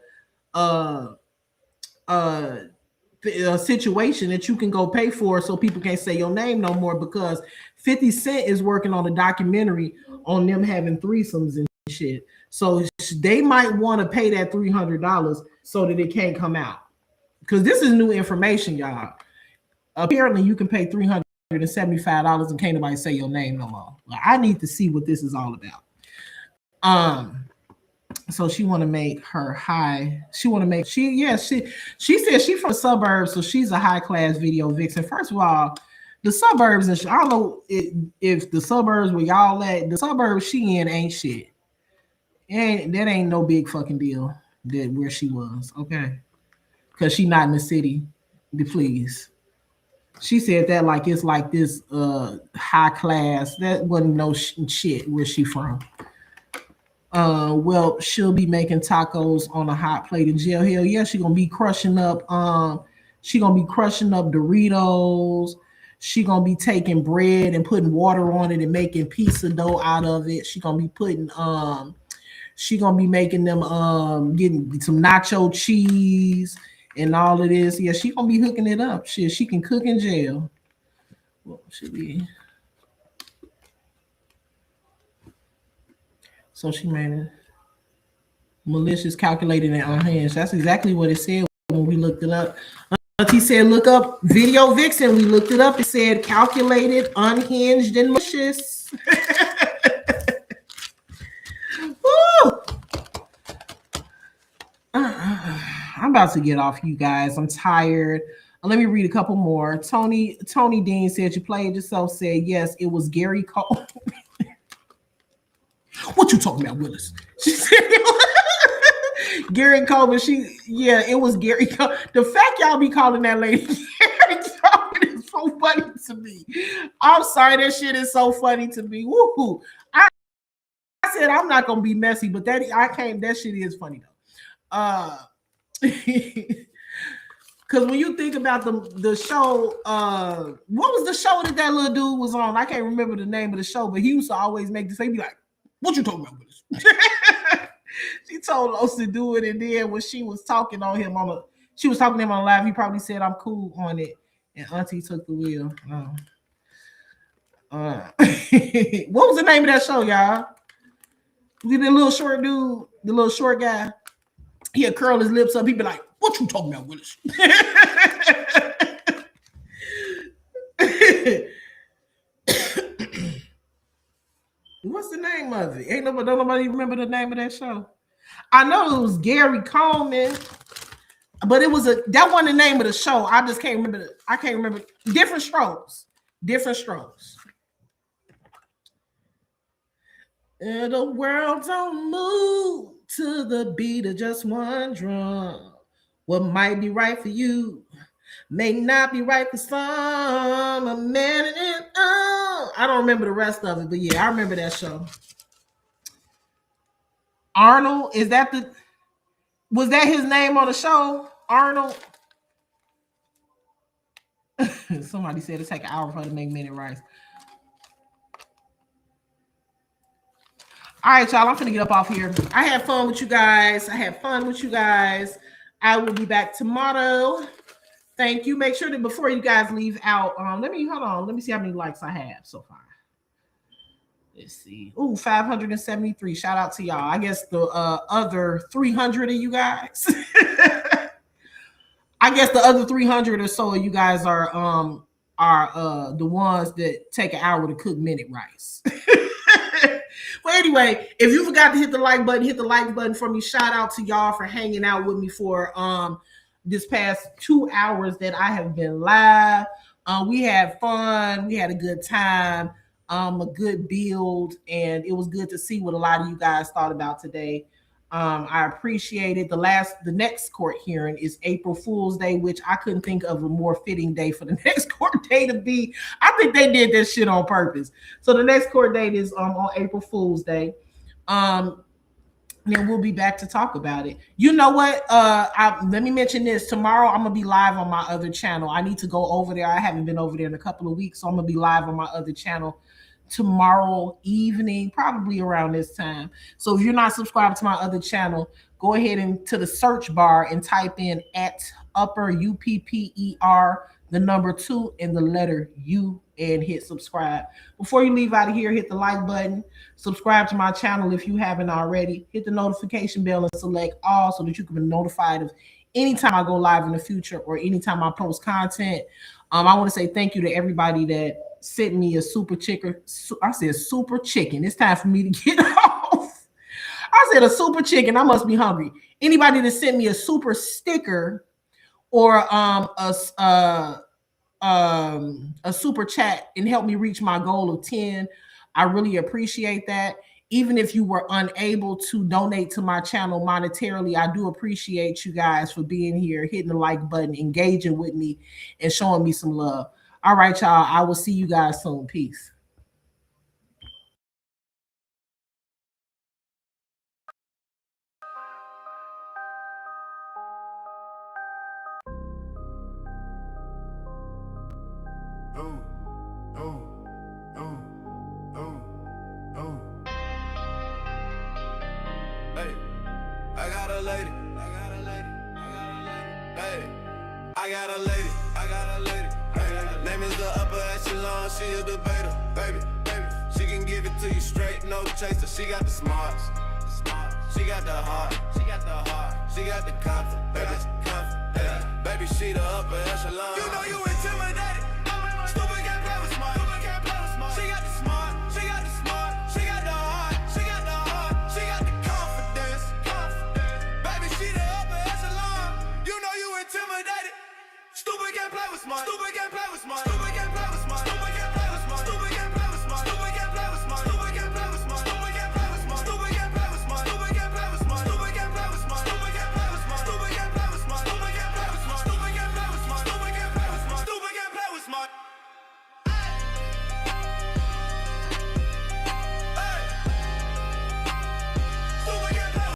situation that you can go pay for, so people can't say your name no more, because 50 Cent is working on a documentary on them having threesomes and shit. So they might want to pay that $300 so that it can't come out, because this is new information, y'all. Apparently you can pay $375 and can't nobody say your name no more. I need to see what this is all about. So she want to make her high. She said she's from the suburbs, so she's a high class video vixen. First of all, the suburbs, and I don't know if the suburbs where y'all at, the suburbs she in ain't shit. That ain't no big fucking deal that where she was, okay? Because she not in the city. Please. She said that like it's like this high class. That wasn't no shit where she from. Well, she'll be making tacos on a hot plate in jail. Hell yeah, she gonna be crushing up Doritos. She gonna be taking bread and putting water on it and making pizza dough out of it. She gonna be making them getting some nacho cheese and all of this. Yeah, she gonna be hooking it up. She can cook in jail. Well, So she made it malicious, calculated, and unhinged. That's exactly what it said when we looked it up. He said, look up Video Vixen. We looked it up. It said calculated, unhinged, and malicious. I'm about to get off, you guys. I'm tired. Let me read a couple more. Tony Dean said, you played yourself. Said, yes, it was Gary Cole. What you talking about, Willis? She said, Gary Coleman. It was Gary Coleman. The fact y'all be calling that lady Gary Coleman is so funny to me. I'm sorry, that shit is so funny to me. Woohoo! I said I'm not gonna be messy, but that shit is funny though. Because when you think about the show, what was the show that little dude was on? I can't remember the name of the show, but he used to always make the same, be like, what you talking about with this? She told us to do it, and then when she was talking to him on live, he probably said, I'm cool on it, and Auntie took the wheel. What was the name of that show, y'all? The little short dude, the little short guy, he'd curl his lips up, he'd be like, what you talking about, Willis? What's the name of it? Don't nobody remember the name of that show. I know it was Gary Coleman, but that wasn't the name of the show. I just can't remember. I can't remember. Different Strokes. And the world don't move to the beat of just one drum. What might be right for you may not be right for some. A man in I don't remember the rest of it, but yeah, I remember that show. Arnold, was that his name on the show? Arnold? Somebody said it take an hour for her to make minute rice. All right, y'all, I'm gonna get up off here. I had fun with you guys. I will be back tomorrow. Thank you. Make sure that before you guys leave out, let me see how many likes I have so far. Let's see. Ooh, 573. Shout out to y'all. I guess the other 300 of you guys. I guess the other 300 or so of you guys are the ones that take an hour to cook minute rice. Well, anyway, if you forgot to hit the like button, hit the like button for me. Shout out to y'all for hanging out with me for this past 2 hours that I have been live. We had fun. We had a good time. A good build, and it was good to see what a lot of you guys thought about today. I appreciate it. The next court hearing is April Fool's Day, which I couldn't think of a more fitting day for the next court day to be. I think they did that shit on purpose. So the next court date is on April Fool's Day. Then we'll be back to talk about it. You know what? Let me mention this. Tomorrow I'm gonna be live on my other channel. I need to go over there. I haven't been over there in a couple of weeks, so I'm gonna be live on my other channel tomorrow evening, probably around this time. So if you're not subscribed to my other channel, go ahead into the search bar and type in @UPPER, the number 2 and the letter U, and hit subscribe. Before you leave out of here, hit the like button, subscribe to my channel if you haven't already, hit the notification bell and select all so that you can be notified of anytime I go live in the future or anytime I post content. I want to say thank you to everybody that sent me a super chicken. I said super chicken. It's time for me to get off. I said a super chicken. I must be hungry. Anybody that sent me a super sticker or a super chat and helped me reach my goal of 10, I really appreciate that. Even if you were unable to donate to my channel monetarily, I do appreciate you guys for being here, hitting the like button, engaging with me, and showing me some love. All right, y'all. I will see you guys soon. Peace. I got a lady. Name is the upper echelon, she a debater, baby. She can give it to you straight, no chaser. She got the smarts. She got the heart. She got the heart. She got the comfort, baby. Baby, she the upper echelon. You know you in